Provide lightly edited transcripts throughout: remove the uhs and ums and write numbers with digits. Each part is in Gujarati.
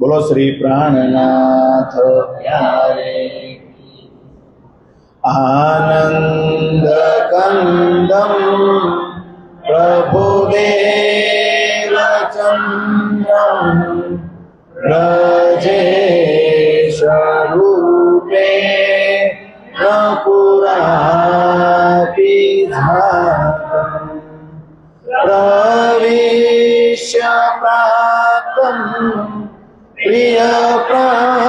बोलो श्री प्राणनाथ प्यारे। आनंद कंदम प्रभुदेव चंद्रम ब्रजेश रूपे न पुरापि धातम् प्रविश्य प्राप्तम् प्रिय प्राणनाथम्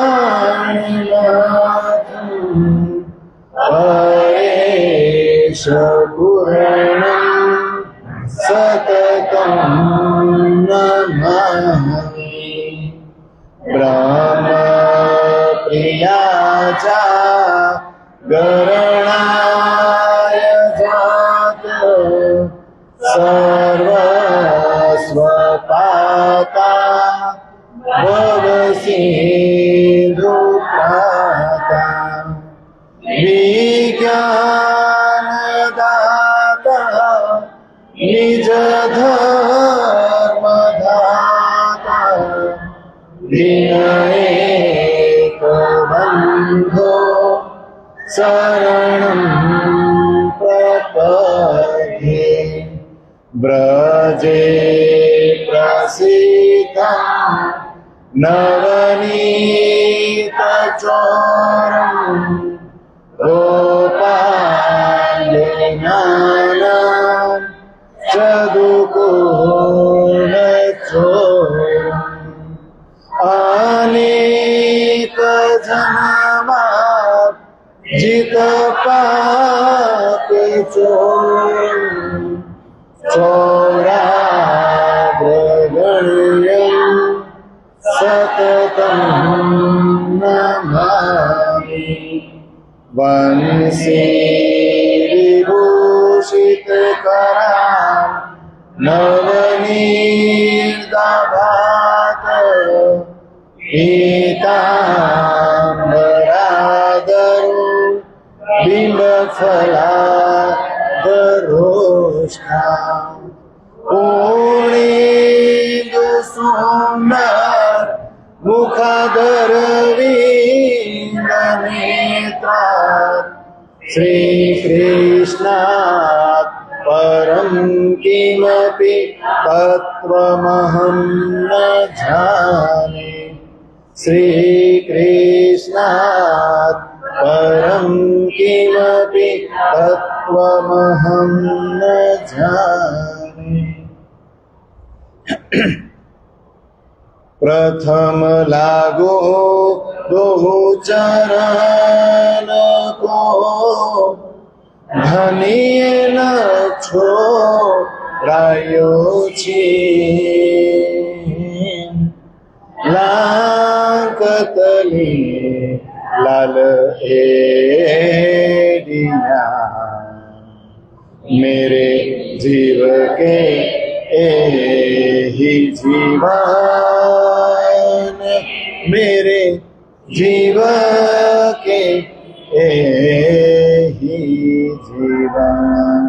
परेश पूर्णम् सततं नमामि। ब्रह्म प्रियाचा गरणाय जात सर्वस्वपाता भवसिन्धुपाता विज्ञानदाता निज धर्मदाता विनयेक बन्धो शरणं प्रपद्ये। ब्रजे प्रसीदं नवनीतचोरम् गोपालनानां चदुकोणचोरम् अनेक जन्मार्जित पापचोरम् चोराग्रगण्यं सततं नमामि। वंशी विभूषितकरां नवनीताभात पीताम्बराधरो बिम्बफलाधरोष्ठां पूर्णेन्दुसुन्दर मुखादरविन्दनेत्रा श्रीकृष्णात् परं किमपि तत्त्वमहं न जाने। श्रीकृष्णात् परं किमपि तत्त्वमहं न जाने। प्रथम लागो दो चरण को धनिय न छोड़ायो छी। लांकतली लाल एडिया मेरे जीव के ही जीवन मेरे जीव के ही जीवन।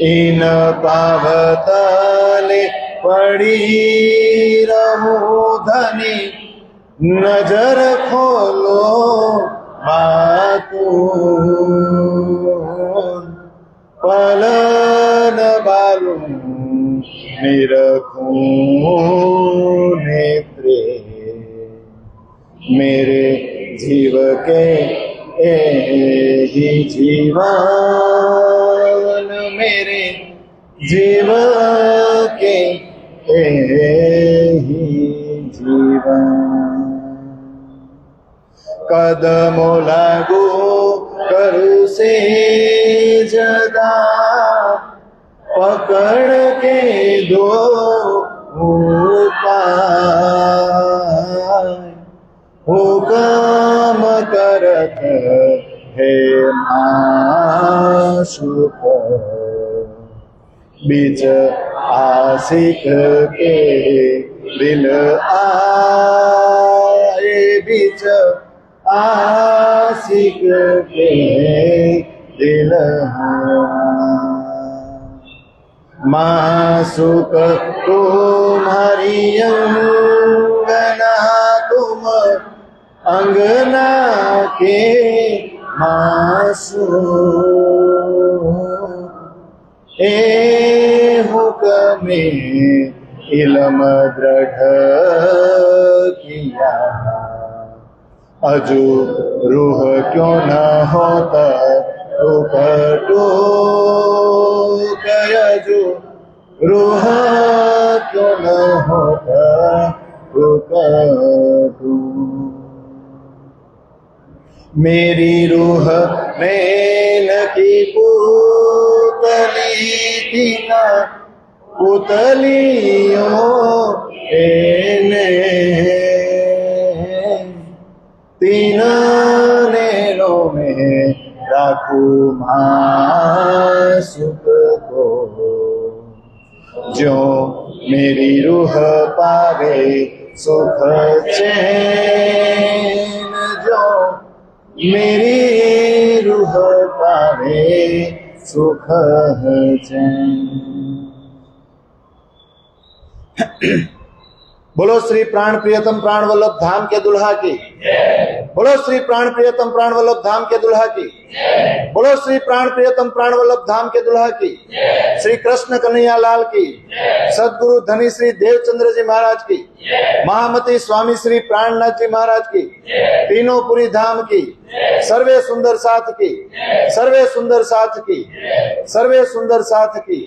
इन पावतले पड़ी रहूं धनी नजर खोलो बातून पलन बालू निरखूं नेत्रे मेरे जीव के ही जीवन मेरे जीव के ही जीवन। कदमों लागू करू से जदा पकड़ के दो उपाय हुकम करत है माशुक बीच आशिक के दिल आए बीच आशिक के दिल माशुक तुम्हारी अंगना के मासू ए हुक्मे इलम दृढ़ किया अजू रूह क्यों न होता अजू रूह क्यों न होता मेरी रूह मैल की पुतली तीना पुतलियों तीन नैनों में राखू सुख को जो मेरी रूह पावे सुख चैन जो मेरी रूह पावे सुख चैन। बोलो श्री प्राण प्रियतम प्राण वल्लभ धाम के दुल्हा की, बोलो श्री प्राण प्रियतम प्राण वल्लभ धाम के दुल्हा की, बोलो श्री प्राण प्रियतम प्राण वल्लभ धाम के दुल्हा की, श्री कृष्ण कन्हैया लाल की, सदगुरु धनी श्री देवचंद्र जी महाराज की, महामती स्वामी श्री प्राणनाथ जी महाराज की, तीनों पुरी धाम की, सर्वे सुंदर साथ की, सर्वे सुंदर साथ की, सर्वे सुंदर साथ की।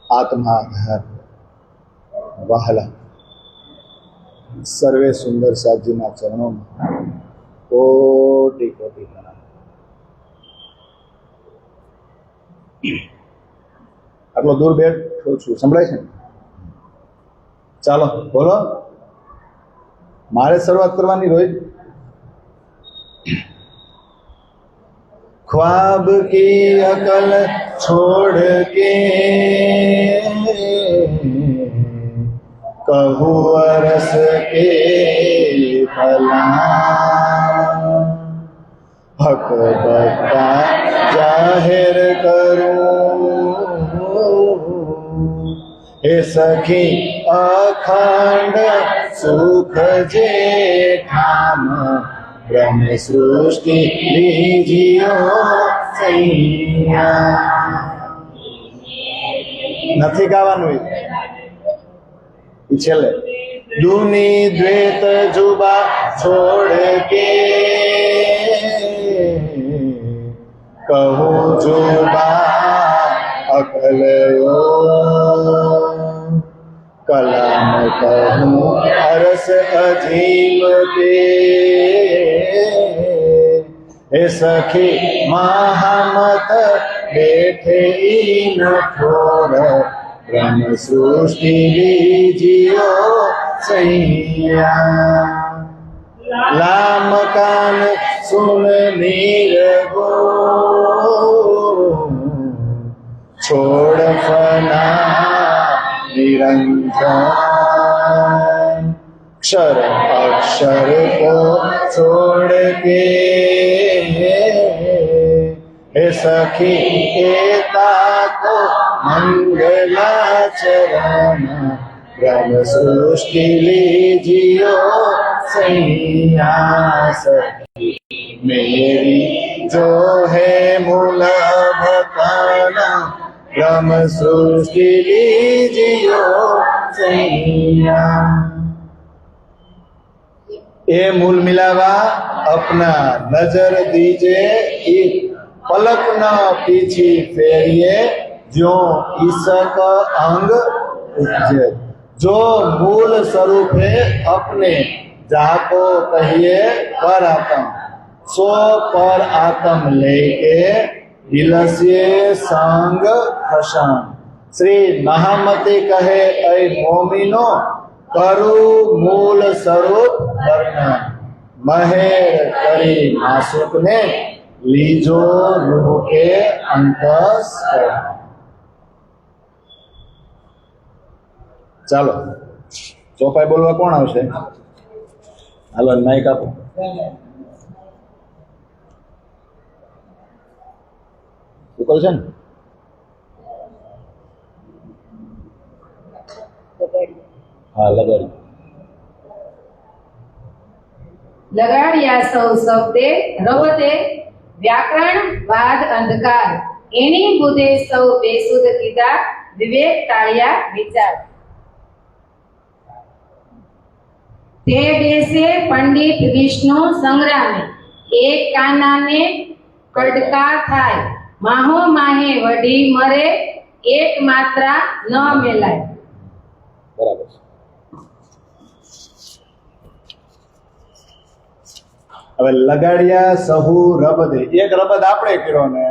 आत्माधार वहला सर्वे सुंदर साथ जी ना चरणों में कोटि कोटि प्रणाम। આટલો દૂર બેઠો છું, સંભળાય છે? ચાલો બોલો, મારે શરૂઆત કરવાની રોહિત। ख्वाब की अकल छोड़ के कहूँ अरस के फला हक बता जाहिर करूं हे सखी अखंड सुख जे ठाम ब्रह्म सृष्टि लीजियो सैया। નથી ગાવાનું એ છેલ્લે દુની દ્વેત જુબા છોડ કે કહું જુબા અકલયો कलाम कहूँ अरस अजीम के हे सखी महामत बैठे न ठोर ब्रह्म सृष्टि लीजियो सैया। लाम कान सुन नीरगो छोड़ फना निरंजन क्षर अक्षर को छोड़ के हे सखी एता को मंगलाचरण ब्रह्म सृष्टि लीजियो सैया। सखी मेरी जो है मूल भकाना ब्रह्म सृष्टि लीजियो सैया। ए मूल मिलावा अपना नजर दीजे पलक न पीछी फेरिए जो ईसक अंग उपजे। जो मूल स्वरूप है अपने जाको कहिए पर आत्म सो पर आत्म लेके दिलसिए संग खशान। श्री महामती कहे ऐ मोमिनो करु मूल स्वरूप वर्णन महेर करी मासुक ने लीजो रूह के अंतस। ચાલો ચોપાઈ બોલવા કોણ આવશે? હાલો માઈક આપો। ઉપર છે ને હા લગાડી લગાડ્યા સૌ શબ્દે રવતે વ્યાકરણ વાદ અંધકાર એની બુધે સૌ બેસુધ કીધા વિવેક ટાળ્યા વિચાર તે બેસે પંડિત વિષ્ણુ સંગ્રામે એક કાનાને કડકા થાય માહો માહે વઢી મરે એક માત્રા ન મેલાય. બરાબર છે. હવે લગાડ્યા સહુ રબદે, એક રબદ આપણે કર્યો ને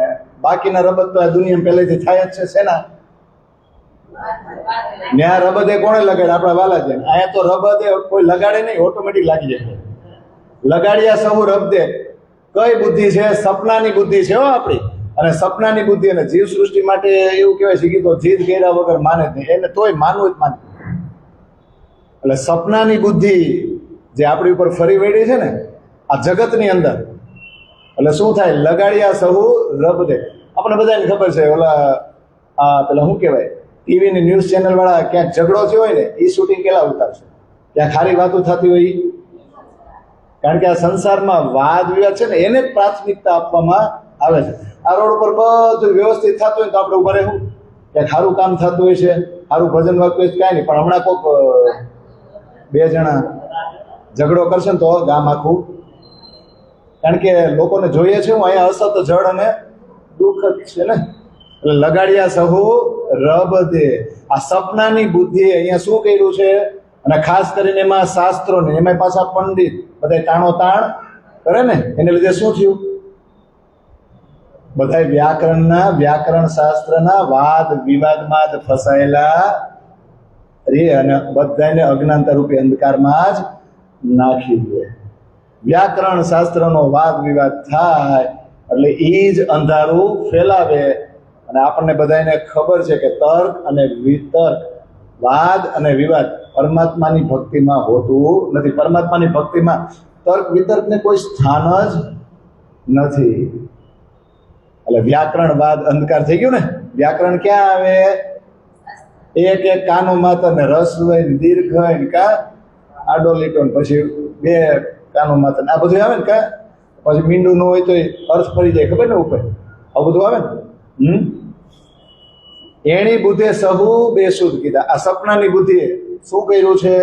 બાકીના રબદ તો આ દુનિયામાં પહેલેથી થાય જ છે. શેના ન્યા રબદે કોણે લગાડે? આપણા વાલાજે. અહીંયા તો રબદે કોઈ લગાડે નહીં, ઓટોમેટિક લાગી જાય. લગાડ્યા સહુ રબદે કઈ બુદ્ધિ છે? સપનાની બુદ્ધિ છે હો આપણી. અને સપનાની બુદ્ધિ અને જીવ સૃષ્ટિ માટે એવું કહેવાય છે કે તો જીદ કર્યા વગર માને જ નહીં, એને તોય માનવું જ માને. એટલે સપનાની બુદ્ધિ જે આપણી ઉપર ફરી વળી છે ને આ જગતની અંદર, એટલે શું થાય? લગાડ્યા સહુ રબદે. આપણે બધાને ખબર છે, ઓલા પેલા શું કહેવાય, ટીવીની ન્યૂઝ ચેનલ વાળા ક્યાંક ઝઘડો થયો હોય ને એ શૂટિંગ કેલા ઉતારશે? ક્યાંક ખારી વાતો થતી હોય. કારણ કે આ સંસારમાં વાદ વિવાદ છે ને એને જ પ્રાથમિકતા આપવામાં આવે છે. આ રોડ ઉપર બધું વ્યવસ્થિત થતું હોય તો આપણે ઉભા રહેવું, ક્યાંક સારું કામ થતું હોય છે, સારું ભજન વાગતું હોય કાંઈ નહીં, પણ હમણાં કોઈક બે જણા ઝઘડો કરશે ને તો ગામ આખું. કારણ કે લોકોને જોઈએ છે હું અહીંયા અસત જળ અને દુઃખ જ છે ને. એટલે લગાડ્યા સહુ રબદે, આ સપનાની બુદ્ધિ અહીંયા શું કર્યું છે? અને ખાસ કરીને એમાં શાસ્ત્રોને એમાં પાછા પંડિત બધા તાણો તાણ કરે ને, એને લીધે શું થયું? બધા વ્યાકરણ શાસ્ત્રના વાદ વિવાદમાં જ ફસાયેલા રે અને બધાને અજ્ઞાનતા રૂપી અંધકારમાં જ નાખી દે. વ્યાકરણ શાસ્ત્રનો વાદ વિવાદ થાય એટલે એ જ અંધારું ફેલાવે. અને આપણને બધાને ખબર છે કે તર્ક અને વિતર્ક, વાદ અને વિવાદ પરમાત્માની ભક્તિમાં હોતું નથી. પરમાત્માની ભક્તિમાં તર્ક વિતર્કને કોઈ સ્થાન જ નથી. એટલે વ્યાકરણ વાદ અંધકાર થઈ ગયું ને. વ્યાકરણ ક્યાં આવે? એક એક કાનો માત્ર ને રસ હોય ને દીર્ઘ હોય ને કા આડો લીટો ને પછી બે કાનો માત્ર આ બધું આવે ને કા પછી મીંડું ન હોય તો અર્થ ફરી જાય, ખબર ને ઉપર આવું બધું આવે ને. એની બુદ્ધિ સહુ બેસુધ કીધા. આ સપનાની બુદ્ધિએ શું કર્યું છે?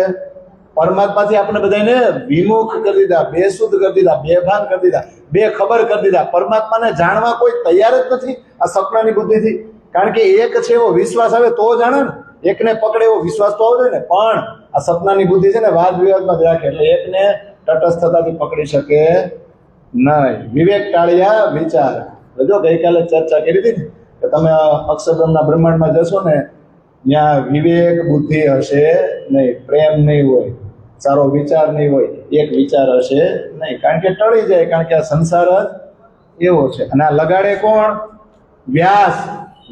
પરમાત્માથી આપણે બધાને વિમુખ કરી દીધા, બેસુધ કરી દીધા, બેભાન કરી દીધા, બેખબર કરી દીધા. પરમાત્માને જાણવા કોઈ તૈયાર જ નથી આ સપનાની બુદ્ધિથી. કારણ કે એક છે એવો વિશ્વાસ આવે તો જાણે ને, એકને પકડે એવો વિશ્વાસ તો આવવો જોઈએ ને. પણ આ સપનાની બુદ્ધિ છે ને વાદ વિવાદમાં જ રાખે, એટલે એકને તટસ્થતાથી પકડી શકે નહીં. વિવેક ટાળ્યા વિચાર. જો ગઈકાલે ચર્ચા કરી હતી ને કે તમે અક્ષરબ્રહ્મના બ્રહ્માંડમાં જશો ને ત્યાં વિવેક બુદ્ધિ હશે નહીં, પ્રેમ નહીં હોય, સારો વિચાર નહીં હોય, એક વિચાર હશે નહીં. કારણ કે ટળી જાય, કારણ કે આ સંસાર જ એવો છે. અને આ લગાડે કોણ? વ્યાસ.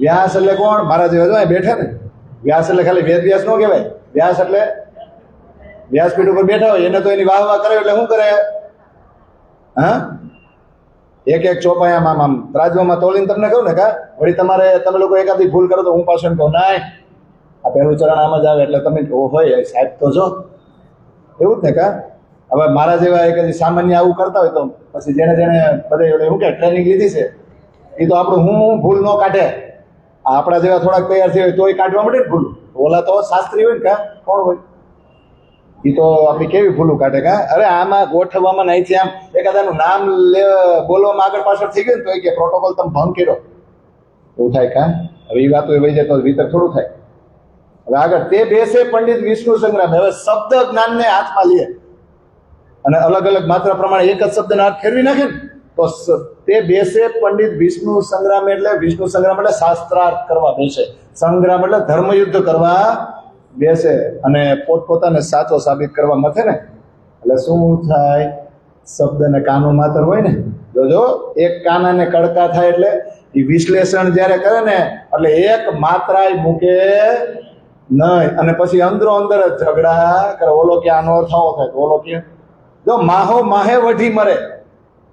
વ્યાસ એટલે કોણ? મારા જેવા બેઠા ને. વ્યાસ એટલે ખાલી વેદ વ્યાસ ન કહેવાય. વ્યાસ એટલે વ્યાસપીઠ ઉપર બેઠા હોય એને તો એની વાહ વાહ કરે એટલે શું કરે? હા, એક એક ચોપાયામાં આમ ત્રાજવામાં તોલીને તમને કહું ને કા વળી તમે લોકો એકાદી ભૂલ કરો તો હું પાછળ કહું ના આ પહેલું ચરણ આમ જ આવે એટલે તમે હોય સાહેબ તો જો એવું જ ને કા. હવે મારા જેવા એક સામાન્ય આવું કરતા હોય તો પછી જેને બધે શું કે ટ્રેનિંગ લીધી છે એ તો આપણું હું ભૂલ ન કાઢે. આપણા જેવા થોડાક તૈયાર થઈ હોય તોય કાઢવા માટે ભૂલ. ઓલા તો શાસ્ત્રી હોય ને કા કોણ હોય એ તો આપણી કેવી ભૂલું કાઢે કા. અરે આમાં ગોઠવવામાં નહીં છે, આમ એકાદાનું નામ બોલવામાં આગળ પાછળ થઈ ગયું ને તો એ કે પ્રોટોકોલ તમે ભંગ કર્યો એવું થાય કા. હવે એ વાતો એ વહી જાય તો વિતર થોડું થાય. હવે આગળ તે બેસે પંડિત વિષ્ણુ સંગ્રામ. હવે શબ્દ જ્ઞાનને હાથમાં લે અને અલગ અલગ માત્રા પ્રમાણે એક જ શબ્દના અર્થ ફેરવી નાખે ને તો તે બેસે પંડિત વિષ્ણુ સંગ્રામ. એટલે વિષ્ણુ સંગ્રામ એટલે શાસ્ત્રાર્થ કરવા બેસે, સંગ્રામ એટલે ધર્મયુદ્ધ કરવા બેસે અને પોતપોતાને સાચો સાબિત કરવા મથે ને એટલે શું થાય? શબ્દ ને કાનો માત્ર હોય ને, જોજો એક કાનાને કડકા થાય એટલે એ વિશ્લેષણ જ્યારે કરે ને એટલે એક માત્રા મૂકે નહીં અને પછી અંદરો અંદર જ ઝઘડા કરે. ઓલો કે આનો અર્થ આવો થાય તો ઓલો કે જો માહો માહે વઢી મરે.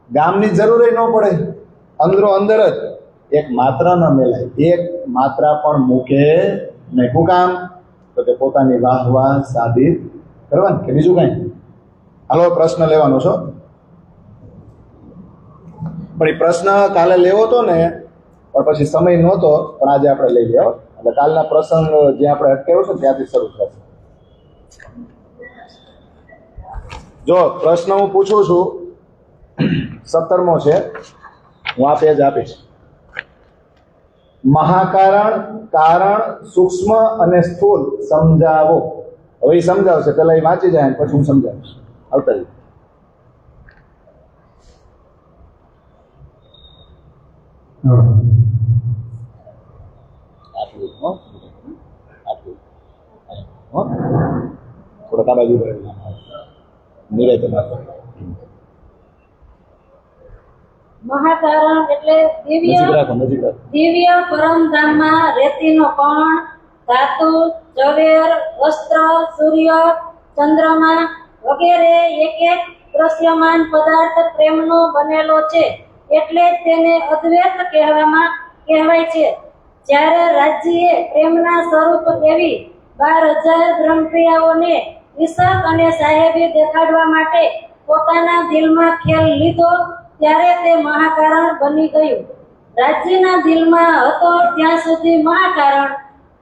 ગામની જરૂર ન પડે, અંદરો અંદર જ એક માત્રા ન મેલાય, એક માત્રા પણ મૂકે નહીં. શું કામ? તો કે પોતાની વાહ વાહ સાબિત કરવાની કે બીજું કઈ. હાલો પ્રશ્ન લેવાનો છો. પણ એ પ્રશ્ન કાલે લેવો હતો ને, પણ પછી સમય નહોતો, પણ આજે આપણે લઈ લેવો. એટલે કાલના પ્રસંગ જે આપણે અટકાવ્યો છે ત્યાંથી શરૂ થશે. જો પ્રશ્ન હું પૂછું છું, 17મો છે, હું આ પેજ આપીશ. મહાકારણ, કારણ, સૂક્ષ્મ અને સ્થૂળ સમજાવો. હવે એ સમજાવશે, પેલા એ વાંચી જાય પછી હું સમજાવીશ. આવતા રહ્યું. થોડા કાબા બાજુ નિરાય તમારે. મહાકારણ એટલે નજીક રાખો, નજીક રાખો. દિવ્ય પરમધામમાં રેતીનો કણ, ધાતુ, ઝવેર, વસ્ત્ર, સૂર્ય, ચંદ્રમા વગેરે એક એક દ્રશ્યમાન પદાર્થ પ્રેમનો બનેલો છે, એટલે જ તેને અદ્વૈત કહેવાય છે. જ્યારે રાજ્યએ પ્રેમના સ્વરૂપ એવી 12,000 બ્રહ્મક્રિયાઓને ઈશક અને સાહેબે દેખાડવા માટે પોતાના દિલમાં ખેલ લીધો, ત્યારે તે મહાકારણ બની ગયું. રાજ્યના દિલમાં હતો ત્યાં સુધી મહાકારણ.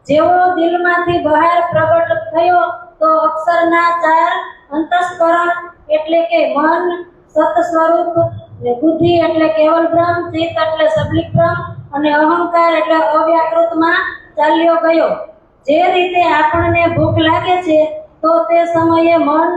જેવો દિલમાંથી બહાર પ્રગટ થયો તો અક્ષરના 4 અંતસ્કરણ એટલે કે મન, સત સ્વરૂપ, બુદ્ધિ એટલે કેવલ બ્રહ્મ, ચિત્ત એટલે સબલિક બ્રહ્મ અને અહંકાર એટલે અવ્યાકૃતમાં ચાલ્યો ગયો. જે રીતે આપણને ભૂખ લાગે છે તો તે સમયે મન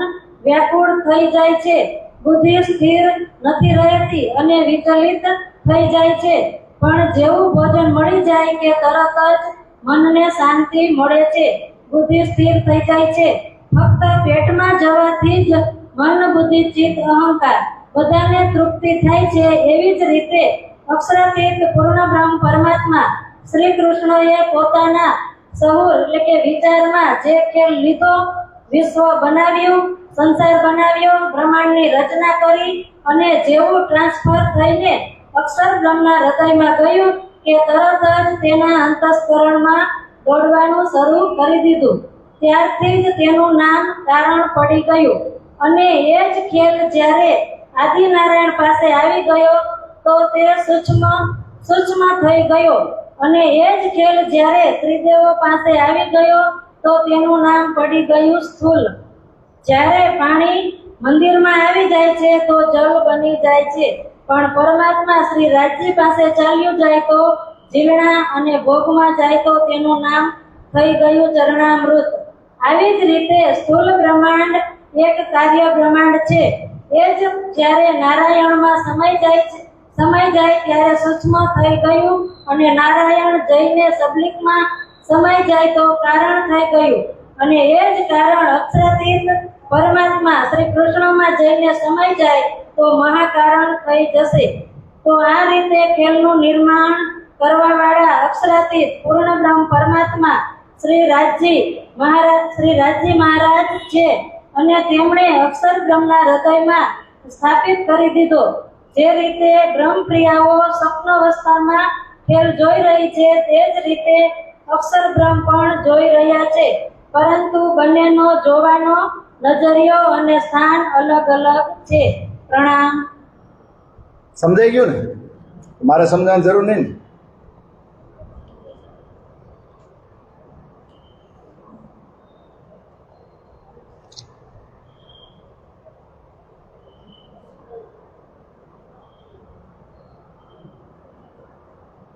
વ્યાકુળ થઈ જાય છે, બુદ્ધિ સ્થિર નથી રહેતી અને વિચલિત થઈ જાય છે. પણ જેવું ભોજન મળી જાય કે તરત જ મનને શાંતિ મળે છે, બુદ્ધિ સ્થિર થઈ જાય છે. ફક્ત પેટમાં જવાથી જ મન, બુદ્ધિ, ચિત્ત, અહંકાર બધાને તૃપ્તિ થાય છે. એવી જ રીતે અક્ષરાતીત પૂર્ણ બ્રહ્મ પરમાત્મા શ્રી કૃષ્ણએ પોતાના સહુર એટલે કે વિચારમાં જે ખેલ લીધો, વિશ્વ બનાવ્યું, સંસાર બનાવ્યો, બ્રહ્માંડની રચના કરી અને જેવું ટ્રાન્સફર થઈને અક્ષર બ્રહ્મના હૃદયમાં ગયું કે તરત જ તેના અંતસ્કરણમાં દોડવાનું શરૂ કરી દીધું. ત્યારથી જ તેનું નામ કારણ પડી ગયું. અને એ જ ખેલ જ્યારે આદિનારાયણ પાસે આવી ગયો તો તે સૂક્ષ્મ થઈ ગયો. અને એ જ ખેલ જ્યારે ત્રિદેવો પાસે આવી ગયો તો તેનું નામ પડી ગયું સ્થૂલ. જ્યારે પાણી મંદિરમાં આવી જાય છે તો જળ બની જાય છે, પણ પરમાત્મા શ્રી રાજજી પાસે ચાલ્યું જાય તો જીર્ણા અને ભોગમાં જાય તો તેનું નામ થઈ ગયું ચરણામૃત. આવી જ રીતે સ્થૂલ બ્રહ્માંડ એક કાર્ય બ્રહ્માંડ છે. એ જ જ્યારે નારાયણમાં સમય જાય ત્યારે સૂક્ષ્મ થઈ ગયું અને નારાયણ જઈને સબલિકમાં સમય જાય તો કારણ થઈ ગયું. અને એ જ કારણ અક્ષરાતીત પરમાત્મા શ્રી કૃષ્ણમાં જઈને સમય જાય તો મહાકારણ થઈ જશે. તો આ રીતે ખેલનું નિર્માણ કરવાવાળા અક્ષરાતીત પૂર્ણ બ્રહ્મ પરમાત્મા શ્રી રાજજી મહારાજ છે. અને તેમણે અક્ષર બ્રહ્મના હૃદયમાં સ્થાપિત કરી દીધો. જે રીતે બ્રહ્મપ્રિયાઓ સ્વપ્નાવસ્થામાં ખેલ જોઈ રહી છે તે જ રીતે અક્ષર બ્રહ્મ પણ જોઈ રહ્યા છે, પરંતુ બંનેનો જોવાનો નજરિયો અને સ્થાન અલગ અલગ છે. પ્રણામ. સમજાઈ ગયું ને? મારે સમજાવવાની જરૂર નહીં ને?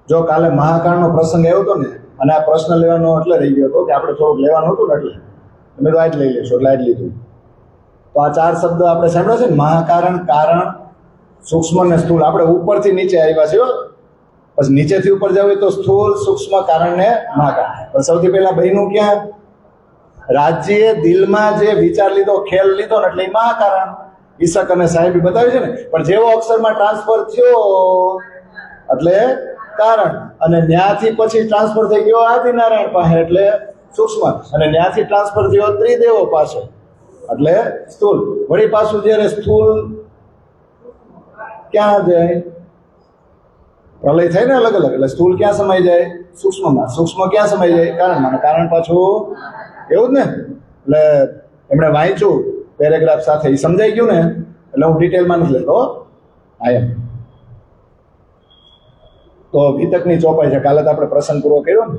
જો કાલે મહાકાળનો પ્રસંગ આવ્યો હતો ને, અને આ પ્રશ્ન લેવાનો એટલે રહી ગયો હતો કે આપણે થોડુંક લેવાનું હતું ને, એટલે તમે તો આ જ લઈ લેશો એટલે આ જ લીધું. તો આ 4 શબ્દ આપણે સાંભળ્યા છે ને, મહાકારણ, કારણ, સૂક્ષ્મ અને સ્થૂળ. આપણે ઉપરથી નીચે આવ્યા છે, પછી નીચેથી ઉપર જવું તો સ્થૂળ, સૂક્ષ્મ, કારણ ને મહાકારણ. પણ સૌથી પહેલા બહેનું ક્યાં? રાજ્યએ દિલમાં જે વિચાર લીધો, ખેલ લીધો ને, એટલે એ મહાકારણ. ઈશક અને સાહેબી બતાવ્યું છે ને. પણ જેવો અક્ષરમાં ટ્રાન્સફર થયો એટલે કારણ, અને ન્યાથી પછી ટ્રાન્સફર થઈ ગયો આદિનારાયણ પાસે એટલે સૂક્ષ્મ, અને ન્યાથી ટ્રાન્સફર થયો ત્રિદેવો પાસે એટલે સ્થૂળ. વળી પાછું જ્યારે સ્થૂળ ક્યાં જાય? પ્રલય થાય ને અલગ અલગ, એટલે સ્થૂળ ક્યાં સમાઈ જાય? સૂક્ષ્મમાં. સૂક્ષ્મ ક્યાં સમાઈ જાય? કારણમાં. કારણ પાછું એવું જ ને. એટલે એમણે વાંચ્યું પેરેગ્રાફ સાથે, એ સમજાઈ ગયું ને, એટલે હું ડિટેલમાં નથી લેતો. હા એમ તો વિતકની ચોપાઈ છે. કાલે તો આપણે પ્રસંગ પૂરો કર્યો ને.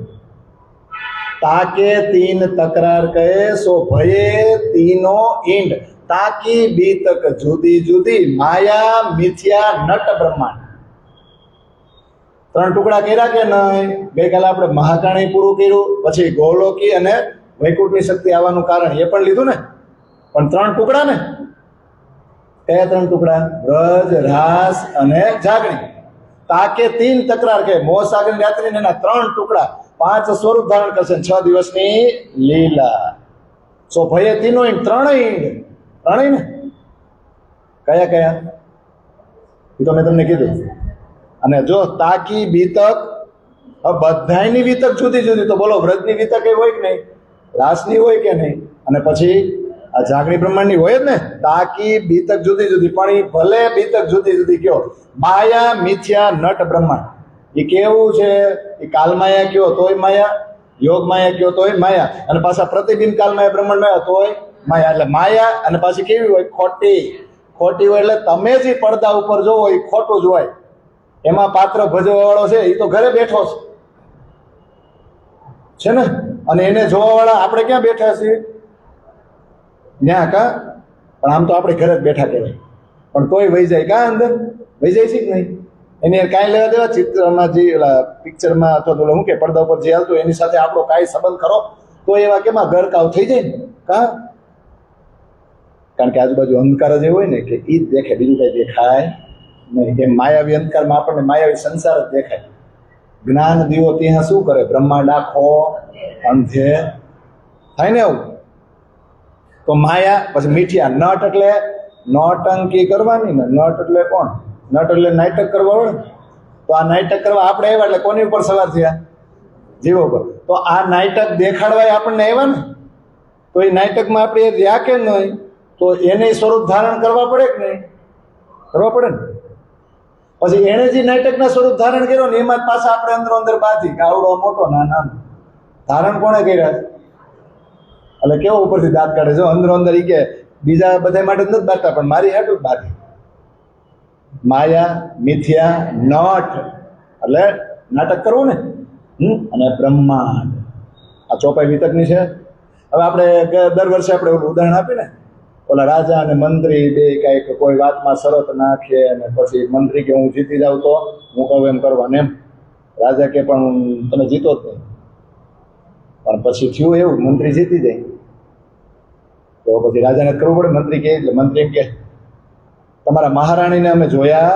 તાકે તીન તકરાર કહે સો ભયે તીનો ઈંડ. તાકી બીતક જુદી જુદી માયા મિથ્યા નટ બ્રહ્માંડ. 3 ટુકડા કર્યા કે નહીં? ગઈકાલે આપણે મહાકાણી પૂરું કર્યું, પછી ગોલોકી અને વૈકુંઠની શક્તિ આવવાનું કારણ એ પણ લીધું ને. પણ 3 ટુકડા ને. કયા 3 ટુકડા? વ્રજ, રાસ અને જાગણી. તાકે તીન તકરાર કે મોહ સાગર રાત્રિ એના 3 ટુકડા 5 સ્વરૂપ ધારણ કરશે. 6 દિવસની લીલા. સો ભયે તીનો ઈંડ, 3 ઈંડ. 3 ને કયા કયા એ તો મેં તમને કીધું. અને જો તાકી બીતક, બધાની વિતક જુદી જુદી. તો બોલો વ્રજની વિતક એ હોય કે નહીં? રાસની હોય કે નહીં? અને પછી આ જાગણી બ્રહ્માંડની હોય જ ને. તાકી બીતક જુદી જુદી, પણ એ ભલે બીતક જુદી જુદી કયો. માયા મિથ્યા નટ બ્રહ્માંડ એ કેવું છે? એ કાલમાયા કયો તોય માયા, યોગ માયા કયો તોય માયા, અને પાછા પ્રતિબિંબ કાલમાયા બ્રહ્માંડ માયા તોય માયા. એટલે માયા અને પાછી કેવી હોય? ખોટી. ખોટી હોય એટલે તમે જે પડદા ઉપર જોવો એ ખોટું જ હોય. એમાં પાત્ર ભજવા વાળો છે એ તો ઘરે બેઠો છે ને, અને એને જોવા વાળા આપણે ક્યાં બેઠા છીએ? ત્યાં કા? પણ આમ તો આપણે ઘરે જ બેઠા કહેવાય, પણ તોય વહી જાય. કા અંદર વહી જાય છે કે નહીં? એની કાંઈ લેવા દેવા ચિત્રમાં જે પિક્ચરમાં અથવા તો શું કે પડદા ઉપર જે હાલતું એની સાથે આપણો કાંઈ સંબંધ ખરો તો એવા કેમાં ગરકાવ થઈ જાય ને. કા? કારણ કે આજુબાજુ અંધકાર જ એવો હોય ને કે એ જ દેખે, બીજું કઈ દેખાય નહીં. એમ માયાવી અંધકારમાં આપણને માયાવી સંસાર જ દેખાય. જ્ઞાન દીવો ત્યાં શું કરે? બ્રહ્માંડ આખો અંધે થાય ને એવું. તો માયા. પછી મીઠિયા નટ એટલે નોટંકી કરવાની ને. નટ એટલે કોણ? નટ એટલે નાટક કરવા હોય. તો આ નાટક કરવા આપણે આવ્યા એટલે કોની ઉપર સવાર થયા? જીવો પર. તો આ નાટક દેખાડવા આપણને આવ્યા ને, તો એ નાટકમાં આપણે રહ્યા કે નહીં? તો એને સ્વરૂપ ધારણ કરવા પડે કે નહીં? કરવા પડે ને. પછી એને જે નાટકના સ્વરૂપ ધારણ કર્યો ને એમાં જ પાછા આપણે અંદરો અંદર બાંધી કે આવડો મોટો નાના ધારણ કોણે કર્યા? એટલે કેવો ઉપરથી દાંત કાઢે? જો અંદરો અંદર ઈ કે બીજા બધા માટે નથી બાંધતા, પણ મારી હાટું જ બાંધી. માયા મિથ્યા નટ એટલે નાટક કરવું ને. અને બ્રહ્માંડ આ ચોપાઈ વિતકની છે. હવે આપણે દર વર્ષે આપણે ઓલું ઉદાહરણ આપીને, ઓલા રાજા અને મંત્રી બે કાંઈક કોઈ વાતમાં શરત નાખે અને પછી મંત્રી કે હું જીતી જાઉં તો હું કહું એમ કરવાનું. એમ રાજા કે પણ તમે જીતો જ નહીં. પણ પછી થયું એવું, મંત્રી જીતી જાય તો પછી રાજાને કરવું પડે. મંત્રી કે એટલે મંત્રી એમ કે તમારા મહારાણીને અમે જોયા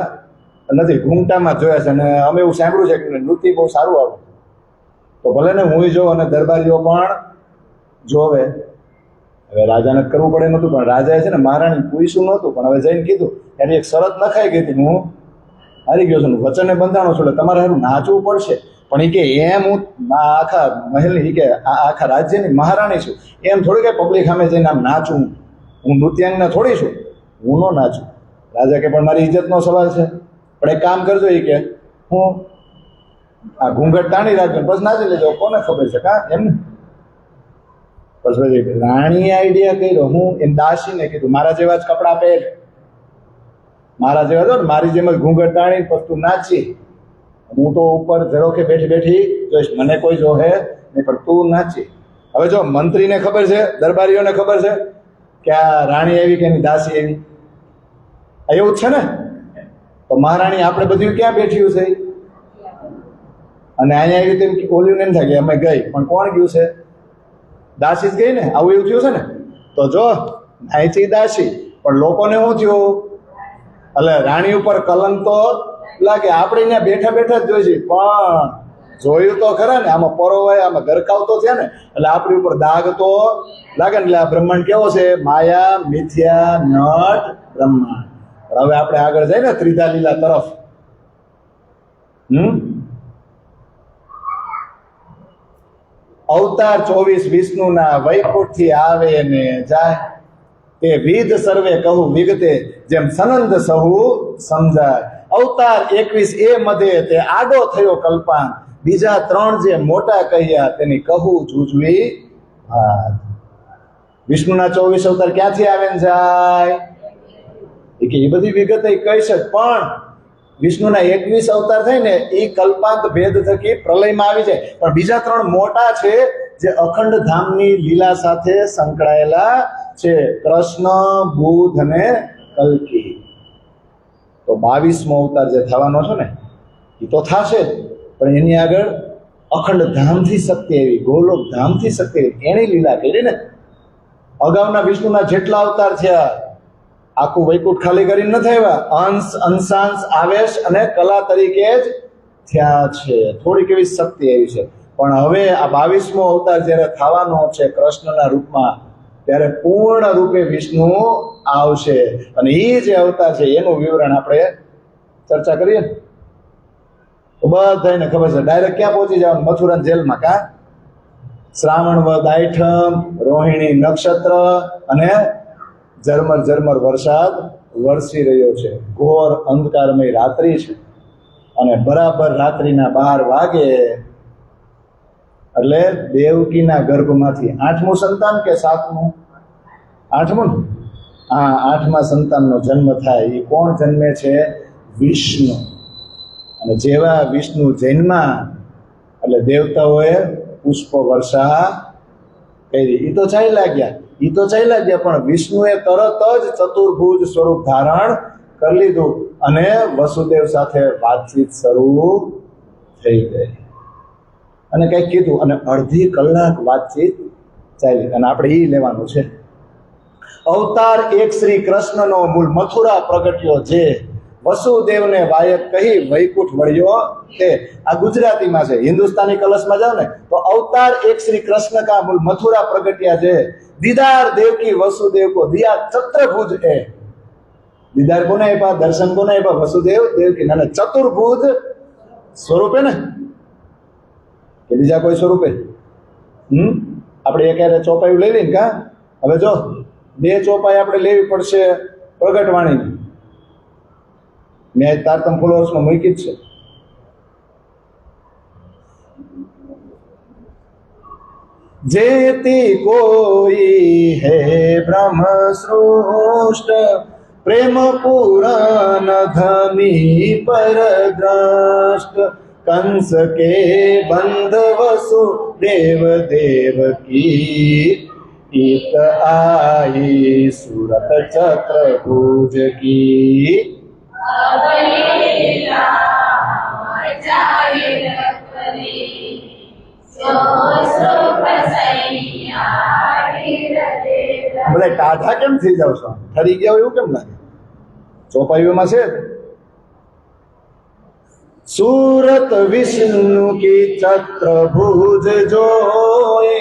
નથી, ઘૂંઘટામાં જોયા છે, અને અમે એવું સાંભળ્યું છે કે નૃત્ય બહુ સારું આવડે. તો ભલે ને હું જોઉં અને દરબારીઓ પણ જોવે. હવે રાજાને કરવું પડે નહોતું, પણ રાજાએ છે ને મહારાણી પૂછ્યું નહોતું, પણ હવે જઈને કીધું. એની એક શરત નખાઈ ગઈ હતી, હું હારી ગયો છું, વચને બંધાણો છું, એટલે તમારે હારું નાચવું પડશે. પણ એ કે એમ હું આખા મહેલની કે આખા રાજ્યની મહારાણી છું, એમ થોડી કઈ પબ્લિક સામે જઈને આમ નાચું? હું નૃત્યાંગના થોડી છું, હું ન નાચું. રાજા કે પણ મારી ઇજ્જતનો સવાલ છે, પણ એક કામ કરજો. એ કે હું આ ઘૂંઘટ તાણી રાખજો, બસ નાચી લેજો, કોને ખબર છે? કા એમ ને. પછી રાણીએ આઈડિયા કર્યો. હું એમ દાસીને કીધું મારા જેવા જ કપડાં પહેર, મારા જેવા જો ને, મારી જેમ જ ઘૂંઘટ તાણી પછી તું નાચી. હું તો ઉપર ઝડોકે બેઠી બેઠી જોઈશ, મને કોઈ જોહે નહીં, પણ તું નાચી. હવે જો મંત્રીને ખબર છે, દરબારીઓને ખબર છે કે આ રાણી આવી કે એની દાસી આવી, એવું જ છે ને. તો મહારાણી આપણે બધું ક્યાં બેઠ્યું છે? અને અહીંયા આવી રીતે ઓલ્યું એમ થાય કે અમે ગઈ, પણ કોણ ગયું છે? દાસી જ ગઈ ને. આવું એવું થયું છે ને. તો જો નાચી દાસી, પણ લોકોને શું થયું? એટલે રાણી ઉપર કલંક તો લાગે. આપણે અહીંયા બેઠા બેઠા જ જોઈશે, પણ જોયું તો ખરા ને, આમાં પરોવાય, આમાં ગરકાવ તો થયા ને, એટલે આપણી ઉપર દાગ તો લાગે ને. એટલે આ બ્રહ્માંડ કેવો છે? માયા મિથ્યા નટ બ્રહ્માંડ. હવે આપણે આગળ જાય ને ત્રિધા લીલા તરફ. અવતાર 24 વિષ્ણુના વૈકુંઠ થી આવે ને જાય, તે વિધ સર્વે કહું વિગતે, જેમ સનંદ સહુ સમજાય. અવતાર 21 એ મધે તે આડો થયો કલ્પાન, બીજા 3 જે મોટા કહ્યા તેની કહું જૂજવી વાત. વિષ્ણુના 24 અવતાર ક્યાંથી આવે ને જાય? એ કે એ બધી વિગત કહીશ જ, પણ વિષ્ણુના 21 અવતાર થાય ને એ કલ્પાંત ભેદ થકી પ્રલયમાં આવી જાય, પણ બીજા 3 મોટા છે જે અખંડ ધામની લીલા સાથે સંકળાયેલા છે, કૃષ્ણ, બુદ્ધ અને કલ્કી. તો 22મો અવતાર જે થવાનો છે ને એ તો થશે જ, પણ એની આગળ અખંડ ધામથી શક્તિ આવી, ગોલોક ધામથી શક્તિ આવી, એની લીલા કરી ને. અગાઉના વિષ્ણુના જેટલા અવતાર થયા આખું વૈકુંઠ ખાલી કરીને નથી આવ્યા, અંશ, અંશાંશ, આવેશ અને કલા તરીકે જ થયા છે. થોડીક એવી શક્તિ આવી છે, પણ હવે આ 22મો અવતાર જ્યારે થવાનો છે કૃષ્ણના રૂપમાં, ત્યારે પૂર્ણ રૂપે વિષ્ણુ આવશે, અને એ જે અવતાર છે એનું વિવરણ આપણે ચર્ચા કરીએ ને તો બધાને ખબર છે. ડાયરેક્ટ ક્યાં પહોંચી જવાનું? મથુરા જેલમાં. કા શ્રાવણ વદ આઠમ, રોહિણી નક્ષત્ર અને ઝરમર ઝરમર વરસાદ વરસી રહ્યો છે. ઘોર અંધકારમય રાત્રિ છે, અને બરાબર રાત્રિના 12 વાગે એટલે દેવકીના ગર્ભમાંથી 8મું સંતાન કે 7મું? 8મું ને? હા, 8મા સંતાનનો જન્મ થાય. એ કોણ જન્મે છે? વિષ્ણુ. અને જેવા વિષ્ણુ જન્મા એટલે દેવતાઓએ પુષ્પ વર્ષા કરી. એ તો ચાલ્યા ગયા, પણ વિષ્ણુએ તરત જ ચતુર્ભુજ સ્વરૂપ ધારણ કરી લીધું અને વસુદેવ સાથે વાતચીત શરૂ થઈ ગઈ, અને કંઈક કીધું, અને અડધી કલાક વાતચીત ચાલી. અને આપણે એ લેવાનું છે અવતાર એક શ્રી કૃષ્ણનો મૂળ મથુરા પ્રગટ્યો, જે વસુદેવને વાયક કહી વૈકુંઠ વળ્યો તે. આ ગુજરાતીમાં છે. હિન્દુસ્તાની કલશમાં જાઓ ને તો અવતાર એક શ્રી કૃષ્ણ કા મૂળ મથુરા પ્રગટ્યા છે, દીદાર દેવકી વસુદેવ કો દિયા ચતુર્ભુજ એ. દીદાર કોને આપ્યા? દર્શન કોને આપ્યા? વસુદેવ દેવકી. ના, ચતુર્ભુજ સ્વરૂપે ને, કે બીજા કોઈ સ્વરૂપે? આપણે એક ચોપાઈ લઈ લઈને કા હવે જો 2 ચોપાઈ આપણે લેવી પડશે પ્રગટવાણીની. મેં તારતમ ફોલોઅર્સમાં મૂકી જ છે. જેતી કોઈ હે બ્રહ્મ સૃષ્ટ, પ્રેમ પુરાણ ધની પર દ્રષ્ટ, કંસ કે બંધ વસુદેવ દેવકી, ઈત આઈ સુરત ચતુર્ભુજ કી. બધા ટાઢા કેમ થઈ જાવ છો? ઠરી ગયા હોય એવું કેમ લાગે? ચોપાઈઓમાં છે सूरत विष्णु की चतुर्भुज जोए,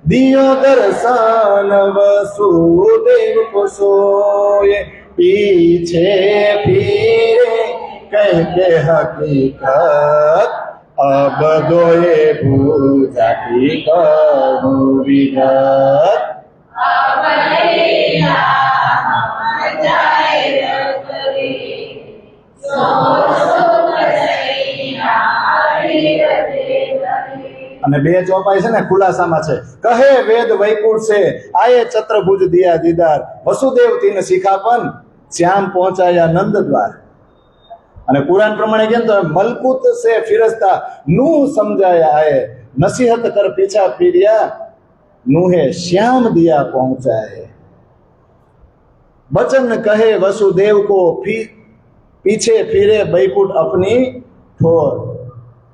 दियो दर्शन वसुदेव को सोए, पीछे फिरे कह के हकीकत, अब दोए भूजा की कहूँ विगत। અને બે ચોપાઈ છે ને ખુલાસામાં છે, કહે વેદ વૈકુંઠ છે આયે ચતુર્ભુજ દિયા દીદાર, વસુદેવ તીન શિખાપન શ્યામ પહોંચાયા નંદ દ્વાર। અને પુરાણ પ્રમાણે કેમ તો મલકુત સે ફિરસ્તા નું સમજાયા આયે, નસીહત કર પીછા ફિર્યા નુહે શ્યામ દિયા પહોંચાए। बचन कहे वसुदेव को पीछे फिरे बैकुंठ अपनी ठोर।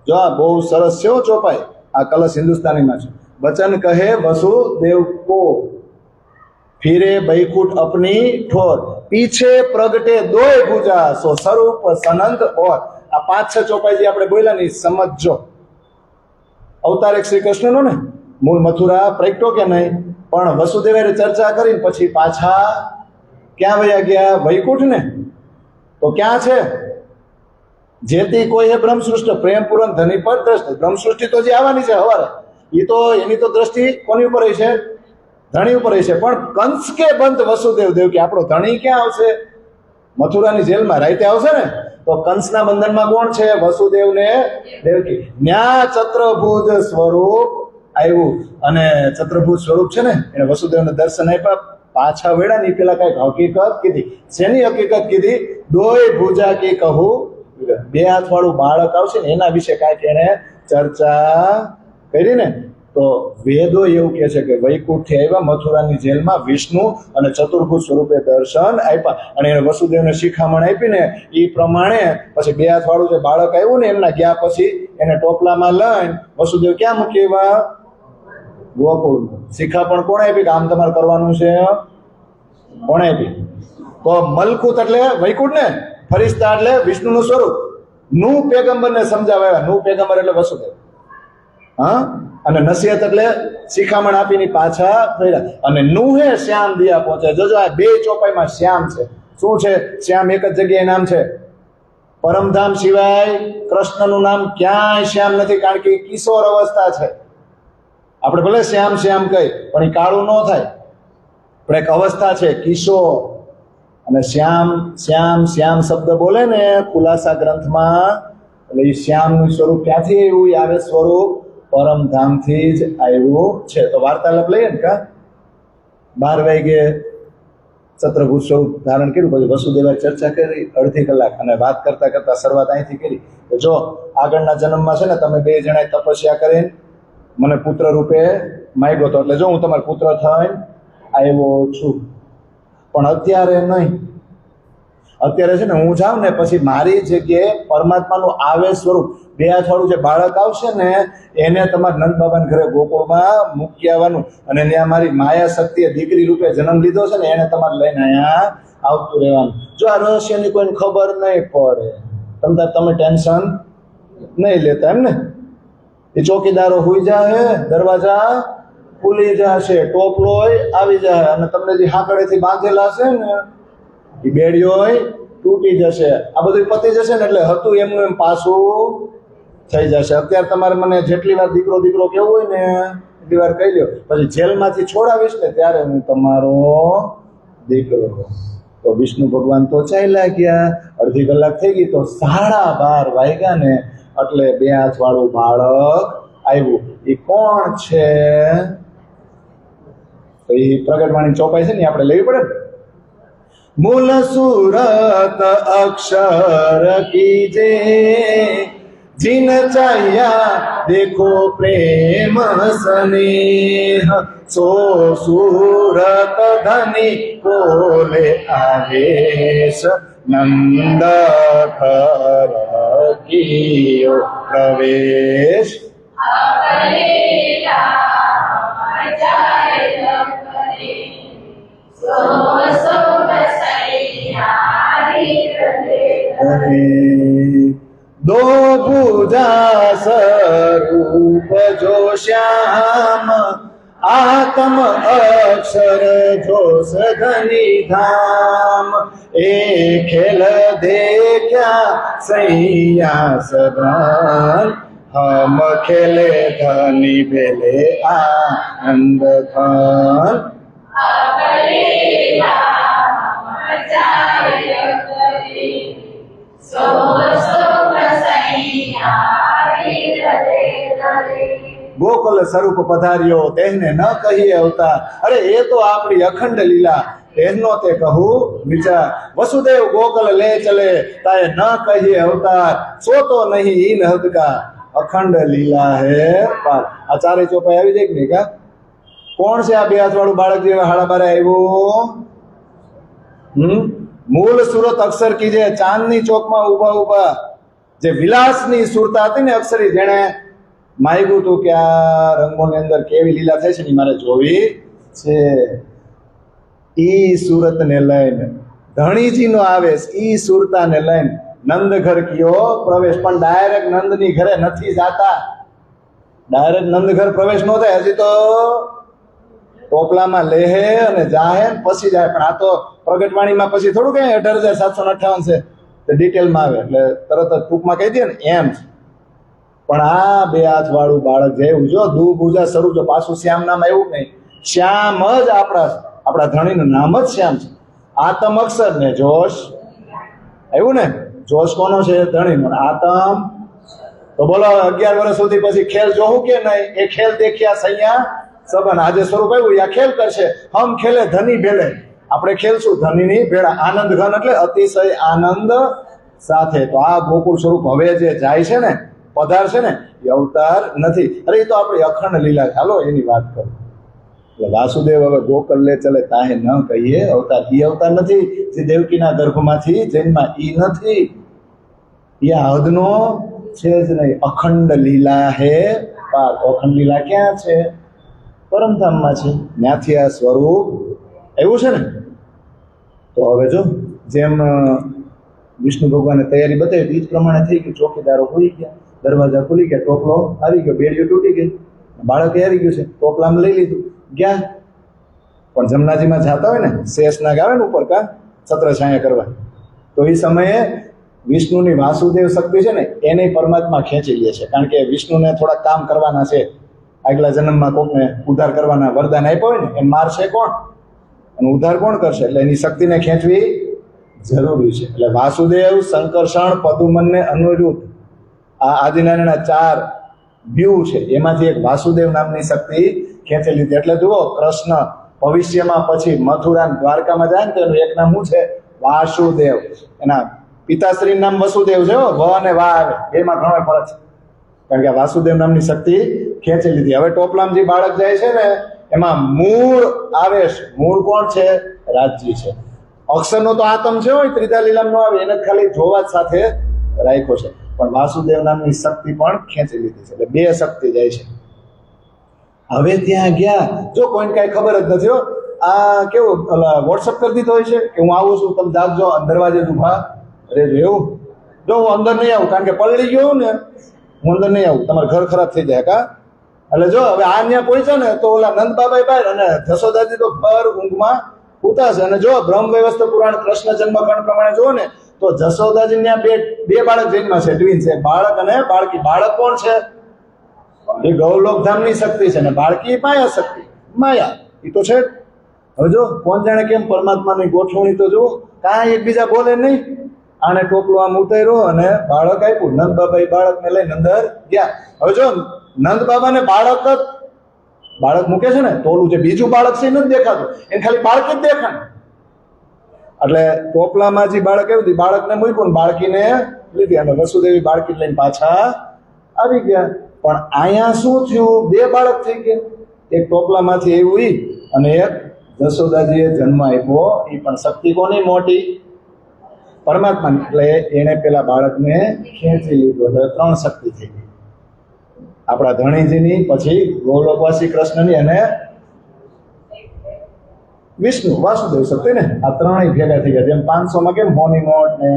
जो आ बहुत सरस छे चौपाई, आ कलश हिंदुस्तानी में छे। बचन कहे वसुदेव को फिरे बैकुंठ अपनी ठोर, पीछे प्रगटे दोय भुजा सो स्वरूप सनंद और। आ 5-6 चौपाई जे आपणे बोल्या ने समझो। अवतार एक श्री कृष्ण नो ने मूल मथुरा प्रगटो के नहीं, पण वसुदेवे चर्चा करी पछी पाछा क्या वया गया वैकुंठ ने। तो क्या छे जेती कोई है ब्रह्म सृष्टि प्रेम पूर्ण धनी पर दृष्टि। ब्रह्म सृष्टि तो जे आवानी छे हवारे, ई तो एनी तो दृष्टि कोनी उपर रही छे, धनी उपर रही छे। पण कंस के बंध वसुदेव देव के आपणो धनी क्या आवशे? मथुरानी जेल में राइते आवशे ने। तो कंसना बंधन में कोण छे? वसुदेव ने देवकी। न्या चतुर्भुज स्वरूप आव्युं अने चतुर्भुज स्वरूप छे ने एने वसुदेव ने दर्शन आप्या। पाछा वेड़ा नी पेला कई हकीकत कीधी। शेनी हकीकत कीधी? दोय भुजा की कहू બે હાથ વાળું બાળક આવશે ને એના વિશે કાંઈક એને ચર્ચા કરી ને તો વેદો એવું કહે છે કે વૈકુંઠથી આવ્યા મથુરાની જેલમાં વિષ્ણુ અને ચતુર્ભુજ સ્વરૂપે દર્શન આપ્યા અને એને વસુદેવને શિખામણ આપી ને એ પ્રમાણે પછી બે હાથ વાળું જે બાળક આવ્યું ને એમના ગયા પછી એને ટોપલામાં લઈને વસુદેવ ક્યાં મૂકી આવ્યા? ગોકુળ. શિખા પણ કોણે આપી કે આમ તમારે કરવાનું છે? કોણે આપી? તો મલકુત એટલે વૈકુંઠ ને, ફરિશ્તા એટલે વિષ્ણુનું સ્વરૂપ. નું પેગંબરને સમજાવ્યા. નું પેગંબર એટલે વસુદેવ. હા, અને નસીહત એટલે શિખામણ આપીને પાછા ફર્યા. અને નુહે શ્યામ દિયા પહોંચે. જોજો આ બે ચોપાઈમાં શ્યામ છે. શું છે? શ્યામ એક જ જગ્યાએ નામ છે. પરમધામ સિવાય કૃષ્ણનું નામ ક્યાંય શ્યામ નથી, કારણ કે કિશોર અવસ્થા છે. આપણે ભલે શ્યામ શ્યામ કહી પણ એ કાળું ન થાય, પણ એક અવસ્થા છે કિશોર. અને શ્યામ શ્યામ શ્યામ શબ્દ બોલે ને ખુલાસા ગ્રંથમાં, એટલે એ શ્યામનું સ્વરૂપ ક્યાંથી આવ્યું? આવે સ્વરૂપ પરમધામથી જ આવ્યું છે. તો વાર્તાલાપ લઈએ ને કા 12 વાગે ચત્રભુજ સ્વરૂપ ધારણ કર્યું, પછી વસુદેવાય ચર્ચા કરી અડધી કલાક, અને વાત કરતા કરતા શરૂઆત અહીંથી કરી કે જો આગળના જન્મમાં છે ને તમે બે જણાએ તપસ્યા કરીને મને પુત્ર રૂપે માંગ્યો હતો, એટલે જો હું તમારો પુત્ર થઈને આવ્યો છું, પણ અત્યારે નહીં. અત્યારે છે ને હું જાઉં ને પછી મારી જગ્યાએ પરમાત્માનું આવે સ્વરૂપ બે હાથ વાળું જે બાળક આવશે ને એને તમારે નંદ બાબાના ઘરે ગોકુળમાં મૂકી આવવાનું, અને ત્યાં મારી માયા શક્તિએ દીકરી રૂપે જન્મ લીધો છે ને એને તમારે લઈને અહીંયા આવતું રહેવાનું. જો આ રહસ્યની કોઈને ખબર નહીં પડે તમે ટેન્શન નહીં લેતા. એમ ને એ ચોકીદારો હુઈ જાય, દરવાજા ખુલી જશે, ટોપલો આવી જાય, અને તમને જે હાકડેથી બાંધેલા છે ને એ બેડીઓ તૂટી જશે. આ બધું પતી જશે ને એટલે હતું એમનું એમ પાછું થઈ જશે. અત્યારે તમારે મને જેટલી વાર દીકરો દીકરો કેવું હોય ને એટલી વાર કહી લ્યો, પછી જેલમાંથી છોડાવીશ ને ત્યારે હું તમારો દીકરો. તો વિષ્ણુ ભગવાન તો ચાલ્યા ગયા, અડધી કલાક થઈ ગઈ, તો 12:30 વાગ્યા ને એટલે બે હાથ વાળું બાળક આવ્યું. એ કોણ છે? તો એ પ્રગટવાણી ચોપાઈ છે ને આપણે લેવી પડે ને. મૂલ સુરત અક્ષર કીજે जिन चाहिया देखो प्रेम स्नेह सो सूरत धनी बोले आवेश नंद घर कियो प्रवेश दो भुजा स्वरूप जो श्याम आत्म अक्षर जो सधनी धाम ए खेल देखा सैया सदान हम खेले धनी भेले आनंद खान ગોકુલ સ્વરૂપ પધાર્યો તેને ન કહીએ અવતાર. અરે એ તો આપણી અખંડ લીલા તેનો તે કહું વિચાર. વસુદેવ ગોકુલ લે ચલે તાએ ન કહીએ અવતાર સો તો નહીં ઈન હદકા અખંડ લીલા હે પાર. આ ચારે ચોપાઈ આવી જાય કે નહીં કા? કોણ છે આ બે હાથ વાળું બાળક જેવા હાડા બારે આવ્યું? મૂળ સુરત અક્ષર કીજે ચાંદની ચોકમાં ઉભા ઉભા જે વિલાસની સુરતા હતી ને અક્ષરી, જેણે માગ્યું હતું કે આ રંગોની અંદર કેવી લીલા થાય છે ને મારે જોવી છે. ઈ સુરતને લઈને ધણીજીનો આવેશ, ઈ સુરતાને લઈને નંદ ઘર કયો પ્રવેશ. પણ ડાયરેક્ટ નંદની ઘરે નથી જાતા, ડાયરેક્ટ નંદ ઘર પ્રવેશ ન થાય. હજી તો ટોપલામાં લેહે અને જાહે પછી જાય. પણ આ તો પ્રગટવાણીમાં પછી થોડું કઈ 18,758 છે તે ડિટેલમાં આવે એટલે તરત જ ટૂંકમાં કહી દે ને એમ. પણ આ બે હાથ વાળું બાળક જેવું જો દુભુજા સ્વરૂપ, જો પાછું શ્યામ નામ એવું નહીં, શ્યામ જ આપણા ધણીનું નામ જ શ્યામ છે. આતમ અક્ષર ને જોશ આવ્યું ને, જોશ કોનો છે? ધણીનો. આતમ તો બોલો 11 વર્ષ સુધી પછી ખેલ જોવું કે નહીં? એ ખેલ દેખ્યા સૈયા સબન. આજે સ્વરૂપ આવ્યું આ ખેલ કરશે. હમ ખેલે ધની ભેલે, આપણે ખેલશું ધનીની ભેળા. આનંદ ઘન એટલે અતિશય આનંદ સાથે. તો આ ગોકુળ સ્વરૂપ હવે જે જાય છે ને, પધારશે ને, એ અવતાર નથી. અરે એ તો આપણી અખંડ લીલા છે. હાલો એની વાત કરો. એટલે વાસુદેવ હવે ગોકળ લે ચલે તાહે ન કહીએ અવતાર. એ અવતાર નથી જે દેવકીના ગર્ભમાંથી જન્મા. એ નથી. એ હદનો છે જ નહીં. અખંડ લીલા હે પાર. અખંડ લીલા ક્યાં છે? પરમધામમાં છે. ત્યાંથી આ સ્વરૂપ એવું છે ને. તો હવે જો જેમ વિષ્ણુ ભગવાને તૈયારી બતાવી એ જ પ્રમાણે થઈ ગયું. ચોકીદારો ખુલી ગયા, દરવાજા ખુલી ગયા, ટોપલો આવી ગયો, બેડીઓ તૂટી ગઈ, બાળક આવી ગયું છે, ટોપલામાં લઈ લીધું, ગયા. પણ જમનાજીમાં જતા હોય ને, શેષનાગ આવે ને ઉપર કા છત્રછાયા કરવા, તો એ સમયે વિષ્ણુની વાસુદેવ શક્તિ છે ને એને પરમાત્મા ખેંચી લે છે. કારણ કે વિષ્ણુને થોડા કામ કરવાના છે. આગલા જન્મમાં કોકને ઉદ્ધાર કરવાના વરદાન આપ્યો હોય ને, એ મારશે કોણ અને ઉદ્ધાર કોણ કરશે? એટલે એની શક્તિને ખેંચવી જરૂરી છે. એટલે વાસુદેવ, સંકર્ષણ, પદુમન ને અનુરુદ્ધ આ આદિનારાયણના 4 વ્યૂહ છે. એમાંથી એક વાસુદેવ નામની શક્તિ ખેંચી લીધી. એટલે જુઓ, કૃષ્ણ ભવિષ્યમાં પછી મથુરા દ્વારકામાં જાય ને તો એનું એક નામ શું છે? વાસુદેવ. એના પિતાશ્રી નામ વસુદેવ છે. વ અને વા આવે એમાં ઘણો ફરક છે. કારણ કે વાસુદેવ નામની શક્તિ ખેંચી લીધી. હવે ટોપલામાં જે બાળક જાય છે ને એમાં મૂળ આવે છે. મૂળ કોણ છે? રાજજી છે. અક્ષરનો તો આતમ છે, હોય ત્રીજા લીલામ નો આવે, એને ખાલી જોવા જ સાથે રાખ્યો છે. પણ વાસુદેવ નામની શક્તિ પણ ખેંચી લીધી છે. એટલે 2 શક્તિ જાય છે. હવે ત્યાં ગયા, જો કોઈને કાંઈ ખબર જ નથી. આ કેવું વોટ્સઅપ કરી દીધો હોય છે કે હું આવું છું, તમે જાગજો, દરવાજે જ ઊભા રહેજો. એવું જો હું અંદર નહીં આવું, કારણ કે પલળી ગયો ને, હું અંદર નહીં આવું, તમારું ઘર ખરાબ થઈ જાય કા. એટલે જો હવે આ ત્યાં પહોંચ્યા ને તો ઓલા નંદ બાબાઈ બહાર અને જશોદાજી તો ભર ઊંઘમાં ઉતારશે. અને જો બ્રહ્મ વ્યવસ્થા પુરાણ કૃષ્ણ જન્મખંડ પ્રમાણે જુઓ ને તો જશોદાજી ત્યાં બે બાળક જન્મ છે, ટ્વિન્સ છે, બાળક અને બાળકી. બાળક કોણ છે? એ ગૌલોકધામની શક્તિ છે ને બાળકી માયા શક્તિ, માયા. એ તો છે. હવે જો કોણ જાણે કેમ પરમાત્માની ગોઠવણી તો જુઓ, કાંઈ એકબીજા બોલે નહીં. આને ટોપલો આમ ઉતાર્યો અને બાળક આપ્યું. નંદ બાબા એ બાળકને લઈને અંદર ગયા. હવે જો નંદ બાબાને બાળક મૂકે છે ને તો ઓલું જે બીજું બાળક છે એ નથી દેખાતું, એને ખાલી બાળક જ દેખાય. એટલે ટોપલામાં જે બાળક આવ્યું બાળકને મૂક્યું ને બાળકીને લીધી અને વસુદેવી બાળકી લઈને પાછા આવી ગયા. પણ અહીંયા શું થયું? 2 બાળક થઈ ગયા. એક ટોપલામાંથી આવ્યું અને એક જશોદાજીએ જન્મ આપ્યો. એ પણ શક્તિ કોની મોટી? પરમાત્મા. એટલે એને પેલા બાળકને ખેંચી લીધું. એટલે 3 શક્તિ થઈ ગઈ. આપણા ધણીજીની, પછી ગોલોકવાસી કૃષ્ણની અને વિષ્ણુ વાસુદેવ શક્તિ ને આ 3 ભેગા થઈ ગયા. જેમ 500માં કેમ હોની નોટ ને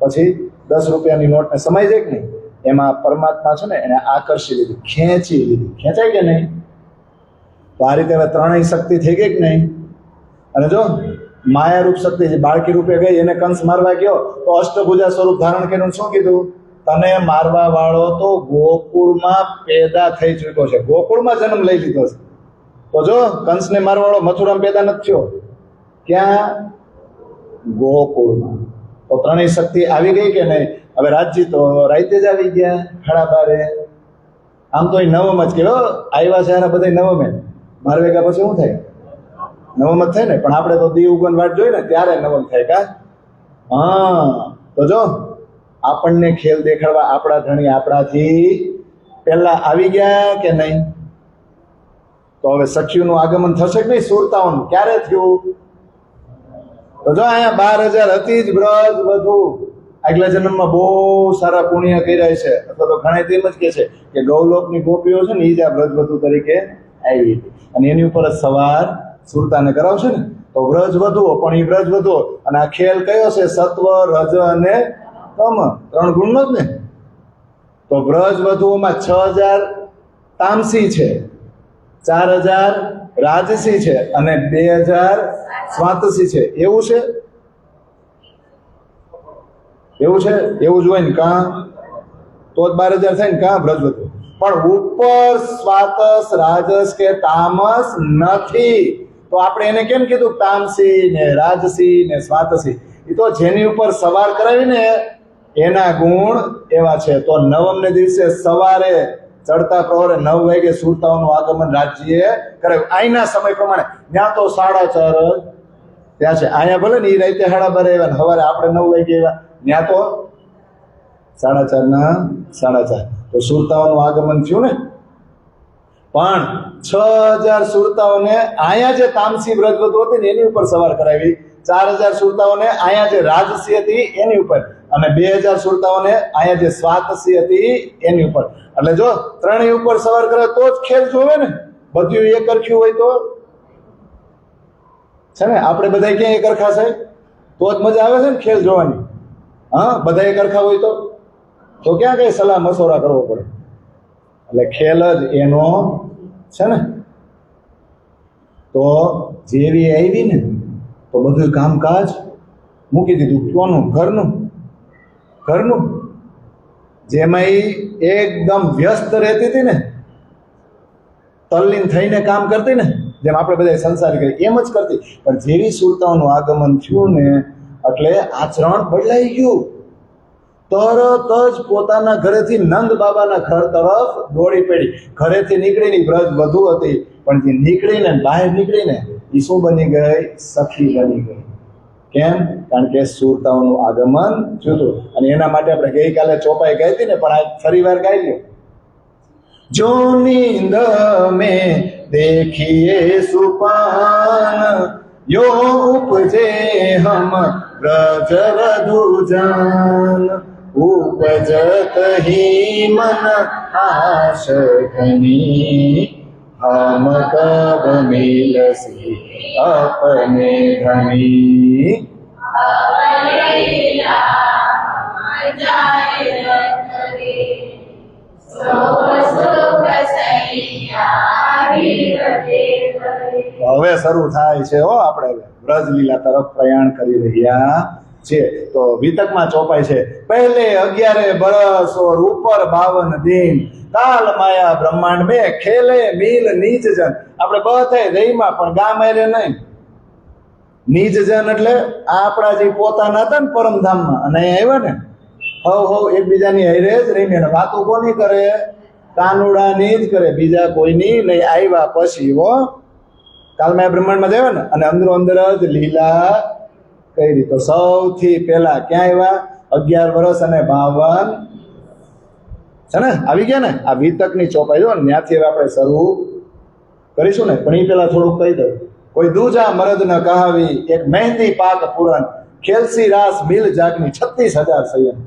પછી 10 રૂપિયાની નોટ ને સમાઈ જાય કે નહીં, એમાં પરમાત્મા છે ને એને આકર્ષી લીધી, ખેંચી લીધી. ખેંચાય કે નહીં? તો આ રીતે હવે 3 શક્તિ થઈ ગઈ કે નહીં? અને જો માયારૂપ શક્તિ જે બાળકી રૂપે ગઈ, એને કંસ મારવા ગયો તો અષ્ટભુજા સ્વરૂપ ધારણ કર્યું. શું કીધું? તને મારવા વાળો તો ગોકુળમાં પેદા થઈ ચૂક્યો છે, ગોકુળમાં જન્મ લઈ લીધો છે. તો જો કંસને મારવા વાળો મથુરામાં પેદા નથી થયો. ક્યાં? ગોકુળમાં. તો 3 શક્તિ આવી ગઈ કે નહીં? હવે રાજજી તો રાતે જ આવી ગયા 12:30. આમ તો એ નવમ જ કહેવાય. આવ્યા છે એના બધા નવમે. 12 વાગ્યા પછી શું થાય? નવમ જ થાય ને. પણ આપણે તો દી ઉગન વાટ જોઈએ ને ત્યારે નવમ થાય કા. હા, તો જો આપણને ખેલ દેખાડવા આપણા ધણી આપણાથી પહેલા આવી ગયા કે નહીં? તો હવે સખીઓનું આગમન થશે કે નહીં? સુરતાઓનું ક્યારે થયું? તો જો અહીંયા 12,000 હતી જ બ્રજ વધુ. આગલા જન્મમાં બહુ સારા પુણ્ય કર્યા છે. અથવા તો ઘણા તેમ જ કે છે કે ગૌલોકની ગોપીઓ છે ને એ જ આ બ્રજ વધુ તરીકે આવી હતી અને એની ઉપર જ સવાર સુરતાને કરાવશે ને. તો વ્રજ વધુઓ, પણ એ વ્રજ વધુઓ. અને આ ખેલ કયો છે? સત્વ, રજ અને તમ, 3 ગુણનો જ ને. તો વ્રજ વધુઓમાં 6,000 તામસી છે, 4,000 રાજસી છે અને 2,000 સ્વાતસી છે. એવું છે? એવું છે? એવું જ હોય ને કાં? તો જ 12,000 થાય ને કાં વ્રજ વધુ. પણ ઉપર સ્વાતસ, રાજસ કે તામસ નથી. તો આપણે એને કેમ કીધું તામસી ને રાજસી ને સ્વાતસી? એ તો જેની ઉપર સવાર કરાવીને એના ગુણ એવા છે. તો નવમને દિવસે સવારે ચડતા પ્રહરે 9 વાગે સુરતાઓનું આગમન રાજ્યએ કરાવ્યું. અહીંના સમય પ્રમાણે ત્યાં તો 4:30 ત્યાં છે. અહીંયા ભલે ને એ રાતે 12:30 આવ્યા, સવારે આપણે 9 વાગે આવ્યા. ત્યાં તો 4.5 ના 4.5. તો સુરતાઓનું આગમન થયું ને. પણ 6000 સુરતાઓને અહીંયા જે તામસી વ્રજવધુ હતી ને એની ઉપર સવાર કરાવી, 4000 સુરતાઓને અહીંયા જે રાજસી હતી એની ઉપર, અને 2000 સુરતાઓને અહીંયા જે સ્વાતસી હતી એની ઉપર. એટલે જો ત્રણેય ઉપર સવાર કરે તો જ ખેલ જોવે ને. બધું એક કરખ્યું હોય તો છે ને. આપણે બધા ક્યાં એક કરખા છે તો જ મજા આવે છે ને ખેલ જોવાની. હા, બધા એક કરખા હોય તો ક્યાં કઈ સલાહ મસોરા કરવો પડે. એટલે ખેલ જ એનો છે ને. તો જેવી આવી ને તો બધું કામકાજ મૂકી દીધું. કોનું? ઘરનું. જેમાં એકદમ વ્યસ્ત રહેતી હતી ને, તલ્લીન થઈને કામ કરતી ને, જેમ આપણે બધા સંસારી કરીએ એમ જ કરતી. પણ જેવી સુરતાઓનું આગમન થયું ને એટલે આચરણ બદલાઈ ગયું. તરત જ પોતાના ઘરેથી નંદ બાબાના ઘર તરફ દોડી પડી. ઘરેથી નીકળીને વ્રજ વધુ હતી, પણ જે નીકળીને બહાર નીકળીને એ શું બની ગઈ? સખી બની ગઈ. કેમ? કારણ કે સુરતાઓનું આગમન થયું. અને એના માટે આપણે ગઈકાલે ચોપાઈ ગઈ હતી ને, પણ આજ ફરી વાર ગાઈ લ્યો. જો નીંદ में देखिए सुपान यो उपजे हम ब्रज वधु जान उपजत ही मन आश घनी हम कब मिलसी अपने धनी. હવે શરૂ થાય છે હો. આપણે વ્રજલીલા તરફ પ્રયાણ કરી રહ્યા છે. તો વિતકમાં ચોપાય છે, પહેલે 11 બરસ और ऊपर 52 दिन કાલ માયા બ્રહ્માંડ મેં ખેલે મિલ નીચ જન. આપણે બધા દહીંમાં પણ ગામ આરે નહીં. નીચ જન એટલે આપણા જે પોતાના હતા ને પરમધામમાં, અને આવ્યા ને હવ એકબીજાની હારે જ રહીને વાતો કોની કરે? કાનુડાની જ કરે, બીજા કોઈની નહીં. આવ્યા પછી હો કાલમાં બ્રહ્માંડમાં જાય ને, અને અંદરો અંદર જ લીલા કરી. તો સૌથી પહેલા ક્યાં આવ્યા? 11 વર્ષ અને 52 છે ને, આવી ગયા ને. આ વિતકની ચોપાઈ જો ને, ત્યાંથી હવે આપણે શરૂ કરીશું ને. પણ એ પેલા થોડુંક કહી દઉં. કોઈ દૂજા મરદ ન કહાવી, એક મહેંદી પાક પૂરન, ખેલસી રાસ મિલ જાગની 36,000 સંયમ.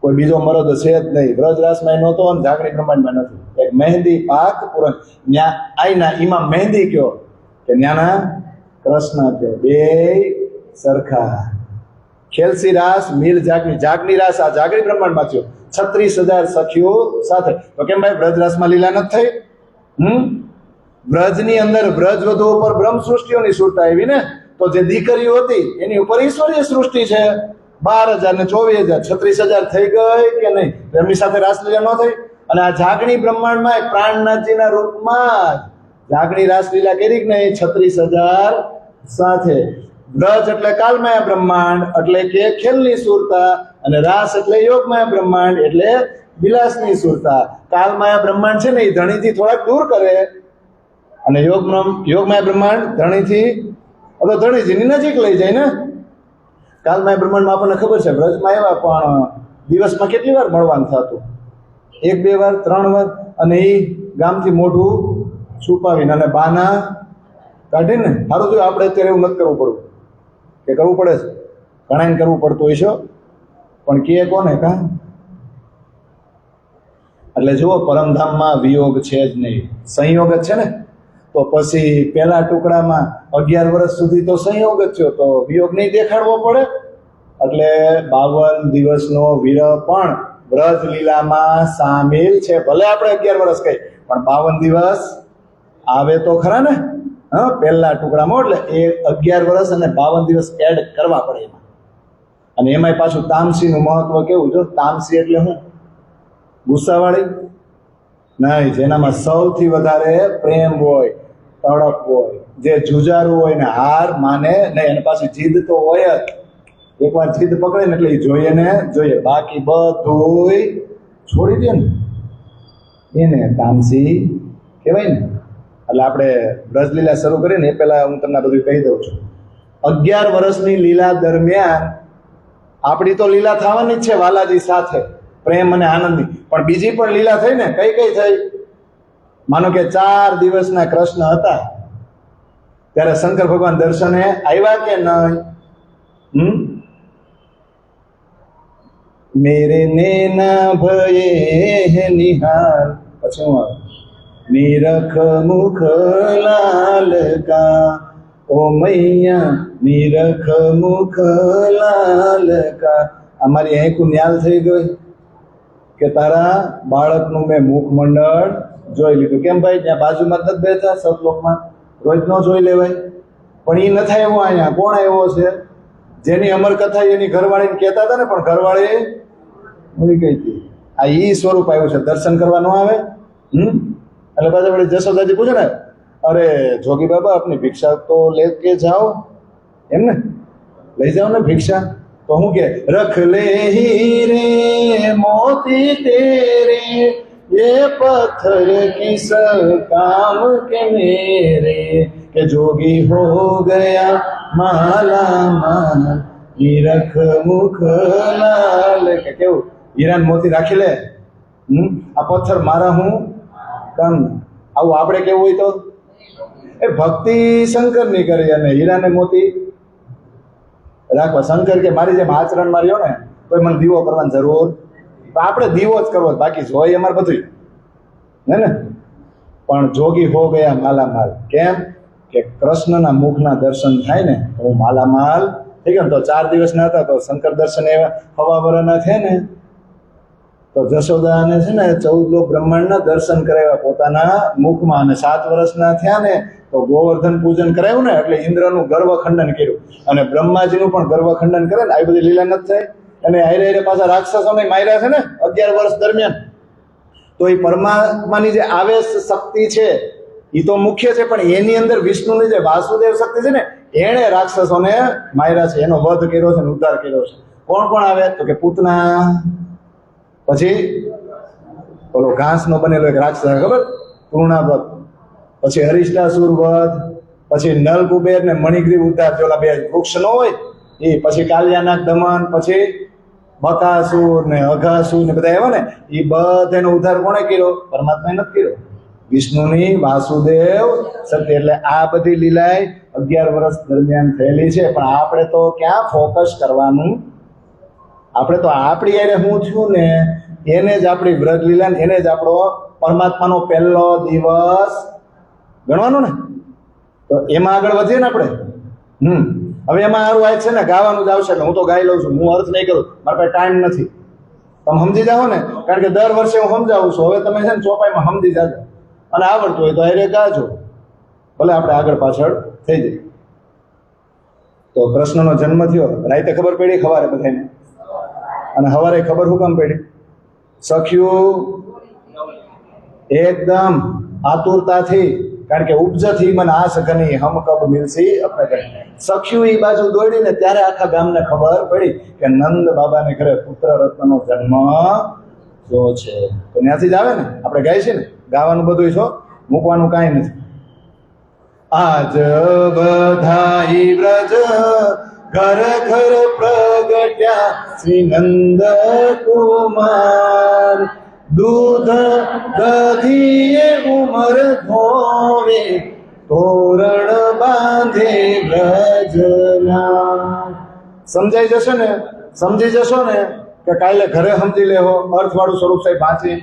કોઈ બીજો મરદ છે જ નહીં. વ્રજ રાસમાં નહોતો અને જાગણી બ્રહ્માંડમાં નથી. એક મહેંદી પાક પૂરન. ન્યા આઈના ઈમામ મહેંદી કયો કે ન્યાના કૃષ્ણ કયો, બે સરખા. ખેલસી રાસ મિલ જાગની રાસ આ જાગણી બ્રહ્માંડમાં થયો 36,000 સખીઓ સાથે. તો કેમ ભાઈ વ્રજ રાસમાં લીલા નથી થઈ? વ્રજની અંદર વ્રજ વધુ ઉપર બ્રહ્મ સૃષ્ટિઓની સુરતા આવી ને. તો જે દીકરીઓ હતી એની ઉપર ઈશ્વરીય સૃષ્ટિ છે. 12,000 ને 24,000 36,000 થઈ ગઈ કે નહીં? એમની સાથે રાસલીલા ન થઈ. અને આ જાગણી બ્રહ્માંડમાં પ્રાણનાથજીના રૂપમાં જાગણી રાસલીલા કરી કે નહીં? 36,000 સાથે. વ્રજ એટલે કાલમય બ્રહ્માંડ એટલે કે ખેલની સુરતા, અને રાસ એટલે યોગમય બ્રહ્માંડ એટલે વિલાસની સુરતા. કાલમય બ્રહ્માંડ છે ને એ ધણીથી થોડાક દૂર કરે, અને યોગમય બ્રહ્માંડ ધણીજીની નજીક લઈ જાય ને. કાલમય બ્રહ્માંડમાં આપણને ખબર છે વ્રજમાં આવ્યા, પણ દિવસમાં કેટલી વાર મળવાનું થતું? 1-2 વાર 3 વાર. અને એ ગામથી મોઢું છુપાવીને અને બાના કાઢીને. સારું થયું આપણે અત્યારે એવું નથી કરવું પડવું, કે કરવું પડે છે? ઘણાને કરવું પડતું હોય છે, પણ કે કોને કા? એટલે જુઓ, પરમધામમાં વિયોગ છે જ નહીં, સંયોગ જ છે ને. તો પછી પહેલા ટુકડામાં 11 વર્ષ સુધી તો સંયોગ જ થયો, તો વિયોગ નહીં દેખાડવો પડે. એટલે 52 દિવસનો વિરહ પણ વ્રજ લીલામાં સામેલ છે. ભલે આપણે 11 વર્ષ કહી, પણ 52 દિવસ આવે તો ખરા ને. હા, પહેલા ટુકડામાં એટલે એ 11 વર્ષ અને 52 દિવસ એડ કરવા પડે એમાં. અને એમાંય પાછું તામસીનું મહત્વ કેવું? જો તામસી એટલે શું? ગુસ્સાવાળી નહીં, જેનામાં સૌથી વધારે પ્રેમ હોય, તડપ હોય, જે જુજારું હોય ને હાર માને નહીં. અને પાછી જીદ તો હોય જ. એકવાર જીદ પકડે ને એટલે એ જોઈએ ને જોઈએ, બાકી બધું છોડી દે ને, એને તામસી કહેવાય ને. એટલે આપણે વ્રજલીલા શરૂ કરીએ ને એ પહેલા હું તમને બધું કહી દઉં છું. 11 વર્ષની લીલા દરમિયાન આપણી તો લીલા થવાની જ છે વાલાજી સાથે, પ્રેમ અને આનંદની, પણ બીજી પણ લીલા થઈ ને. કઈ કઈ થઈ? માનો કે 4 દિવસના કૃષ્ણ હતા ત્યારે શંકર ભગવાન દર્શને આવ્યા કે નહીં? મેરે નેના ભયે નિહાર, પછી હું આવે નિરખ મુખ લાલ કા, ઓ મૈયા નિરખ મુખ લાલ કા. અમારી આંખું ન્યાલ થઈ ગઈ કે તારા બાળકનું મેં મુખમંડળ જોઈ લીધું. કેમ ભાઈ? ત્યાં બાજુમાં જ બેઠા સતલોકમાં, રોજ ન જોઈ લેવાય? પણ એ ન થાય એવો અહીંયા કોણ આવ્યો છે? જેની અમર કથા એની ઘરવાળીને કહેતા હતા ને, પણ ઘરવાળી મળી ગઈ હતી. આ ઈ સ્વરૂપ આવ્યું છે, દર્શન કરવા ન આવે. એટલે પાછા વળી જશોદાજી પૂછે ને, અરે જોગી બાબા આપની ભિક્ષા તો લે કે જાઓ, એમ ને લઈ જાઓ ને ભિક્ષા. તો હું કે રખ લે હીરે મોતી તેરે, ये पत्थर किस काम के मेरे, કે જોગી હો ગયા માલા માલ, હીરખ મુખ લાલ. કે કેવું હીરાન મોતી રાખી લે, આ પથ્થર મારા હું કામ. આવું આપણે કેવું હોય તો એ ભક્તિ શંકર ની કરી અને હીરાને મોતી રાખવા. શંકર કે મારી જેમ આચરણ માર્યો ને તો મને દીવો કરવાની જરૂર, તો આપણે દીવો જ કરવો, બાકી જોઈ અમારે બધું ને. પણ જોગી હો ગયા માલામાલ. કેમ? કે કૃષ્ણના મુખના દર્શન થાય ને હું માલામાલ થઈ ગયો. તો 4 દિવસના હતા તો શંકર દર્શન એવા હવા વરના થયા ને, તો જશોદાને છે ને 14 લોક બ્રહ્માંડના દર્શન કરાવ્યા પોતાના મુખમાં. અને 7 વર્ષના થયા ને તો ગોવર્ધન પૂજન કરાવ્યું ને, એટલે ઇન્દ્રનું ગર્વ ખંડન કર્યું અને બ્રહ્માજીનું પણ ગર્વ ખંડન કરે ને. આવી બધી લીલા નથી થાય. અને આયરે પાછા રાક્ષસોને માર્યા છે ને 11 વર્ષ દરમિયાન. તો એ પરમાત્માની જે આવેશ શક્તિ છે એ તો મુખ્ય છે, પણ એની અંદર વિષ્ણુની જે વાસુદેવ શક્તિ છે ને એણે રાક્ષસોને માર્યા છે, એનો વધ કર્યો છે, ઉદ્ધાર કર્યો છે. કોણ કોણ આવે? તો કે પૂતના, પછી ઓલો ઘાસનો બનેલો એક રાક્ષસ ખબર, તૃણાવત, પછી હરિષ્ટાસુર વધ, પછી નલ કુબેર ને મણિગ્રીવ ઉદ્ધાર, ઓલા 2 વૃક્ષ નો હોય એ, પછી કાલિયાનાગ દમન, પછી બકાસુર ને અઘાસુર ને બધા એવા ને, એ બધાનો ઉદ્ધાર કોણે કર્યો? પરમાત્માએ નથી કર્યો, વિષ્ણુની વાસુદેવ શક્તિ. એટલે આ બધી લીલાએ 11 વર્ષ દરમિયાન થયેલી છે. પણ આપણે તો ક્યાં ફોકસ કરવાનું? આપણે તો આપણી યારે હું થયું ને એને જ આપણી વ્રત લીલા ને એને જ આપણો પરમાત્માનો પહેલો દિવસ ગણવાનો ને, તો એમાં આગળ વધીએ ને આપણે. હવે એમાં સારું આ છે ને ગાવાનું જ આવશે. હું તો ગાઈ લઉં છું, હું અર્થ નહીં કરું, મારા પાસે ટાઈમ નથી. તમે સમજી જાઓ ને, કારણ કે દર વર્ષે હું સમજાવું છું. હવે તમે છે ને ચોપાઈમાં સમજી જાજો અને આવડતું હોય તો અરે ગાજો, ભલે આપણે આગળ પાછળ થઈ જાય. તો કૃષ્ણનો જન્મ થયો, રાતે ખબર પડી, સવારે બધાને. અને સવારે ખબર શું કામ પડી? સખ્યું એકદમ આતુરતાથી, કારણ કે ઉપજથી મને આ સઘની હમ કબ મિલસી આપણે સખ્યું એ બાજુ દોડીને ત્યારે આખા ગામને ખબર પડી કે નંદ બાબાને ઘરે પુત્ર રત્નનો જન્મ થયો છે. તો ત્યાંથી જ આવે ને, આપણે ગાય છે ને, ગાવાનું બધું છો, મૂકવાનું કાંઈ નથી. આજ બધાઈ વ્રજ ઘર ઘર પ્રગટ્યા શ્રી નંદ કુમાર, દૂધ દધીએ ઉમર ધોવે, તોરણ બાંધે વ્રજના. સમજાઈ જશે ને? સમજી જશો ને કે કાલે ઘરે સમજી લેવો અર્થવાળું સ્વરૂપ સાહેબ વાંચી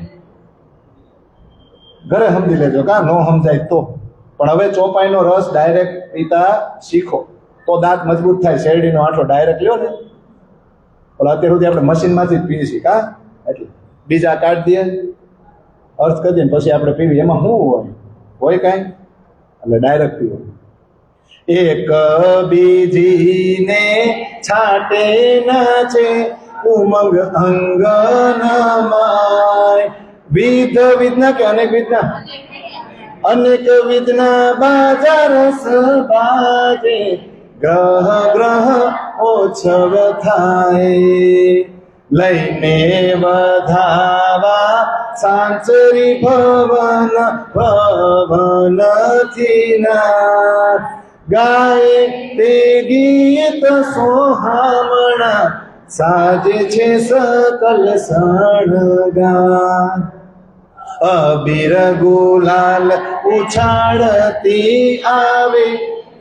ઘરે સમજી લેજો. કા નો સમજાય તો પણ હવે ચોપાઈનો રસ ડાયરેક્ટ પીતા શીખો તો દાંત મજબૂત થાય. શેરડીનો આંઠો ડાયરેક્ટ લ્યો ને, પણ અત્યાર સુધી આપણે મશીનમાંથી જ પીએ છીએ. કા એટલે બીજા કાઢી દઈએ, અર્થ કરી દઈએ, પછી આપણે પીવી. એમાં શું હોય કાંઈ? એટલે ડાયરેક્ટ પીવો. એક બીજીને છાટે નાચે ઉમંગ અંગનામાય, વિધ વિધના કે અનેક વિધના, અનેક વિધના બાજા રસ બાજે, ગ્રહ ગ્રહ ઓછવ થાય, લઈને વધાવા સાંચરી ભવન ભવનથી ના, ગાય તે ગીત સોહામણા સાજે છે સકલ શણગાર અબીર ગુલાલ ઉછાળતી આવે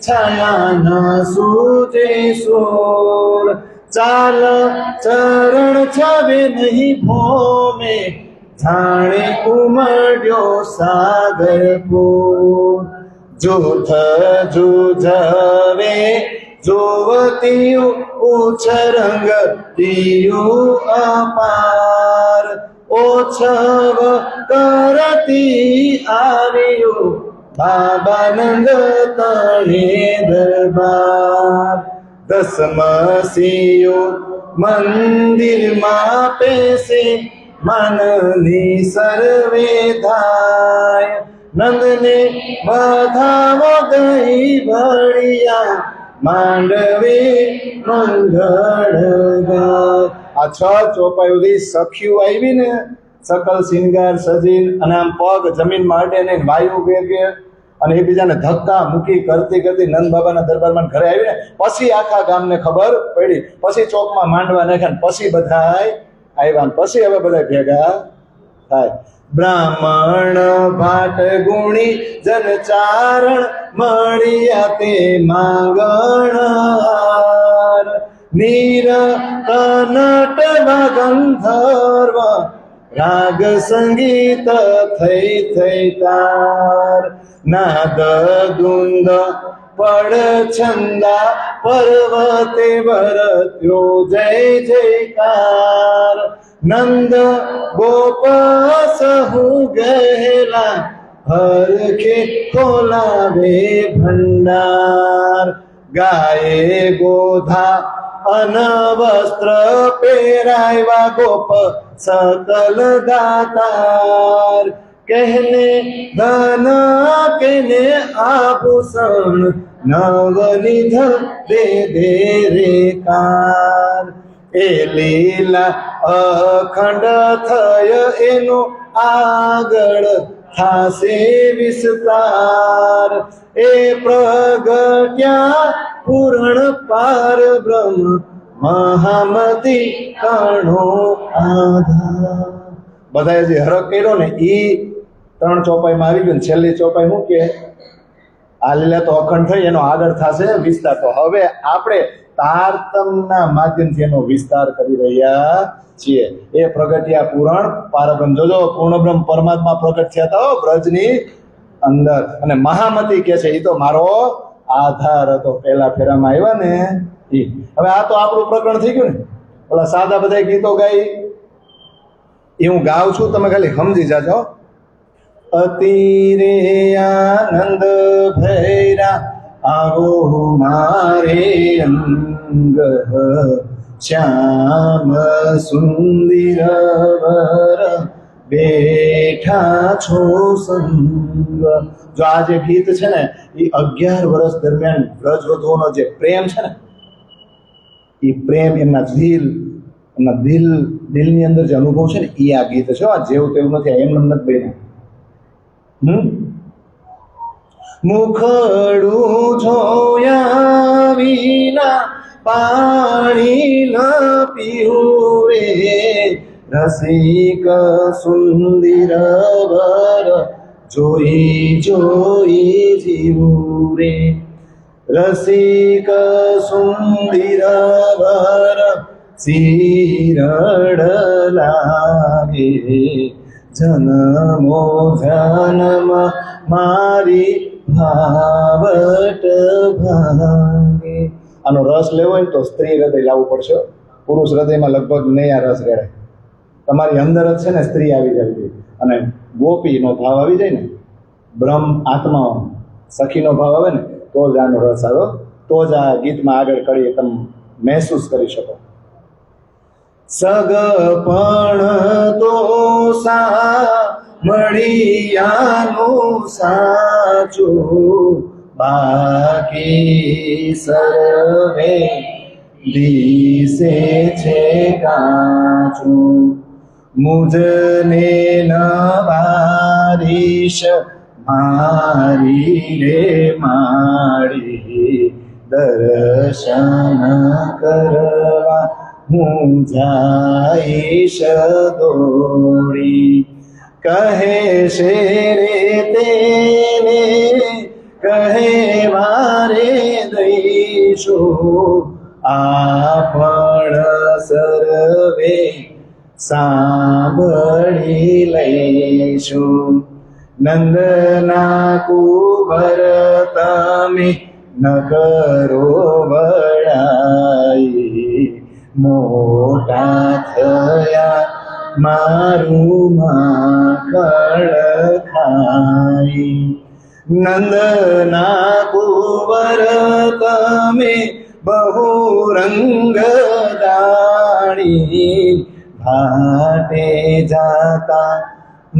છાયા ન સૂજે સોર ચાલ ચરણ છાવે નહીં ભોમે જાણે ઉમડ્યો સાગર પૂર જૂથ જૂઝવે જોવતીયું ઉછરંગ દિયું અપાર ઓછવ કરતી આવ્યું બાબાનંદ તણે દરબાર દસમસીયું મંદિરમાં પેસે માનની સર્વે થાય નંદને બધાવો ગઈ ભળિયા માંડવે મંગળ ગાય આ 6 ચોપાઈઓથી સખ્યું આવી ને સકલ શિંગાર સજીલ અને આમ પગ જમીનમાં અડે ને વાયુ વેગે અને એકબીજાને ધક્કા મૂકી કરતી કરતી નંદ બાબાના દરબારમાં ઘરે આવી ને પછી આખા ગામને ખબર પડી પછી ચોકમાં માંડવા નાખ્યા પછી બધાય આવ્યા પછી હવે બધા ભેગા થાય બ્રાહ્મણ ભાટ ગુણી જનચારણ મળ્યા તે માંગણ નીર કનટ ગંધર્વ રાગ સંગીત થઈ થઈ તાર નાદ દુંદ પડ છંદા પર્વતે વરત્યો જય જયકાર નંદ ગોપ સહુ ગહેલા હરખે ખોલાવે ભંડાર ગાયે ગોધા અનવસ્ત્ર પહેરાવ્યા ગોપ સકલ દાતાર कहने धन कहने आभूषण नवनिध दे दे रे कार ए लीला अखंड थय एनो આગળ થાશે વિસ્તાર એ પ્રગટ્યા પૂર્ણ પાર બ્રહ્મ મહામતી કાણો આધાર બધાએ જે હરક કર્યો ને એ 3 ચોપાઈમાં આવી ગયું. છેલ્લી ચોપાઈ શું કે આ લીલા તો અખંડ થઈ એનો આગળ થશે વિસ્તાર. તો હવે આપણે તારતમના માધ્યમથી એનો વિસ્તાર કરી રહ્યા છીએ. એ પ્રગટ્યા પૂરણ પારબ્રહ્મ. જોજો પૂર્ણબ્રહ્મ પરમાત્મા પ્રગટ થયા હતા બ્રજની અંદર અને મહામતી કે છે એ તો મારો આધાર હતો. પહેલા ફેરામાં આવ્યા ને એ. હવે આ તો આપણું પ્રકરણ થઈ ગયું ને. ઓલા સાદા બધા ગીતો ગાઈ એ હું ગાઉં છું, તમે ખાલી સમજી જાજો. અતિરે આનંદ ભૈરા આવો મારે અંગ શ્યામ સુંદર વર બેઠા છો સંગ. જો આ જે ગીત છે ને એ 11 વર્ષ દરમિયાન વ્રજવધુઓનો જે પ્રેમ છે ને એ પ્રેમ એમના દિલની અંદર જે અનુભવ છે ને એ આ ગીત છે. આ જેવું તેવું નથી, એમ નથી બન્યા. મુખડું જોયા વિના પાણી ન પીવું રે રસિક સુંદર વર જોઈ જોઈ જીવું રે રસિક સુંદર વર શિરડ લાગે જન્મો જન્મ મારી ભાવટ ભાગે. આનો રસ લેવો હોય તો સ્ત્રી હૃદય લાવવું પડશે. પુરુષ હૃદયમાં લગભગ નહીં આ રસ રેડાય. તમારી અંદર જ છે ને સ્ત્રી આવી જવી જોઈએ અને ગોપીનો ભાવ આવી જાય ને, બ્રહ્મ આત્મા સખીનો ભાવ આવે ને તો જ આનો રસ આવ્યો, તો જ આ ગીતમાં આગળ કડી તમે મહેસૂસ કરી શકો. સગપણ તો મળિયાનું સાચું બાકી સર્વે દિશે છે કાચું મુજને ન વારીશ મારી રે મારી દર્શન કરવા હું જાઈશ દોડી. કહે છે રે તેને કહે વારે દઈશું, આપણ સર્વે સાંભળી લઈશું. નંદના કુંવર તમે ન કરો બળાઈ, મોટા થયા મારું માખણ ખાઈ. નંદના કુંવર તમે બહુ રંગ દાણી, ભાટે જાતા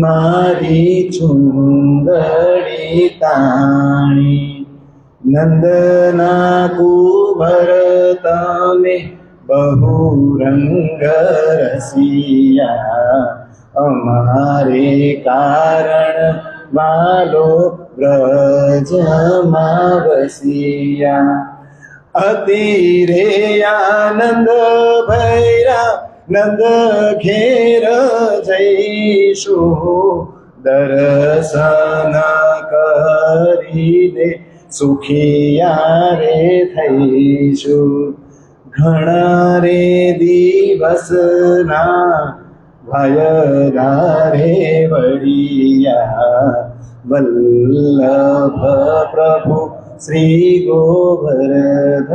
મારી ચુંદડી તાણી. નંદના કુંવર તમે બહુ રંગ રસિયા, અમારે કારણ વાલો વ્રજમાં વસિયા. અતિ રે આનંદ ભૈરા નંદ ઘેર જઈશું, દર્શન કરીને સુખિયા રે થઈશું. ઘણા રે દિવસના ભયરા રે વડિયા, વલ્લભ પ્રભુ શ્રી ગોવર્ધન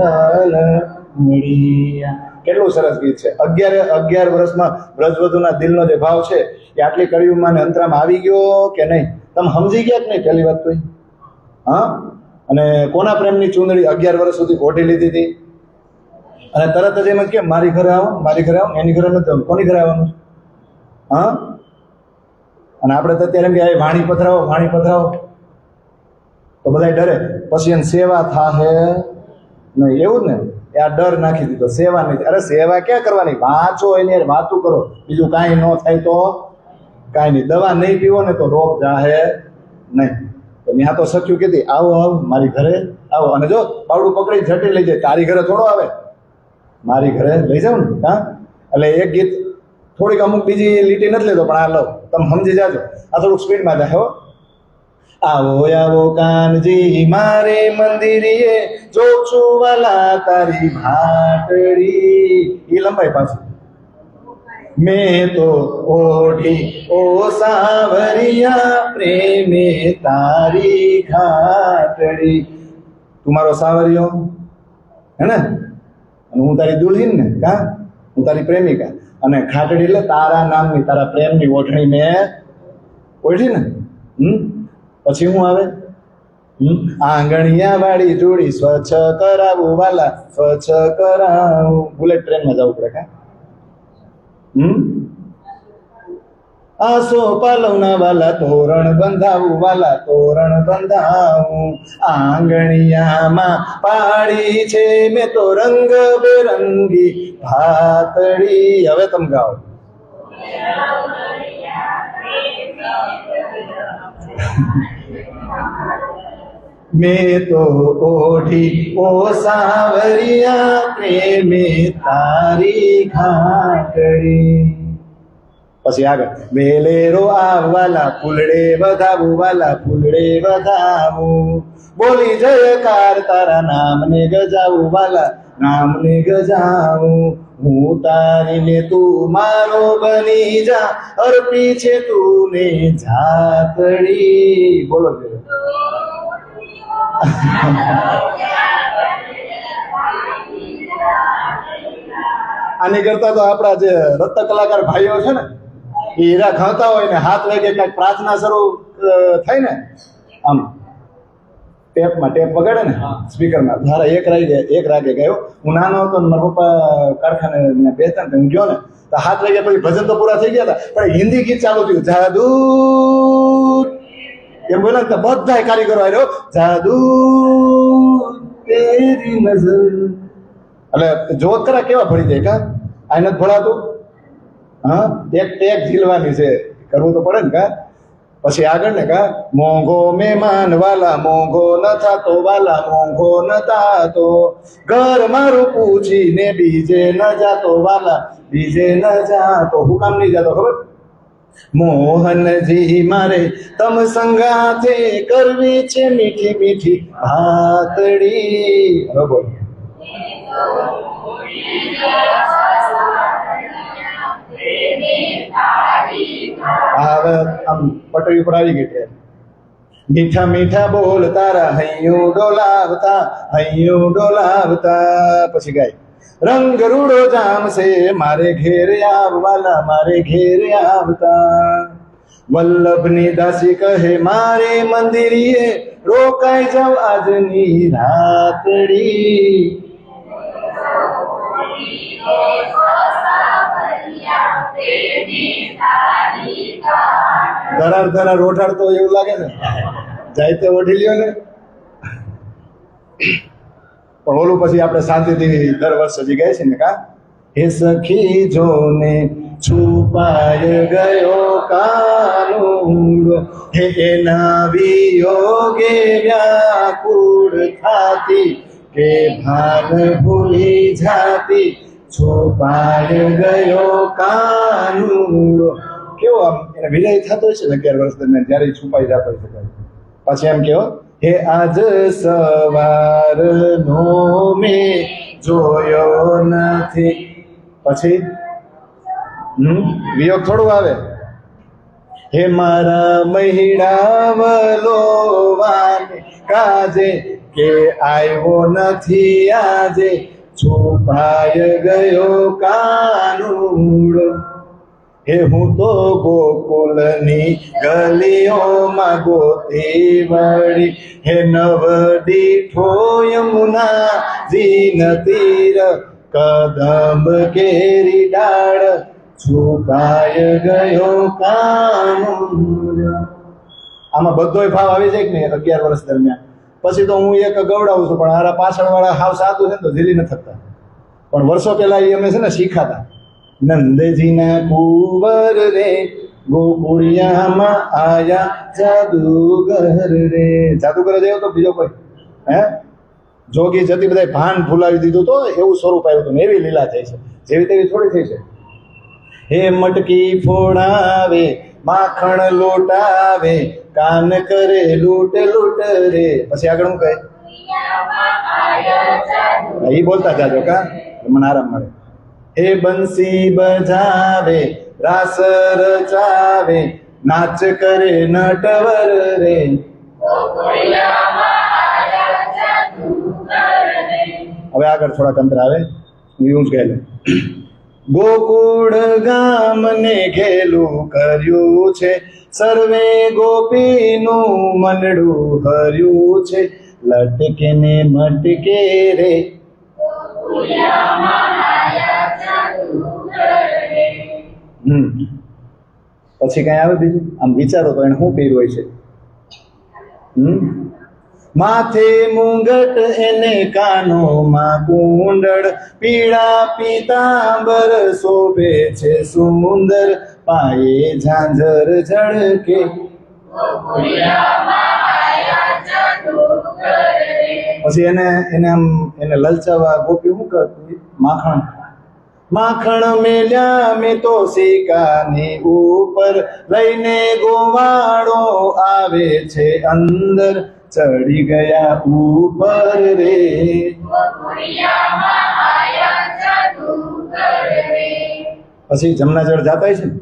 મળિયા. કેટલું સરસ ગીત છે. 11 વર્ષમાં વ્રજવધુના દિલનો જે ભાવ છે એ આટલી કળિયુગમાં ને અંતરામાં આવી ગયો કે નહીં? તમે સમજી ગયા કે નહીં? પહેલી વાત તો હા. અને કોના પ્રેમની ચૂંદડી 11 વર્ષ સુધી ઓઢી લીધી હતી, અને તરત જ એમ કેમ મારી ઘરે આવો, મારી ઘરે આવો, એની ઘરે નથી આવવાનું, કોની ઘરે આવવાનું? હા. અને આપણે તો અત્યારે એમ કે વાણી પધરાવો, વાણી પધરાવો, તો બધા ડરે, પછી એની સેવા થાહે નહીં, એવું જ ને? એ આ ડર નાખી દીધો, સેવા નહીં. અરે સેવા ક્યાં કરવાની? વાંચો, એની યાર વાતું કરો, બીજું કાંઈ ન થાય તો કાંઈ નહીં. દવા નહીં પીવો ને તો રોગ જાહે નહીં. તો ત્યાં તો સખ્યું કીધી આવો આવો મારી ઘરે આવો, અને જો બાવડું પકડી ઝટી લઈ જાય. તારી ઘરે થોડો આવે, મારી ઘરે લઈ જાવ ને. હા, એટલે એક ગીત થોડીક અમુક બીજી લીટી નથી લેતો, પણ આ લો, તમે સમજી જાજો. આ થોડુંક સ્પીડમાં જાય. હો, આવો આવો કાનજી મારે મંદિરીએ, જો છું વાલા તારી ભાટડી. એ લંબાઈ પાછું. મેં તો ઓઢી ઓ સાવરિયા, પ્રેમે તારી ઘાટડી. તું મારો સાવરિયો હે ને, અને હું તારી દુલ્હીન ને. કા, હું તારી પ્રેમિકા. અને ખાટડી એટલે તારા નામની, તારા પ્રેમની ઓઢણી મેં ઓઢી ને. પછી હું આવે, આંગણિયા વાળી જોડી સ્વચ્છ કરાવું વાલા, સ્વચ્છ કરાવું. બુલેટ ટ્રેનમાં જવું પડે. કા, આસો પાલવના વાલા, તોરણ બંધાવું વાલા, તોરણ બંધાવું. આંગણિયામાં પાડી છે મેં તો રંગ બેરંગી ભાતડી. હવે તમે ગાઓ. મેં તો ઓઢી ઓ સાવરિયા, પ્રેમે તારી ઘાટડી. પછી આગળ વેલેરો આવવાલા, ફૂલડે વધાવું વાલા, ફૂલડે વધાવું. બોલી જયકાર તારા નામને ગજાવું વાલા, નામને ગજાવું. હું તારી ને તું મારો બની જા, અર્પી છે તું ને જાતડી. બોલો આની કરતા તો આપણા જે રત્ન કલાકાર ભાઈઓ છે ને, એ હીરા ખાતા હોય ને 7 વાગે કઈક પ્રાર્થના શરૂ થાય ને, આમ ટેપમાં ટેપ વગાડે ને સ્પીકરમાં, ધારા એક રાગે ગયો. હું નાનો હતો ને મારા પપ્પા કારખાને બેસતા ને, હું ગયો ને તો 7 વાગ્યા પછી ભજન તો પૂરા થઈ ગયા હતા, પણ હિન્દી ગીત ચાલુ થયું. જાદુ એમ બોલે ને બધા કારીગરો આવ્યો, જાદુ તેરી નજર. એટલે જોત કરા કેવા ભળી જાય. કા આ નથી ભળાતું? હા, એક ઝીલવાની છે, કરવું તો પડે ને. કા પછી આગળ ને કા મોંઘો મહેમાન વાલા મોંઘો ન થાતો વાલા મોંઘો ન થાતો ઘર મારું પૂછીને બીજે ન જાતો વાલા બીજે ન જાતો હું કામ નહીં જાતો ખબર મોહનજી મારે તમ સંગાથે કરવી છે મીઠી મીઠી ભાતડી હવે બોલ હવે આમ પટરી ઉપર આવી ગઈ છે મીઠા મીઠા બોલ તારા હૈયું ડોલાવતા પછી ગાય રંગ રૂડો જામશે મારે ઘેર આવવાલા મારે ઘેર આવતા વલ્લભની દાસી કહે મારે મંદિરીએ રોકાઈ જાવ આજની રાતડી ધરાર રોઠાડ તો એવું લાગે ને જાય તે ઓઢી લ્યો ને પણ ઓલું પછી આપણે શાંતિથી દર વર્ષ હજી ગાય છે ને કા હે સખી જોને છુપાય ગયો કાનુડો હે એના વિયોગે વ્યાકુળ થાતી કે ભાન ભૂલી જાતી છુપાય ગયો કાનુડો કેવો આમ એને વિલય થતો છે ને 11 વર્ષ દરમિયાન જ્યારે છુપાઈ જતો છે પછી એમ કેવો હે આજ સવારનો મેં જોયો નથી પછી વિયોગ થોડું આવે હે મારા મહિડાવલો વાને કાજે કે આવ્યો નથી આજે છુપાય ગયો કાનુડો હે હું તો ગોકુલની ગલીઓમાં ગોતી વળી હે નવદીઠો યમુના જીન તીર કદમ કેરી ડાળ છુપાય ગયો કાનુડો આમાં બધોય ભાવ આવી જાય કે ને 11 વર્ષ દરમિયાન પછી તો હું એક ગવડાવું છું પણ હારા પાછળ વાળા હાવ સાતું છે ને તો ઝીલી ન થતા પણ વર્ષો પહેલા એ અમે છે ને શીખાતા નંદજીના કુંવર રે ગોકુળિયામાં આયા જાદુગર રે જાદુગર જ આવ્યો તો બીજો કોઈ હે જોગી જતી બધા ભાન ભૂલાવી દીધું તો એવું સ્વરૂપ આવ્યું હતું ને એવી લીલા થઈ છે જેવી તેવી થોડી થઈ છે હે મટકી ફોડાવે માખણ લોટાવે કાન કરે લૂટ લૂટ રે પછી આગળ હું કહે એ બોલતા જાજો કા મને આરામ મળે હે બંસી બજાવે રાસ રચાવે નાચ કરે નટવર રે હવે આગળ થોડાક અંતર આવે એવું જ ગયેલું ગોકુળ ગામને ઘેલું કર્યું છે સર્વે ગોપીનું મનડું હર્યું છે લટકે ને મટકે રે પછી કઈ આવે બીજું આમ વિચારો તો એને શું પહેર્યું હોય છે માથે મુંગટ એને કાનોમાં કુંડળ પીળા પીતાંબર શોભે છે સુંદર પાયે ઝાંઝર ઝળકે પછી એને આમ એને લલચાવા ગોપી શું કરતી માખણ માખણ મેલ્યા મેં તો સિક્કાની ઉપર લઈને ગોવાળો આવે છે અંદર ચડી ગયા ઉપર રે પછી જમના જળ જાતા છે ને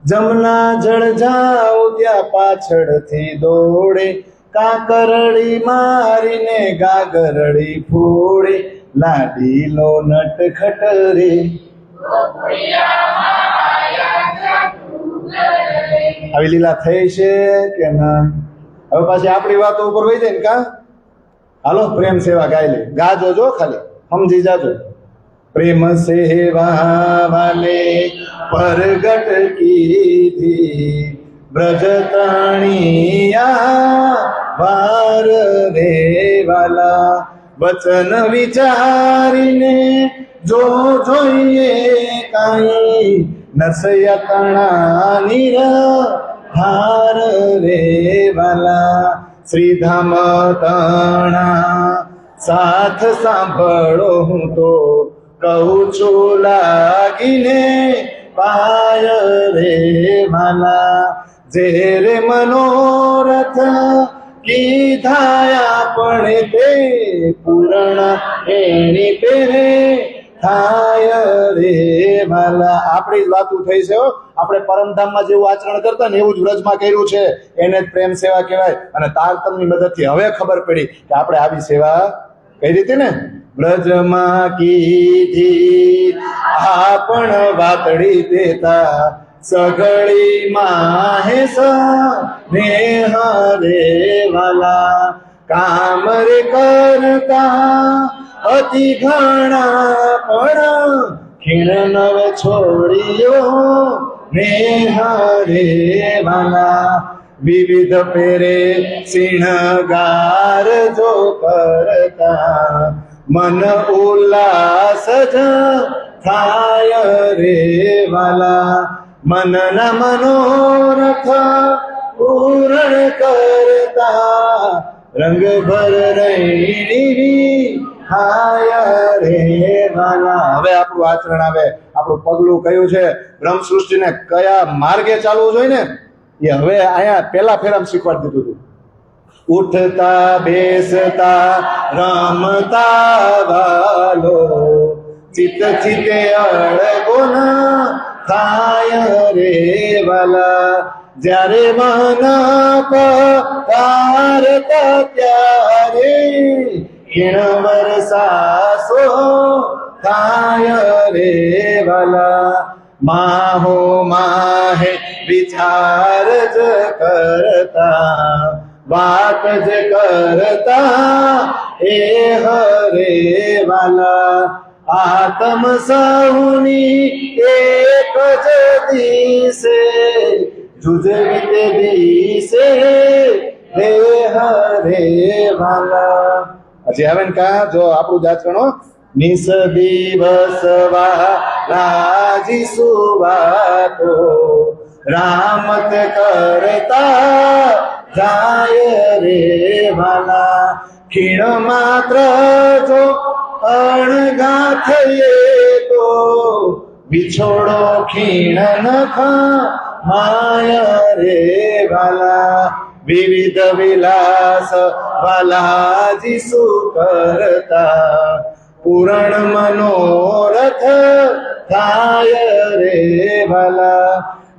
જમના જળ જાઓ ત્યાં પાછળથી દોડે કાકરડી મારીને ગાગરડી ફોડે લાડીલો નટખટ રે આવી લીલા થઈ છે કે ના હવે પાછી આપણી વાતો ઉપર વહી જાય ને કા હાલો પ્રેમ સેવા ગાઈ લે ગાજો જો ખાલી સમજી જાજો પ્રેમ સેવા વાલે પરગટ કીધી બ્રજ તણિયા વાર રે વાલા વચન વિચારીને જો જોઈએ કાંઈ નરસૈયા તણા નીર હાર રે વાલા શ્રીધામ તણા સાથ સાંભળો હું તો કહું છું લાગીને પાય રે વાલા જે રે મનોરથ કીધાયા પણ તે પૂર્ણ એની પેરે થાય રે વાલા. આપણી જ વાતું થઈ છે હો. આપણે પરમધામમાં જેવું આચરણ કરતા ને એવું જ વ્રજમાં કર્યું છે. એને જ પ્રેમ સેવા કહેવાય. અને તારતમની મદદથી હવે ખબર પડી કે આપણે આવી સેવા કરી હતી ને. વ્રજમાં કીધી આપણ વાતડી દેતા સગળી માહેસ નેહ રે વાલા કામ રે કરતા અતિ ઘણા પણ ખીણ નવ છોડ્યો નેહ રે વાલા વિવિધ પેરે સિંહગાર જો કરતા મન ઉલ્લાસ જ થાય રે વાલા મનના મનોરથ પૂરણ કરતા રંગ ભર રૈણી હાય રે વાલા. હવે આપણું આચરણ આવે. આપણું પગલું કયું છે બ્રહ્મ સૃષ્ટિને કયા માર્ગે ચાલવું જોઈએ ને એ હવે અહીંયા પેલા ફેરામાં શીખવાડી દીધું હતું. ઉઠતા બેસતા રમતા વાલો ચિત્ત ચિત્તે અળગો ના થાય રે વાલા જ્યારે મન પધારતા ત્યારે ખીણ વરસાસો થાય રે વાલા માહો માહે વિચાર જ કરતા વાત જ કરતા એ હરે વાલા આત્મ સૌની એક જ દિશે જુજવી તે દિશે હે હરે વાલા. હજી આવે ને કા જો આપણું જ આચરણ નિસ દિવસ વાલાજી સુવાતો રામત કરતા જાય રે વાલા ખીણ માત્ર જો અણગા થઈએ તો બિછોડો ખીણ નખ માય રે વાલા વિવિધ વિલાસ વાલાજી શું કરતા પૂરણ મનોરથ થાય રે વાલા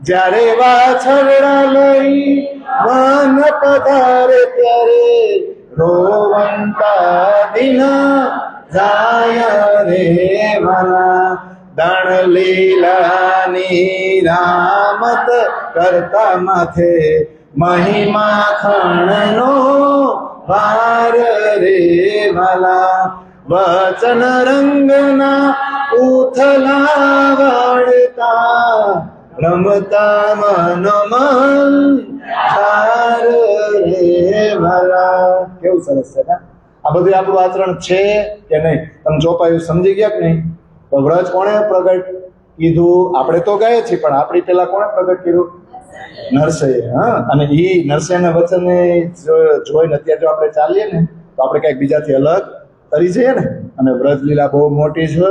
જ્યારે વાછરડા લઈ મન પધારે ત્યારે રોવંતા દિન જાય રે વાલા દાણ લીલાની રામત કરતા માથે મહિમા ખણનો વાર રે વાલા વચન રંગના ઉથલા વાળતા રમતા મન મન ચાર રે વાલા. કેવું સરસ છે ને આ બધું આપણું આચરણ છે કે નહીં? તમે ચોપાયું સમજી ગયા કે નહીં? તો વ્રજ કોણે પ્રગટ કીધું? આપણે તો ગાય છીએ પણ આપણી પેલા કોણે પ્રગટ કર્યું? નરસૈયે. હા, અને ઈ નરસૈયાના વચને જોઈને અત્યારે જો આપણે ચાલીએ ને તો આપણે કઈક બીજાથી અલગ તરી જઈએ ને. અને વ્રજ લીલા બહુ મોટી છે.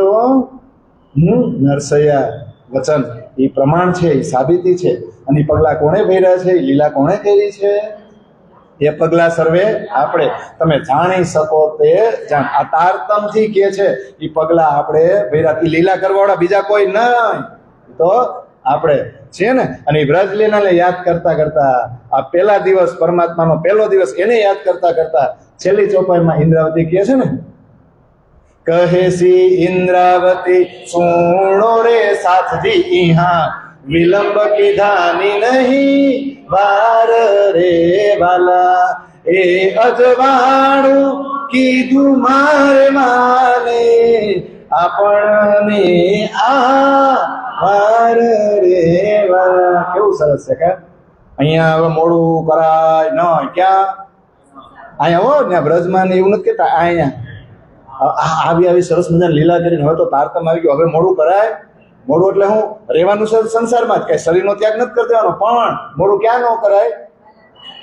નરસૈયા વચન એ પ્રમાણ છે, એ સાબિતી છે. અને એ પગલા કોણે ભર્યા છે? એ લીલા કોણે કરી છે? એ પગલા સર્વે આપણે તમે જાણી શકો તે જાણ. આ તારતમથી કે છે એ પગલા આપણે ભર્યા. એ લીલા કરવાવાળા બીજા કોઈ નહીં, તો આપણે છે ને. અને એ વ્રજ લીલાને યાદ કરતા કરતા આ પહેલા દિવસ પરમાત્માનો પહેલો દિવસ એને યાદ કરતા કરતા છેલ્લી ચોપાઈમાં ઇન્દ્રાવતી કહે છે ને, કહે સી ઇન્દ્રાવતી સુણો રે સાથજી ઈહા વિલંબ કીધાની નહીં વાર રે વાલા એ અજવાળું કીધું મારે માને આપણને આ વાર રે વાલા. કેવું સરસ છે કે અહીંયા હવે મોડું કરાય ન ક્યાં અહીંયા હો ત્યાં બ્રજમાં એવું નથી કેતા. અહીંયા આવી સરસ મજાની લીલા કરીને હવે તો તારતમ આવી ગયો, હવે મોડું કરાય મોડું એટલે હું રહેવાનું છે સંસારમાં જ, કઈ શરીરનો ત્યાગ નથી કરી દેવાનો, પણ મોડું ક્યાં ન કરાય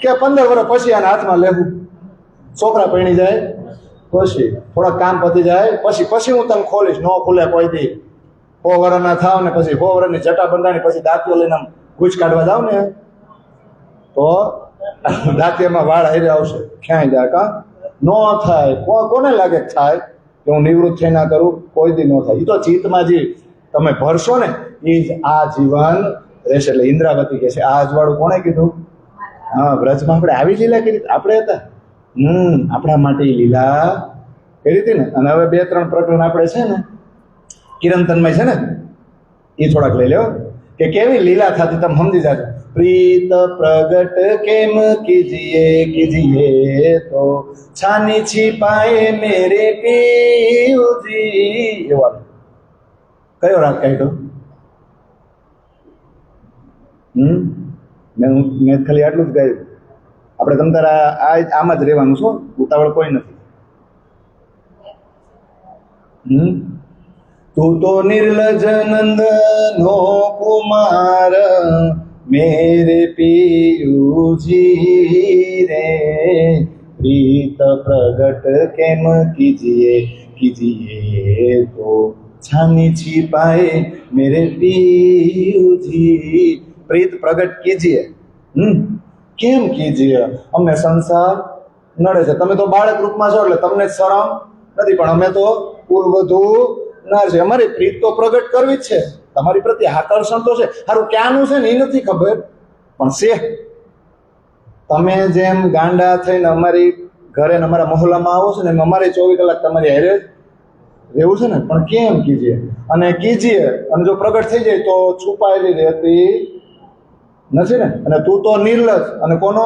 કે 15 વર્ષ પછી આના હાથમાં લેવું, છોકરા પરણી જાય પછી, થોડા કામ પતી જાય પછી હું તને ખોલીશ, ન ખુલે કોઈ દી. 100 વર્ષના થાવ ને પછી 100 વર્ષની જટા બંધાણી પછી દાંતીઓ લઈને આમ ગુજ કાઢવા જાવ ને તો દાંતીમાં વાળ હારે આવશે, ક્યાંય જાય કા ન થાય. કોને લાગે થાય કે હું નિવૃત્ત થઈ ના કરું? કોઈ દી ન થાય. એ તો ચિત્તમાં જે તમે ભરશો ને એ જ આ જીવન રહેશે. એટલે ઇન્દ્રાવતી કહે છે આ અજવાળું કોણે કીધું? હા, વ્રજમાં આપણે આવી લીલા કરી, આપણે હતા આપણા માટે લીલા કરી હતી ને. અને હવે 2-3 પ્રકરણ આપણે છે ને કિરંતનમાં છે ને એ થોડાક લઈ લ્યો કે કેવી લીલા થતી, તમે સમજી જાજો. પ્રીત પ્રગટ કેમ કીજીએ તો છાની છીપાએ મેરે પીયુજી. એવો કયો રાગ કાઢ્યો? મેં ખાલી આટલું જ ગાયું. આપણે તમ તારા આમાં જ રહેવાનું છો, ઉતાવળ કોઈ નથી. તું તો નિર્લજ નંદનો કુમાર મેરે પિયુજી રે, પ્રીત પ્રગટ કેમ કીજીએ તો છાની છીપાએ મેરે પિયુજી. પ્રીત પ્રગટ કીજીએ, કેમ કીજીએ? અમને સંસાર નડે છે. તમે તો બાળક રૂપમાં છો એટલે તમને શરમ નથી, પણ અમે તો કુલવધુ ના છે. અમારી પ્રીત તો પ્રગટ કરવી જ છે, તમારી પ્રત્યે આકર્ષણ તો છે. સારું ક્યાંનું છે ને એ નથી ખબર, પણ છે. તમે જેમ ગાંડા થઈને અમારી ઘરે ને અમારા મહોલ્લામાં આવો છો ને એમ અમારે 24 કલાક તમારી હારે રહેવું છે ને. પણ કેમ કીજીએ? અને કીજીએ અને જો પ્રગટ થઈ જાય તો છુપાયેલી રહેતી નથી ને. અને તું તો નિર્લજ, અને કોનો?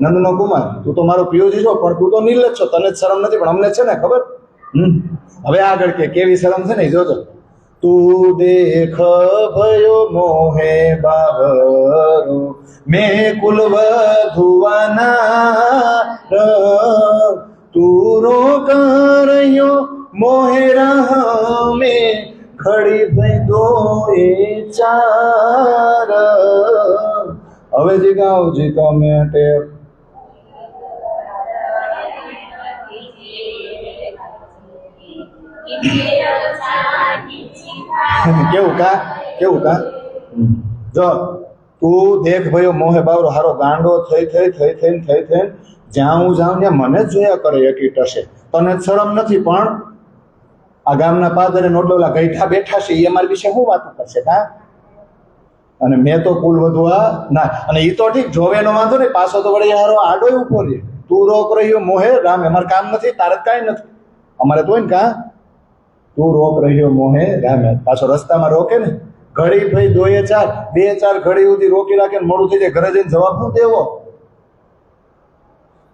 નંદનો કુમાર. તું તો મારો પિયુજી છો પણ તું તો નિર્લજ છો, તને જ શરમ નથી, પણ અમને છે ને ખબર. હવે આગળ કે કેવી શરમ છે ને એ જોજો. તું દેખ ભયો મોહે બાવરો મેં કુલવધુવાના, તું રોક રહ્યો મોહે રાહ મેં ખડી ભઈ દો એ ચાર. હવે જી ગાઓ જી તમે ટેપ. કેવું કા જો તું દેખ ભયો મોહે બાવરો, હારો ગાંડો થઈ જ્યાં હું જાઉં ત્યાં મને જ જોયા કરે એકી ટશે. તને જ શરમ નથી, પણ આ ગામના પાદરે નોટલોલા ગઈઠા બેઠા છે એ અમારી વિશે શું વાતું કરશે કા? અને મેં તો કુલ વધવા ના. અને એ તો ઠીક જોવેનો વાંધો નહીં, પાછો તો વળી હારો આડો ઉભો રહે. તું રોક રહ્યો મોહે રામ, અમારે કામ નથી, તારે કાંઈ નથી. અમારે તો હોય ને કા તું રોક રહ્યો મોહે રામે, પાછો રસ્તામાં રોકે ને ઘડી ભાઈ 2-4 ઘડી સુધી રોકી રાખે ને મોડું થઈ જાય, ઘરે જઈને જવાબ શું દેવો?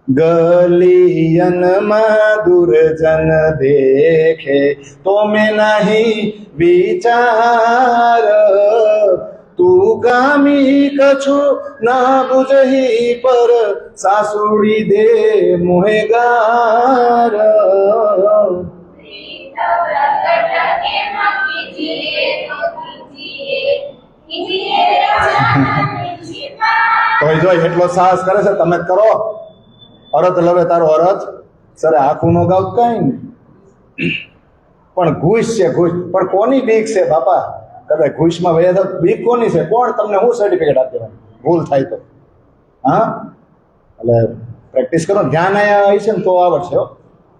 ગલિયનમાં દુર્જન દેખે તો મેં નહીં વિચાર, તું કામી કછું ના બુજહી પર સાસુડી દે મોહેગાર. તો જો એટલો સાહસ કરે છે, તમે કરો. અરથ લવે તારો અરથ સરે આખું નો ગાવ કઈ નહીં, પણ ઘૂસ છે ઘૂસ. પણ કોની બીક છે બાપા? કદાચ ઘૂસમાં વયા તો બીક કોની છે? કોણ તમને હું સર્ટિફિકેટ આપી દેવાનું ભૂલ થાય તો? હા, એટલે પ્રેક્ટિસ કરો, ધ્યાન અહીંયા હોય છે ને તો આવડશે.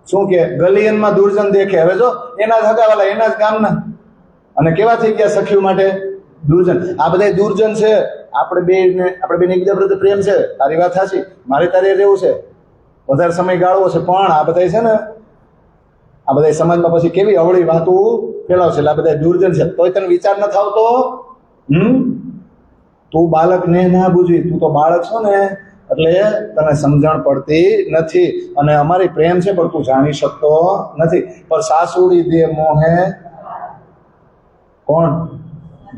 શું કે ગલિયનમાં દુર્જન દેખે. હવે જો એના જ હગાવાલા, એના જ ગામના, અને કેવા થઈ ગયા સખીઓ માટે દુર્જન. આ બધા દુર્જન છે. આપણે બે એકબીજા પ્રત્યે પ્રેમ છે, તારી વાત સાચી, મારે તારે રહેવું છે, વધારે સમય ગાળવો છે, પણ આ બધા છે ને આ બધા સમાજમાં પછી કેવી અવળી વાતો ફેલાવશે. એટલે આ બધા દુર્જન છે. તોય તને વિચાર ન થાવતો? તું બાળકને ના બુજવી, તું તો બાળક છો ને એટલે તને સમજણ પડતી નથી. અને અમારી પ્રેમ છે પણ તું જાણી શકતો નથી. પણ સાસુડી દે મોહે કોણ?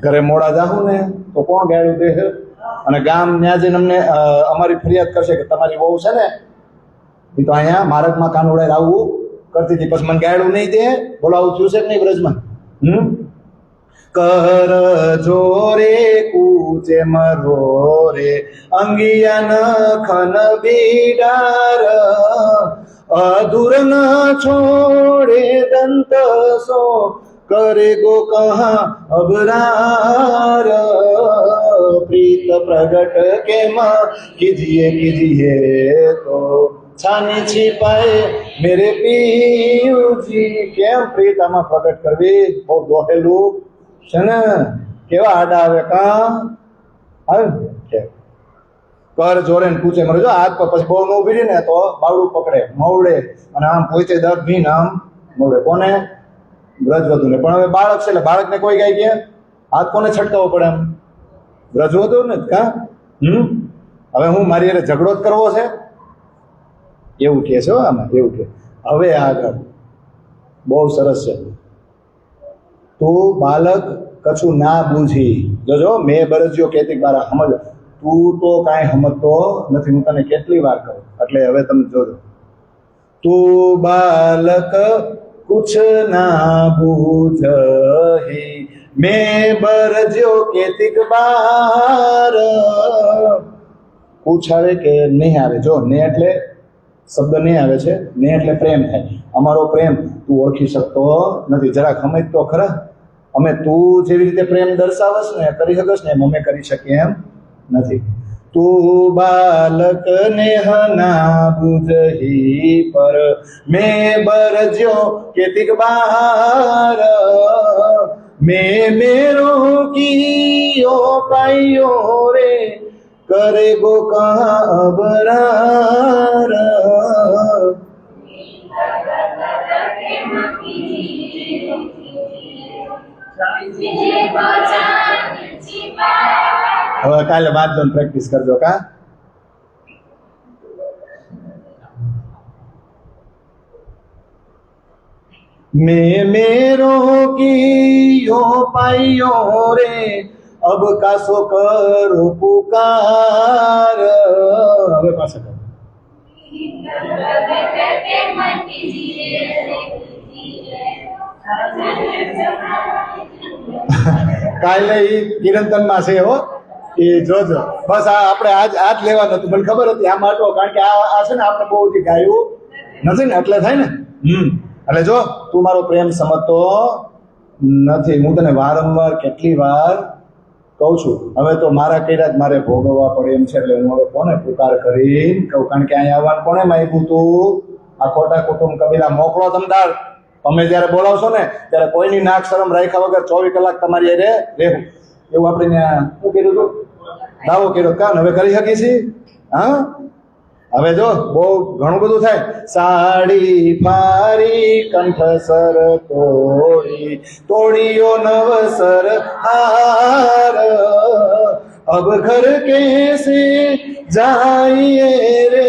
ઘરે મોડા જાહું ને તો કોણ ગાળું દે? અને ગામ ત્યાં જઈને અમને અમારી ફરિયાદ કરશે કે તમારી વહુ છે ને એ તો અહીંયા માર્ગમાં કાન ઉડાય આવું કરતી હતી, પછી મને ગાળું નહીં દે. બોલો આવું થયું છે કે નહીં બ્રજમાં? કર જોરે કૂચે મરો રે અંગિયાન ખન બીડાર અધુર ન છોડે દંત સો करे गो कहाँ अबरार प्रीत प्रगट के माँ कीजिए तो छानी छिपाए मेरे पीयू जी केम प्रीत आमा प्रगट करवी बहुत दोहेलू છે ને કેવા આડા આવે કામ આવે કે કર જોરે ને પૂછે મરે જો હાથ પર પછી બહુ ન ઉભી રહી ને તો બાવડું પકડે મવડે અને આમ પોતે દર્દ ભી આમ મવડે કોને વ્રજવધુ ને પણ હવે બાળક છે એટલે બાળકને કોઈ ગાય કે હાથ કોને છટકાવવો પડે એમ વ્રજવધુ ને કા હવે હું મારી અરે ઝઘડો જ કરવો છે એવું કે છે આમાં એવું કે હવે આગળ બહુ સરસ છે તું બાલક કછું ના બૂઝી જોજો મેં બરજ્યો કેતી બારા સમજ તું તો કાંઈ સમજતો નથી હું તને કેટલી વાર કહું એટલે હવે તમે જોજો તું બાલક कुछ ना बूझही मैं बरज्यो केतिक बार कुछ આવે કે નહીં આવે જો ને એટલે શબ્દ નહીં આવે છે ને એટલે પ્રેમ થાય અમારો પ્રેમ તું ઓળખી શકતો નથી જરાક સમજ તો ખરા અમે તું જેવી રીતે પ્રેમ દર્શાવસ ને કરી શકસ ને અમે કરી શકીએ એમ નથી તું બાલક ને ના બુझही પર મેં બરજ્યો કેતિક બાર મેં मेरो कियो पाइयो रे करे गो कहाँ अबरार હવે કાલે વાંચો પ્રેક્ટિસ કરજો કા मैं मेरो कियो पाइयो रे अब कासो करो पुकार હવે પાછા કરો કાલે ઈ કિરંતન માં છે હો એ જોજો બસ આ આપણે આજ લેવાનું હતું મને ખબર હતી આ માટો કારણ કે આ છે ને આપણે બહુ જે ગાયું નથી ને એટલે થાય ને એટલે જો તું મારો પ્રેમ સમજતો નથી હું તને વારંવાર કેટલી વાર કહું છું હવે તો મારા કર્યા જ મારે ભોગવવા પડે એમ છે એટલે હું હવે કોને પુકાર કરીને કહું કારણ કે અહીંયા આવવાનું કોને માંગ્યું તું આ ખોટા કુટુંબ કબીલા મોકલો તમદાર તમે જયારે બોલાવશો ને ત્યારે કોઈની નાક શરમ રાખ્યા વગર 24 કલાક તમારી હારે રહેવું એવું આપણે શું કર્યું હતું દાવો કર્યો કાન હવે કરી શકી છીએ હા હવે જો બહુ ઘણું બધું થાય સાડી ફારી કંઠસર તોડી તોડીઓ નવસર હાર અબ ઘર કેસે જાઈએ રે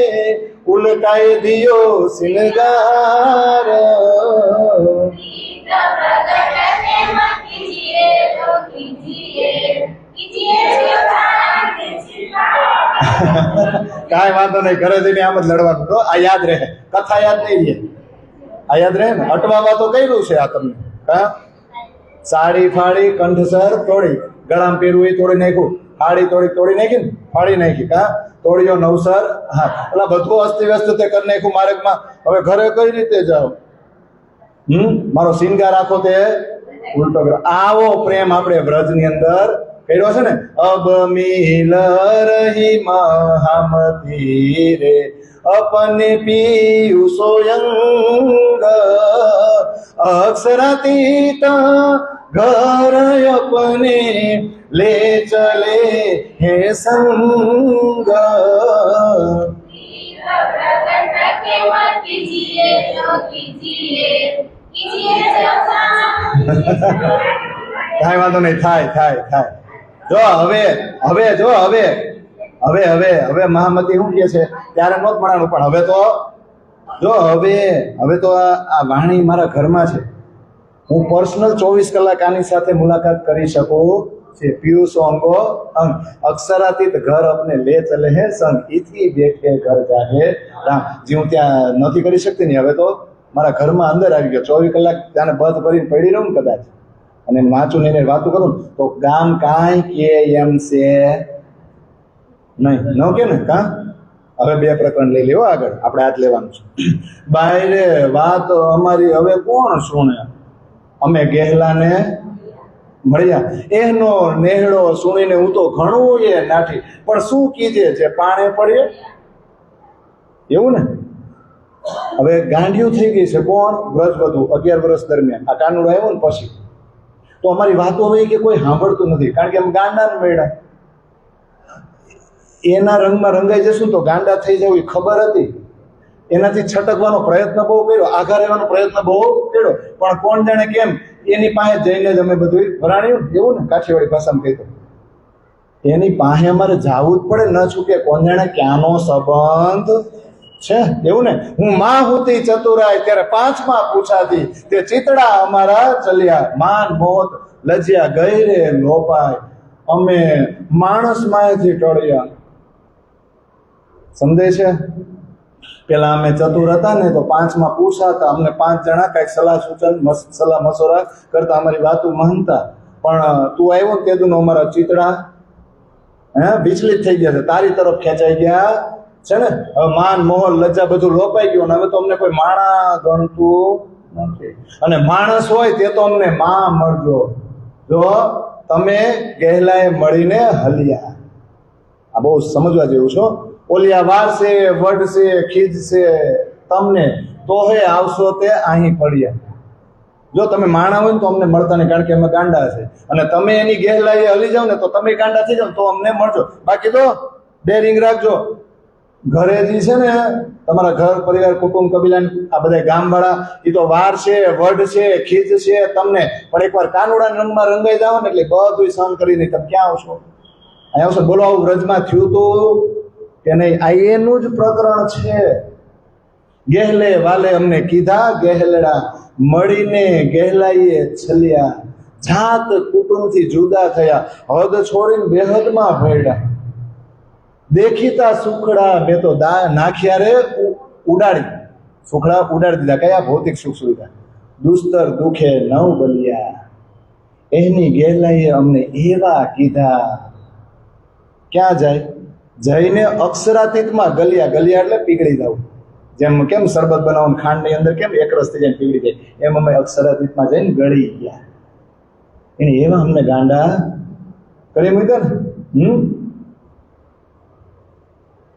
ઉલટાઈ દિયો સિંગાર કાંઈ વાંધો નહીં ઘરે જઈને આમ જ લડવાનું તો આ યાદ રહે કથા યાદ નહીં રહે આ યાદ રહે ને અટવામાં તો કર્યું છે આ તમને હા સાડી ફાડી કંઠસર તોડી ગળામાં પહેરવું એ તોડી નાખ્યું ફાડી તોડી નાખી ને ફાડી નાખી કા તોડીઓ નવસર હા એટલે બધું અસ્તવ્યસ્ત તે કરી નાખ્યું માર્ગમાં હવે ઘરે કઈ રીતે જાઓ મારો શિંગાર આખો તે ઉલટો કર્યો આવો પ્રેમ આપણે વ્રજની અંદર કર્યો છે ને અબ મિલ રહી મહામતી રે अपने पीयू सोयंग अक्षरातीत घर अपने ले चले हे संग કાંઈ વાંધો નહીં થાય જો હવે મહામતી શું કે છે ત્યારે નહોત મળવાનું પણ હવે તો જો હવે તો આ વાણી મારા ઘરમાં છે હું પર્સનલ 24 કલાક આની સાથે મુલાકાત કરી શકું છે પિયુષો અંગો અંગ અક્ષરાતીત ઘર अपने ले चले है संग इथी બેઠે ઘર જાહે રામ જે હું ત્યાં નથી કરી શકતી ને હવે તો મારા ઘરમાં અંદર આવી ગયો 24 કલાક ત્યાં બંધ કરીને પડી રહું ને કદાચ અને એમ વાંચું ને એને વાતું કરું ને તો ગામ કાંઈ કે એમ છે નહીં, ન કે ને કા. હવે 2 પ્રકરણ લઈ લેવો આગળ, આપણે આજ લેવાનું છે. બાયરે વાત અમારી હવે કોણ સુણે, અમે ગહેલાને મળ્યા, એનો નેહડો સુણીને હું તો ઘણું એ નાઠી, પણ શું કીજે જે પાણે પડે એવું ને. હવે ગાંડિયું થઈ ગઈ છે કોણ, વ્રજવધુ 11 વર્ષ દરમિયાન. આ કાનુડો આવ્યો ને પછી તો અમારી વાતો હવે કે કોઈ સાંભળતું નથી, કારણ કે એમ ગાંડાને મળ્યા. એના રંગમાં રંગાઈ જશું તો ગાંડા થઈ જવું એ ખબર હતી. એનાથી છટકવાનો પ્રયત્ન બહુ કર્યો, આઘા રહેવાનો પ્રયત્ન બહુ કર્યો, પણ કોણ જાણે કેમ એની પાસે જઈને જ અમે બધું ભરાણ્યું, એવું ને કાઠિયાવાડી ભાષામાં કહીતો. એની પાસે અમારે જવું જ પડે, ન છૂટે. કોણ જાણે ક્યાંનો સંબંધ છે, એવું ને. હું માં હુતી ચતુરાય ત્યારે 5માં પૂછાતી, તે ચિતડા અમારા ચલ્યા, માન મોત લજ્યા ગઈ રે લોપાય, અમે માણસ માયથી ટળ્યા. સમજે છે. પેલા અમે ચતુર હતા ને તો 5માં પૂછાતા, અમને 5 જણા કઈક સલાહ સૂચન સલાહ મસોરા કરતા, અમારી વાતો માનતા. પણ તું આવ્યો ને તેદું અમારા ચિતડા વિચલિત થઈ ગયા છે, તારી તરફ ખેંચાઈ ગયા છે ને. હવે માન મોહન લજ્જા બધું લોપાઈ ગયું, હવે તો અમને કોઈ માણા ગણતું નથી, અને માણસ હોય તે તો અમને માં મળજો, જો તમે ગહેલાએ મળીને હલ્યા. આ બહુ સમજવા જેવું છો. ઓલિયા વારસે વડશે ખીજશે તમને, તો હે આવશો તે અહીં પડ્યા. જો તમે માણા હોય ને તો અમને મળતા નહીં, કારણ કે અમે ગાંડા છે, અને તમે એની ગહેલાએ હલી જાવ ને તો તમે ગાંડા થઈ જાવ તો અમને મળજો. બાકી તો ડેરિંગ રાખજો. ઘરે જે છે ને તમારા ઘર પરિવાર કુટુંબ કબીલા આ બધા ગામવાળા એ તો વાર છે વડ છે ખીજ છે તમને, પણ એકવાર કાનુડા રંગમાં રંગાઈ જાવ ને એટલે બધું સહન કરીને તમે ક્યાં આવશો, અહીંયા આવશો. બોલો આવું વ્રજમાં થયું તું કે નહીં? આ એનું જ પ્રકરણ છે. ગહેલે વાલે અમને કીધા ગહેલડા, મળીને ગહેલાઈએ છલ્યા, જાત કુટુંબથી જુદા થયા, હદ છોડીને બેહદમાં ભેડા. દેખીતા સુખડા મેં તો નાખ્યા રે ઉડાડી, સુખડા ઉડાડી દીધા. કયા? ભૌતિક સુખ સુવિધા. દુસ્તર દુખે નવ બલિયા, એની ગહેલાઈએ અમને એવા કીધા. ક્યાં જાય? જઈને અક્ષરાતીતમાં ગલિયા. ગલિયા એટલે પીગળી જવું. જેમ કેમ શરબત બનાવવાનું ખાંડની અંદર કેમ એકરસ થઈ જાય પીગળી જાય, એમ અમે અક્ષરાતીતમાં જઈને ગળી ગયા. એને એવા અમને ગાંડા કરી મૂક્યા ને.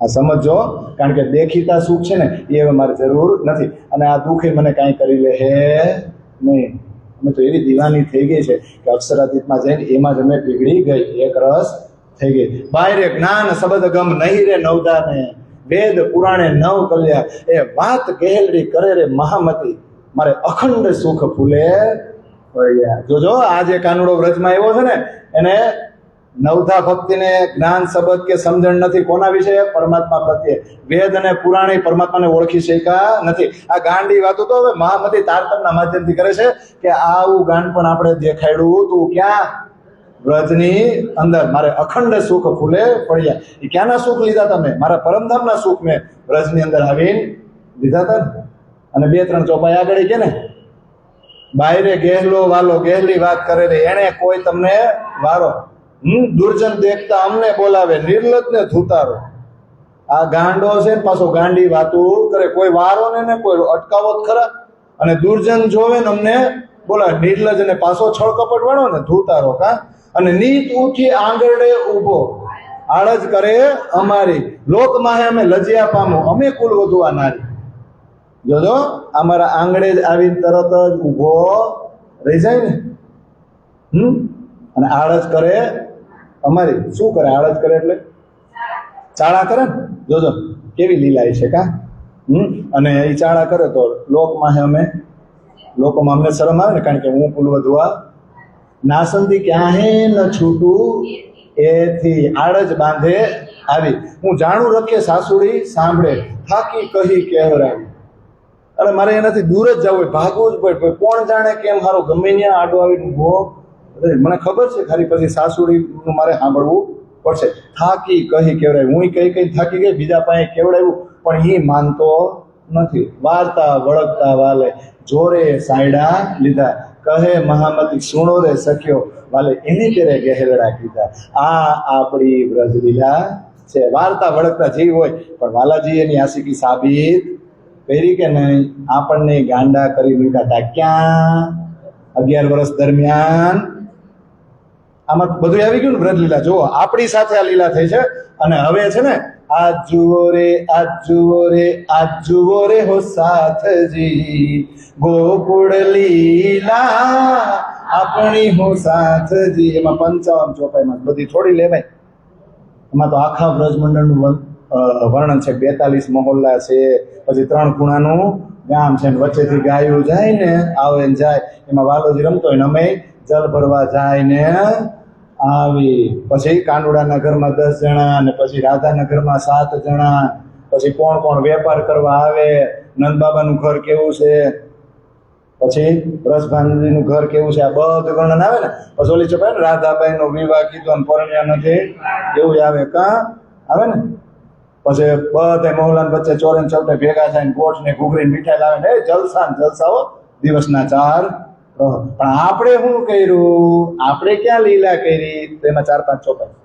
આ સમજો, કારણ કે દેખીતા સુખ છે ને એ હવે મારે જરૂર નથી, અને આ દુઃખ મને કાંઈ કરી લે હે નહીં. અમે તો એવી દીવાની થઈ ગઈ છે કે અક્ષરાતીતમાં જઈને એમાં જ અમે પીગળી ગઈ, એક રસ થઈ ગઈ. બાયરે જ્ઞાન શબ્દ ગમ નહીં રે નવદાને, વેદ પુરાણે નવ કલ્યા, એ વાત ગહેલડી કરે રે મહામતી, મારે અખંડ સુખ ફૂલે વળ્યા. જોજો આ જે કાનુડો વ્રજમાં આવ્યો છે ને એને નવધા ભક્તિને જ્ઞાન શબ્દ કે સમજણ નથી. કોના વિશે? પરમાત્મા પ્રત્યે. વેદ અને પુરાણી પરમાત્માને ઓળખી શક્યા નથી. આ ગાંડી વાતો તો હવે મહામતી તારતમના માધ્યમથી કરે છે કે આવું ગાંડ પણ આપણે દેખાડ્યું તું ક્યાં? વ્રજની અંદર. મારે અખંડ સુખ ફૂલે પડ્યા. એ ક્યાંના સુખ લીધા તમે? મારા પરમધામના સુખ મેં વ્રજની અંદર આવીને લીધા હતા. અને 2-3 ચોપાઈ આગળ કે ને, બાયરે ગહેલો વાલો ગહેલી વાત કરે રે, એને કોઈ તમને વારો. દુર્જન દેખતા અમને બોલાવે, નિર્લજ ને ધૂતારો. આ ગાંડો છે ને પાછો ગાંડી વાતું કરે, કોઈ વારો ને કોઈ અટકાવો ખરા. અને દુર્જન જોવે ને અમને બોલાવે, નિર્લજ ને પાછો છળકપટ વાળો ને ધૂતારો. કા? અને નીત ઉઠી આંગળે ઊભો, આળજ કરે અમારી, લોક માહે અમે લજ્યા પામો, અમે કુલ વધુ આ નારી. જોજો અમારા આંગળે જ આવીને તરત જ ઊભો રહી જાય ને. અને આળજ કરે અમારી. શું કરે? આળજ કરે એટલે ચાળા કરે ને. જોજો કેવી લીલાઈ છે. કા? અને એ ચાળા કરે તો લોકમાં અમે, લોકોમાં અમને શરમ આવે ને, કારણ કે હું કુલ વધુઆ નાસંદી ક્યાં હે ન છૂટું એથી, આળજ બાંધે આવી. હું જાણું રખે સાસુડી સાંભળે, થાકી કહી કહેવરાવી. અરે મારે એનાથી દૂર જ જવું હોય, ભાગવું જ પડે. કોણ જાણે કેમ મારો ગમે ત્યાં આડો આવીને ઉભો, મને ખબર છે ખાલી પછી સાસુડીનું મારે સાંભળવું પડશે. થાકી કહી કેવડાવ્યું. હું કઈ થાકી ગઈ, બીજા પાસે કેવડાવ્યું, પણ એ માનતો નથી. વાર્તા વળગતા વાલે જોરે સાયડા લીધા, કહે મહામતી સુણો રે સખ્યો વાલે એની તેરે ગહેરડા કીધા. આ આપણી બ્રજલીલા છે. વાર્તા વળગતા જેવી હોય પણ વાલાજી એની આશિકી સાબિત કરી કે નહીં? આપણને ગાંડા કરી મૂક્યા હતા. ક્યાં? 11 વર્ષ દરમિયાન આમાં બધું આવી ગયું ને બ્રજલીલા. જુઓ આપણી સાથે આ લીલા થઈ છે. અને હવે છે ને આજ જુઓ રે આજ જુઓ રે આજ જુઓ રે હો સાથજી ગોકુળ લીલા આપણી હો સાથજી. એમાં 55 ચોપાઈમાં બધી થોડી લેવાય. એમાં તો આખા બ્રજમંડળનું વર્ણન છે. 42 મહોલ્લા છે, પછી 3 ખૂણાનું ગામ છે, વચ્ચેથી ગાયું જાય ને આવે ને જાય. એમાં વાલોજી રમતો હોય ને અમે જલ ભરવા જાય ને આવી. પછી કાનુડાના ઘરમાં 10 જણા, ને પછી રાધાના ઘરમાં 7 જણા. પછી કોણ કોણ વેપાર કરવા આવે, નંદબાબાનું ઘર કેવું છે, પછી રસભાનજીનું ઘર કેવું છે, આ બધું વર્ણન આવે ને. પછી ઓલી ચોપાય ને રાધાબાઈનો વિવાહ કીધો ને પરણ્યા નથી એવું આવે. કાં આવે ને? પછી બધા મહોલ્લા વચ્ચે ચોરે ચૌટે ભેગા થાય ને ગોઠ ને ઘૂઘરી મીઠાઈ લાવે ને જલસા ને જલસાઓ દિવસના 4. પણ આપણે શું કર્યું? આપણે ક્યાં લીલા કરી? તો એમાં 4-5 ચોપાઈ.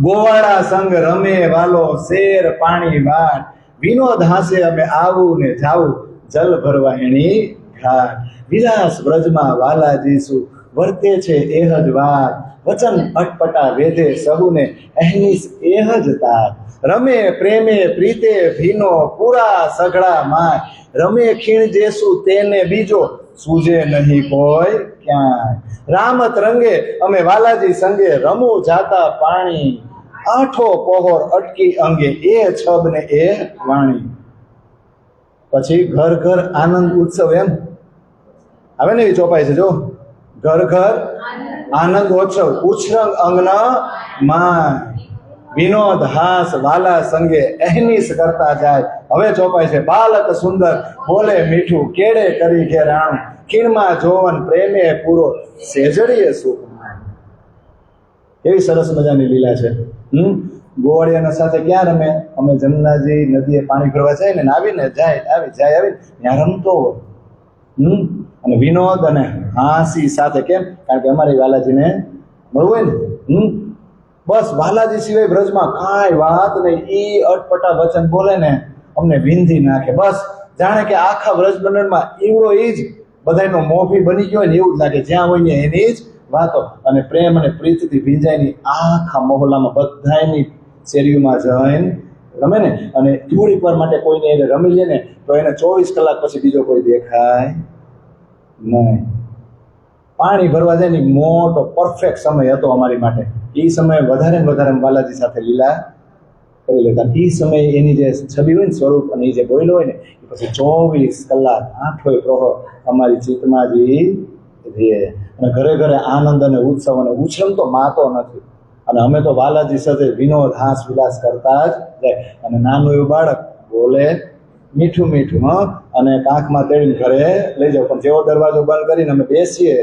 ગોવાળા સંગ રમે વાલો શેર પાણી વાટ વિનોદ હાસે અમે આવું ને જાવું જલ ભરવા એની ઘાટ. વિલાસ બ્રજમાં વાલાજી શું વર્તે છે એહ જ વાત વચન અટપટા વેધે સહુને એહનીસ એહ જ તાર. રમે પ્રેમે પ્રીતે ભીનો પૂરા સઘળા માય રમે ખીણ જેસુ તેને બીજો સૂજે નહીં કોઈ ક્યાંય. રામત રંગે અમે વાલાજી સંગે રમું જાતા પાણી આઠો પહોર અટકી અંગે એ છબ ને એ વાણી. પછી ઘર ઘર આનંદ ઉત્સવ એમ આવે ને એ ચોપાઈ છે. જો ઘર ઘર આનંદ ઉત્સવ ઉછરંગ અંગના માય વિનોદ હાસ વાલા સંગે એહનીસ કરતા જાય. હવે ચોપાય છે બાલક સુંદર બોલે મીઠું કેડે કરી ઘેરાણું ખીણમાં જોવન પ્રેમે પૂરો સેજડીએ સુખ. એવી સરસ મજાની લીલા છે. ગોવાળિયાના સાથે ક્યાં રમે? અમે જમનાજી નદીએ પાણી ભરવા જાય ને આવીને જાય આવી જાય આવી ત્યાં રમતો હોય. અને વિનોદ અને હાસી સાથે. કેમ? કારણ કે અમારી વાલાજીને મળવું હોય ને. બસ વાલાજી સિવાય બ્રજમાં કાંઈ વાત નહીં. ઈ અટપટા વચન બોલે ને અમને વિંધી નાખે. બસ જાણે કે આખા બ્રજમંડળમાં એવડો એ જ બધાનો મોભી બની ગયો હોય ને એવું જ લાગે. જ્યાં હોય ને એની જ વાતો અને પ્રેમ અને પ્રીતિથી ભીંજાયની આખા મહોલ્લામાં બધાની શેરીઓમાં જઈને રમે ને. અને થોડીક વાર માટે કોઈને એને રમી લે ને તો એને 24 કલાક પછી બીજો કોઈ દેખાય નહીં. પાણી ભરવા જાય ને મોટો પરફેક્ટ સમય હતો અમારી માટે. એ સમયે વધારે ને વધારે બાલાજી સાથે લીલા કરી લેતા. એ સમયે એની જે છબી હોય ને સ્વરૂપ અને એ જે બોયલો હોય ને એ પછી 24 કલાક આઠોય પ્રહર અમારી ચિત્તમાં જ રહે. અને ઘરે ઘરે આનંદ અને ઉત્સવ અને ઉછરમ તો માતો નથી. અને અમે તો વાલાજી સાથે વિનોદ હાસ વિલાસ કરતા જ જાય. અને નાનું એવું બાળક બોલે મીઠું મીઠું અને કાંખમાં તેડીને ઘરે લઈ જાવ. પણ જેવો દરવાજો બંધ કરીને અમે બેસીએ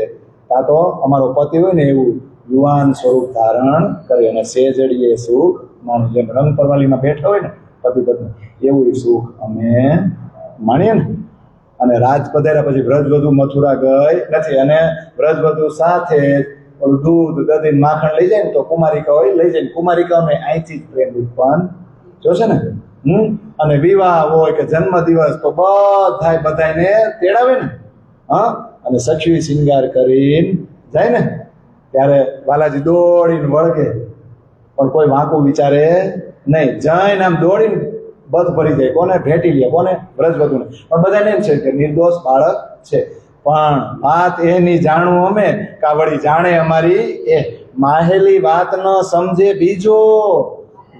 ત્યાં તો અમારો પતિ હોય ને એવું યુવાન સ્વરૂપ ધારણ કરે અને સેજડીએ સુખ માણું. જેમ રંગ પરવાલીમાં બેઠા હોય ને પતિ પત્ની એવું સુખ અમે માણીએ ને. અને રાજ પધાર્યા પછી વ્રજવધુ મથુરા ગઈ નથી. અને વ્રજવધુ સાથે ઓલું દૂધ દધી માખણ લઈ જાય ને તો કુમારિકા હોય લઈ જાય. કુમારિકાઓને અહીંથી જ પ્રેમ ઉત્પન્ન જોશે ને. અને વિવાહ હોય કે જન્મદિવસ તો બધાને તેડાવે ને. અને સખી શિંગાર કરીને જાય ને ત્યારે વાલાજી દોડીને વળગે પણ કોઈ વાંકું વિચારે નહીં. જઈને આમ દોડીને બધ ભરી જાય. કોને ભેટી લે? કોને? વ્રજવધુને. પણ બધાને એમ છે કે નિર્દોષ બાળક છે. પણ વાત એની જાણવું અમે કાવડી જાણે અમારી એ માહેલી વાત ન સમજે બીજો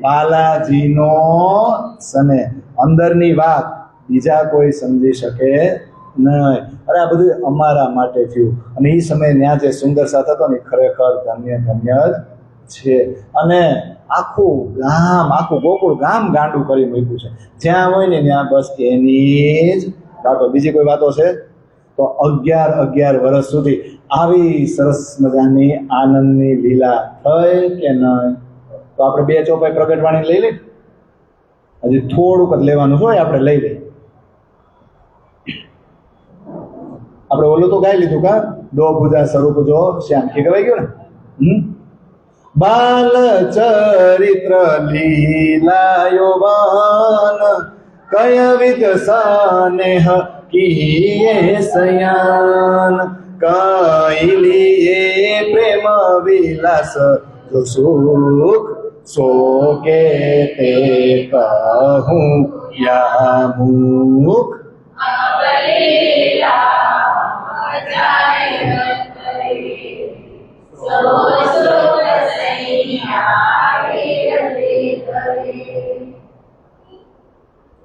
બાલાજીનો સને. અંદરની વાત બીજા કોઈ સમજી શકે નહીં. અરે આ બધું અમારા માટે થયું. અને એ સમયે ત્યાં જે સુંદર સાથ હતો ને ખરેખર ધન્ય ધન્ય જ છે. અને આખું ગામ આખું ગોકુળ ગામ ગાંડું કરી મૂક્યું છે. જ્યાં હોય ને ત્યાં બસ એની જ વાતો. બીજી કોઈ વાતો છે? તો 11 વર્ષ સુધી આવી સરસ મજાની આનંદની લીલા થઈ કે નહીં? તો આપણે 2 ચોપાઈ પ્રગટવાણી લઈ લઈએ. હજી થોડુંક જ લેવાનું હોય આપણે લઈ લઈએ. આપણે ઓલું તો ગાઈ લીધું કા, દો ભુજા સ્વરૂપ જો શ્યામ, કે ગવાઈ ગયું ને. બાલ ચરિત્ર લીલા યૌવન કય વિધ સ્નેહ કીએ સયાન, કઈ લીએ પ્રેમ વિલાસ જો સુખ સો કે તે કહું યા મુખ.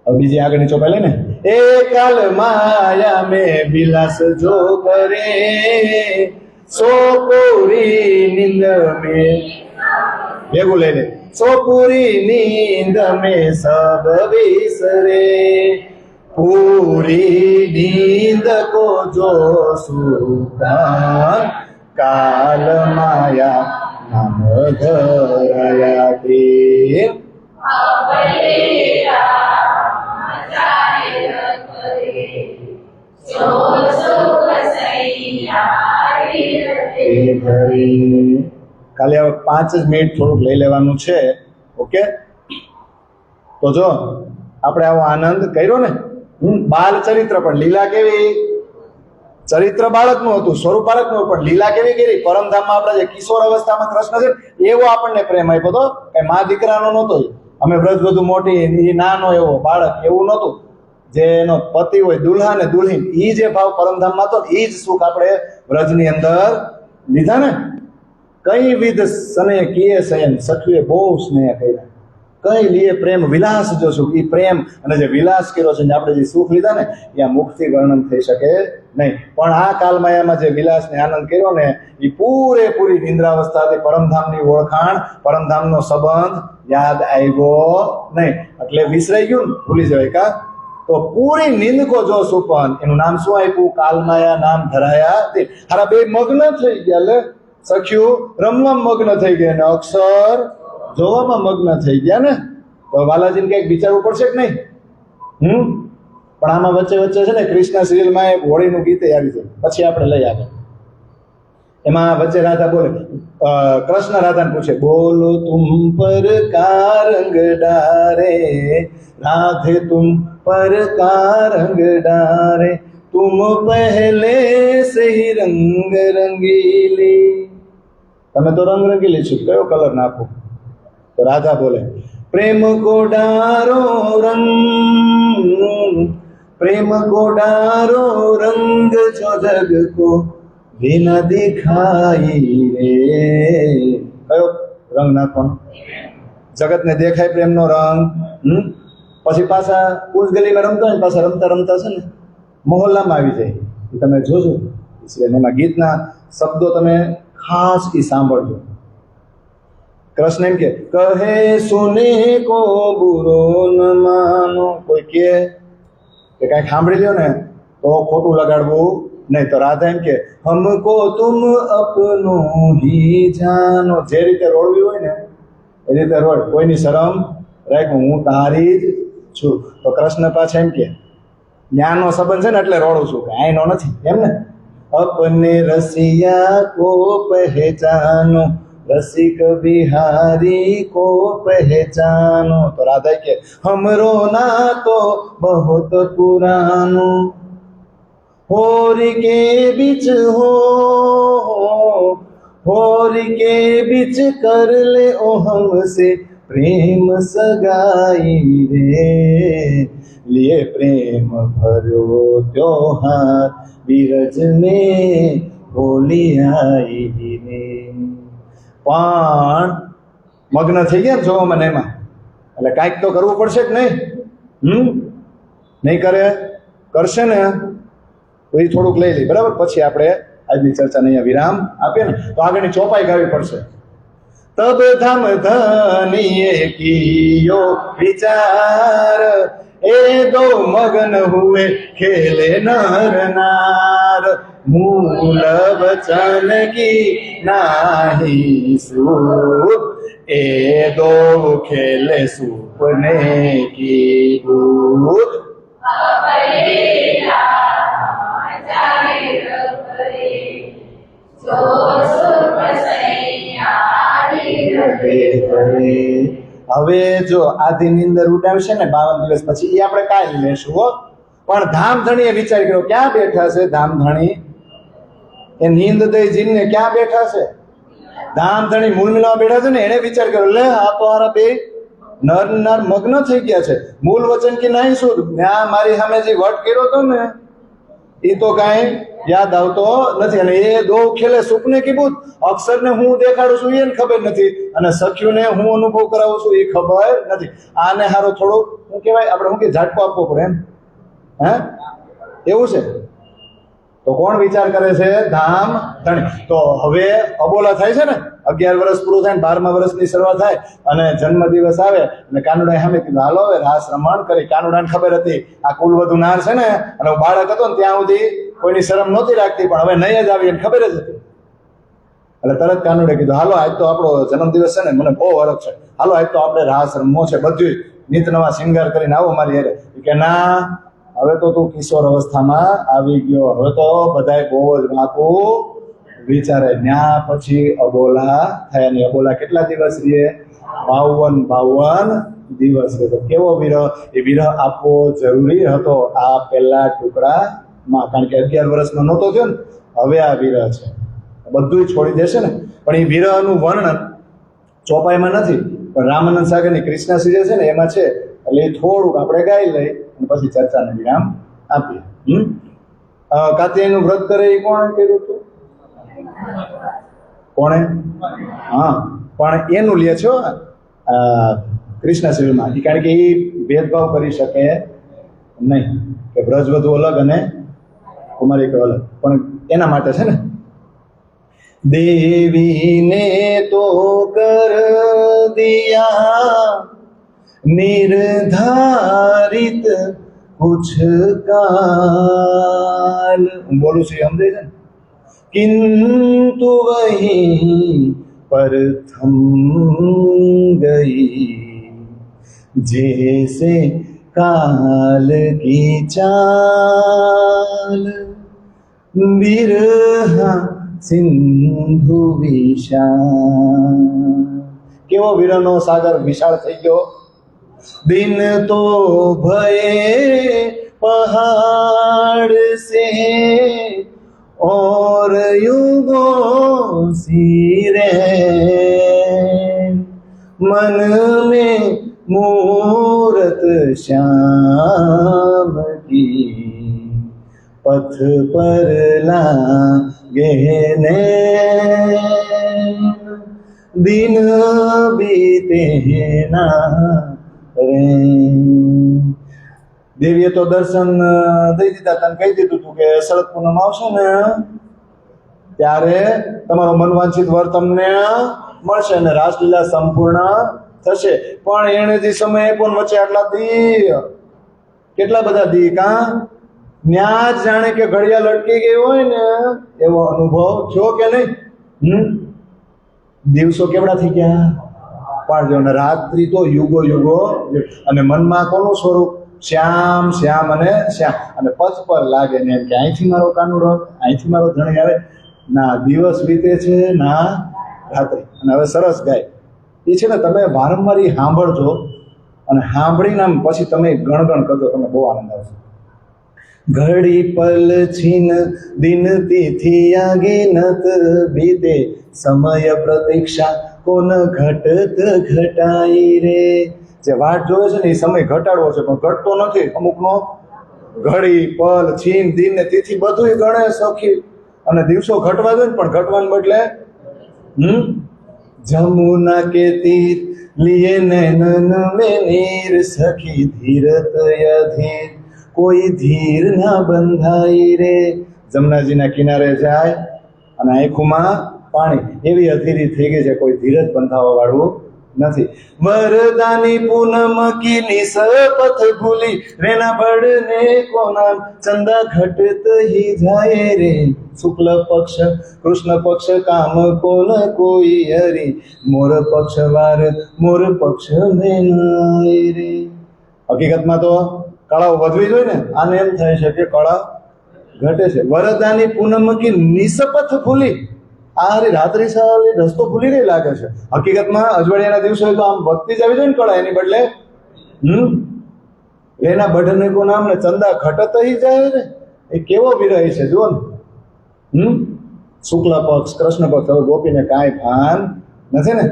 अब बीजी आगे नीचो पहले ने, ए काल माया में विलास जो करे, सो पूरी नींद में, बेगु ले ले, सो पूरी नींद में सब विसरे, पूरी नींद को जो सुतान, काल माया नाम धराया दे. કાલે હવે 5 જ મિનિટ થોડુંક લઈ લેવાનું છે. ઓકે, તો જો આપણે આવો આનંદ કર્યો ને. બાલ ચરિત્ર પણ લીલા કેવી, ચરિત્ર બાળકનું હતું, સ્વરૂપ બાળકનું, પણ લીલા કેવી કરી. પરમધામમાં આપણા જે કિશોર અવસ્થામાં કૃષ્ણ છે એવો આપણને પ્રેમ આપ્યો હતો. કઈ મા દીકરાનો નહોતો. અમે વ્રજ વધુ મોટી એ નાનો એવો બાળક એવું નહોતું. જે એનો પતિ હોય દુલ્હા ને દુલ્હીન, ઈ જે ભાવ પરમધામમાં હતો ઈ જ સુખ આપણે વ્રજની અંદર લીધા ને. કઈ વિધ સ્નેહ કીએ સયન, સખીએ બહુ સ્નેહ કર્યા. કઈ લીએ પ્રેમ વિલાસ જો સુખ, ઈ પ્રેમ અને જે વિલાસ કર્યો છે, આપણે જે સુખ લીધા ને એ આ મુખથી વર્ણન થઈ શકે નહીં. પણ આ કાલમાયામાં જે વિલાસ ને આનંદ કર્યો ને એ પૂરેપૂરી નિંદ્રાવસ્થા હતી. પરમધામની ઓળખાણ, પરમધામનો સંબંધ યાદ આવ્યો નહીં, એટલે વિસરાઈ ગયું ને, ભૂલી જવાય કા. તો પૂરી નીંદ કો જો સુપન, એનું નામ શું આપ્યું? કાલમાયા નામ ધરાયા તે. હારા બે મગ્ન થઈ ગયા, લે સખ્યું રમવામાં મગ્ન થઈ ગયા ને અક્ષર જોવામાં મગ્ન થઈ ગયા ને. તો બાલાજીને કઈક વિચારવું પડશે કે નહીં? પણ આમાં વચ્ચે વચ્ચે છે ને કૃષ્ણ સિરિયલમાં એક હોળીનું ગીત આવી જાય, પછી આપણે લઈ આવે. એમાં વચ્ચે રાધા બોલે, કૃષ્ણ રાધાને પૂછે, બોલો તુમ પર કા રંગ ડારે, રાધે તુમ પર કા રંગ ડારે, તુમ પહેલે સે હી રંગ રંગીલી. તમે તો રંગ રંગીલી છો, કયો કલર નાખો? તો રાધા બોલે, પ્રેમ કો ડારો રંગ, પ્રેમ કો ડારો રંગ જો જગ ko बिना दिखाई रे. કયો રંગ નાખવાનો? જગતને દેખાય પ્રેમનો રંગ. પછી પાછા ઉસ ગલીમાં રમતા હોય ને પાછા રમતા રમતા છે ને મોહલ્લામાં આવી જાય. તમે જોજો એમાં ગીતના શબ્દો તમે ખાસ ઈ સાંભળજો. કૃષ્ણ એમ કે, કહે સુને કો બુરો ન માનો. કોઈ કે કઈક સાંભળી લ્યો ને તો ખોટું લગાડવું નહીં. તો રાધા એમ કે, હમકો તુમ અપનો હી જાનો. જે રીતે રોડવી હોય ને એ રીતે રોડ, કોઈની શરમ રાખ, હું તારી જ છું. તો કૃષ્ણ પાછા એમ કે, જ્ઞાનનો સંબંધ છે ને એટલે રોડું છું, કાંઈનો નથી એમ ને. અપને રસિયા કો પહેચાનો, રસિક બિહારી કો પહેચાનો. તો રાધા કે, હમરો ના તો બહુત પુરાનો, होरी के बीच हो, होरी के बीच कर ले ओ हमसे प्रेम सगाई रे, लिए प्रेम भरो त्योहार बीरज में होली आई रे. પણ મગ્ન થઈ ગયા જો મને એમાં, એટલે કાંઈક તો કરવું પડશે કે નહીં? નહીં કરે, કરશે ને તો એ થોડુંક લઈ લઈ, બરાબર. પછી આપણે આજની ચર્ચાને અહીંયા વિરામ આપીએ ને તો આગળની ચોપાઈ ગાવી પડશે. તબ ધમ ધનિયે કિયો વિચાર, એ દો મગન હુએ ખેલે નર નાર, મૂલ વચન કી નાહી સૂપ, એ દો ખેલે સુપને કી ભૂત. હવે જો આધી નીંદર ઉડાવશે ને 52 દિવસ પછી એ આપણે કાલ લેશું હો. પણ ધામધણીએ વિચાર કર્યો ક્યાં બેઠા છે ધામધણી? એ નીંદ દઈ જીનને ક્યાં બેઠા છે? ધામધણી મૂળ મિલાવા બેઠા છે ને એને વિચાર કર્યો લે આ તો હારા બે નર નર મગ્ન થઈ ગયા છે. મૂળ વચન કે નહીં શું ત્યાં મારી સામે જે વટ કર્યો હતો ને એ તો કાંઈ યાદ આવતો નથી. અને એ દો ખેલે સુપને કીધું અક્ષરને હું દેખાડું છું એને ખબર નથી અને સખ્યુને હું અનુભવ કરાવું છું એ ખબર નથી. આને હારો થોડું શું કહેવાય આપણે શું કે ઝાટકો આપવો પડે એમ હે એવું છે. તો કોણ વિચાર કરે છે? ધામ ધણી. તો હવે અબોલા થાય છે ને 11 વર્ષ પૂરું થાય ને 12મા વર્ષની શરૂઆત થાય અને જન્મ દિવસ આવે અને કાનુડાએ સામે કીધું હાલો હવે રાસ રમણ કરી. કાનુડાને ખબર હતી આ કુલવધુ નાર છે ને અને હું બાળક હતો ને ત્યાં સુધી કોઈની શરમ નહોતી રાખતી પણ હવે નહીં જ આવી એને ખબર જ હતી. એટલે તરત કાનુડે કીધું હાલો આજ તો આપણો જન્મદિવસ છે ને મને બહુ હરખ છે, હાલો આજ તો આપણે રાસ રમવો છે, બધું નીત નવા શિંગાર કરીને આવો મારી હારે. કે ના હવે તો તું કિશોર અવસ્થામાં આવી ગયો, હવે તો બધાય બહુ જ વાંકું વિચારે. ન્યા પછી અબોલા થયા ને અબોલા કેટલા દિવસ રહીએ? 52 દિવસ. તો કેવો વિરહ? એ વિરહ આપવો જરૂરી હતો આ પહેલા ટુકડામાં, કારણ કે 11 વર્ષનો નહોતો થયો ને, હવે આ વિરહ છે. બધું છોડી દેશે ને. પણ એ વિરહનું વર્ણન ચોપાઈમાં નથી, પણ રામાનંદ સાગરની કૃષ્ણ સિરિયલ છે ને એમાં છે. એટલે એ થોડુંક આપણે ગાઈ લઈ અને પછી ચર્ચાને વિરામ આપીએ. કાત્યાયનનું વ્રત કરે એ કોણે કર્યું હતું? કોણે? હા, પણ એનું લે છો કૃષ્ણ સિરિયલમાં, કારણ કે એ ભેદભાવ કરી શકે નહીં કે બ્રજવધુ અલગ અને કુમારિકો અલગ, પણ એના માટે છે ને. देवी ने तो कर दिया निर्धारित कुछ काल, बोलू से हम दे किंतु वही पर थम गई जैसे काल की चाल बिरहा સિંધુ વિશાળ. કેવો વિરહનો સાગર વિશાળ થઈ ગયો. દિન તો ભયે પહાડ સે ઓર યુગો સી રહે મન में मूरत श्याम की पथ पर लागे नैन दिन बीते ना रे. દેવીએ તો દર્શન દઈ દીધા, તને કહી દીધું તું કે શરદ પૂનમ આવશે ને ત્યારે તમારો મનવાંછિત વર તમને મળશે અને રાસલીલા સંપૂર્ણ થશે. પણ એને જે સમય પણ વચ્ચે આટલા દી, કેટલા બધા દી કા ન્યા જ જાણે કે ઘડિયાળ લટકી ગઈ હોય ને એવો અનુભવ થયો કે નહીં? દિવસો કેવડા થઈ ગયા પાડજો, અને રાત્રિ તો યુગો યુગો. અને મનમાં કોનું સ્વરૂપ? શ્યામ શ્યામ અને શ્યામ. અને પથ પર લાગે ને એમ કે અહીંથી મારો કાનુડો, અહીંથી મારો ધણી આવે. ના દિવસ વીતે છે ના રાત્રિ. અને હવે સરસ ગાય એ છે ને, તમે વારંવાર એ સાંભળજો અને સાંભળીને આમ પછી તમે ગણગણ કરજો, તમને બહુ આનંદ આવશે. घड़ी पल छीन दिन तिथि आगे नत बीते समय प्रतीक्षा कोन घटत घटाई रे. જે વાટ જોવે છે ને એ સમય ઘટાડવો છે પણ ઘટતો નથી. અમુકનો ઘડી પલ છીન દિન ને તિથિ બધું ગણે સખી, અને દિવસો ઘટવા જોઈએ પણ ઘટવાને બદલે જમુના કે તીર લીએ નૈનન में नीर सखी धीरत अधीर કોઈ ધીર ના બંધાઈ રે. જમનાજીના કિનારે જાય અને આંખોમાં પાણી, એવી અધીરી થઈ ગઈ છે, કોઈ ધીરજ બંધાવવા વાળું નથી. વરદાની પૂનમ કી નિસપથ ભૂલી રેના બળને કોના ચંદા ઘટત હી જાય રે. શુક્લ પક્ષ કૃષ્ણ પક્ષ કામ કોન કોઈ હરી મોર પક્ષ વાર મોર પક્ષ મેનાય રે. હકીકતમાં તો કળાઓ વધવી જોઈએ ને, આને એમ થાય છે કે કળા ઘટે છે. વરદાની પૂનમ કી નિસપથ ભૂલી. આ હારી રાત્રિ સાલી રસ્તો ભૂલી ગઈ લાગે છે. હકીકતમાં અજવાળિયાના દિવસે તો આમ ભક્તિ જ આવી જાય ને કળા, એની બદલે એના બઢને કો નામ ને ચંદા ઘટત હી જાય ને. એ કેવો વિરહ છે જુઓ ને. શુક્લ પક્ષ, કૃષ્ણ પક્ષ, હવે ગોપીને કાંઈ ભાન નથી ને.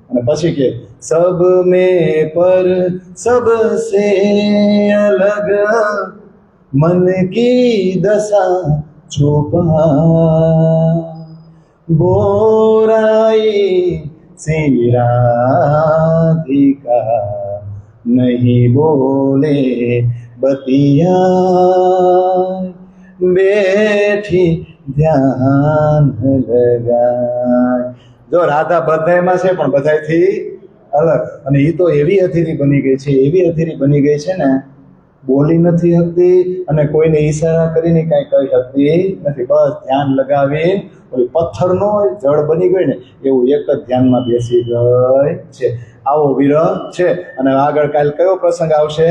અને પછી કે સબ में पर सबसे अलग मन की दशा छुपा बोराई सी राधिका नहीं बोले बतिया બેઠી ધ્યાન લગાય. જો રાધા બધાયમાં છે પણ બધાયથી અલગ. અને એ તો એવી અધીરી બની ગઈ છે, એવી અધીરી બની ગઈ છે ને, બોલી નથી શકતી અને કોઈને ઈશારા કરીને કાંઈ કહી શકતી નથી. બસ ધ્યાન લગાવી ઓલી પથ્થરનો જળ બની ગઈ ને એવું એક જ ધ્યાનમાં બેસી ગઈ છે. આવો વિરહ છે. અને આગળ કાલ કયો પ્રસંગ આવશે?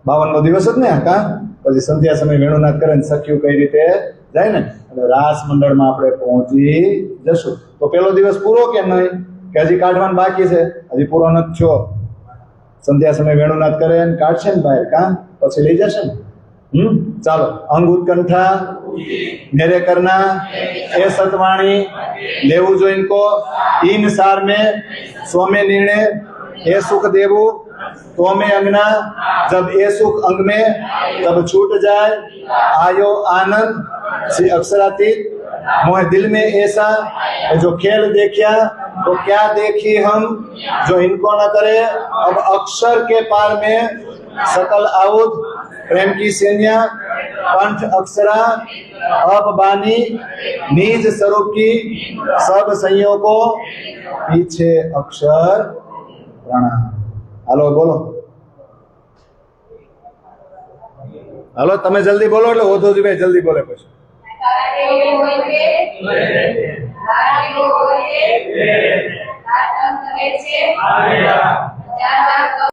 52નો દિવસ જ ને. કા પછી સંધ્યા સમય વેણુનાથ કરે ને સખ્યું કઈ રીતે જાય ને, અને રાસ મંડળમાં આપણે પહોંચી જશું. તો પેલો દિવસ પૂરો કે નહીં? કે હજી કાઢવાનું બાકી છે? હજી પૂરો નથી થયો. સંધ્યા સમય વેણુનાથ કરે ને કાઢશે ને બહાર. કા પછી લઈ જશે ને. ચાલો. અંગ ઉત્કંઠા મેરે કરના એ સતવાણી લેવું જો ઇनको इन सार में स्वामी निर्णय ए सुख देवू तो में अंगना जब ये सुख अंग में तब छूट जाए आयो आनंद श्री अक्षरातीत मोह दिल में ऐसा जो खेल देखा तो क्या देखी हम जो इनको न करे अब अक्षर के पार में सकल आउद प्रेम की सेनिया पंथ अक्षरा अब बानी निज स्वरूप की सब संयोगो पीछे अक्षर प्रणाम. હાલો બોલો, હાલો તમે જલ્દી બોલો એટલે ઓધોજીભાઈ જલ્દી બોલે પછી.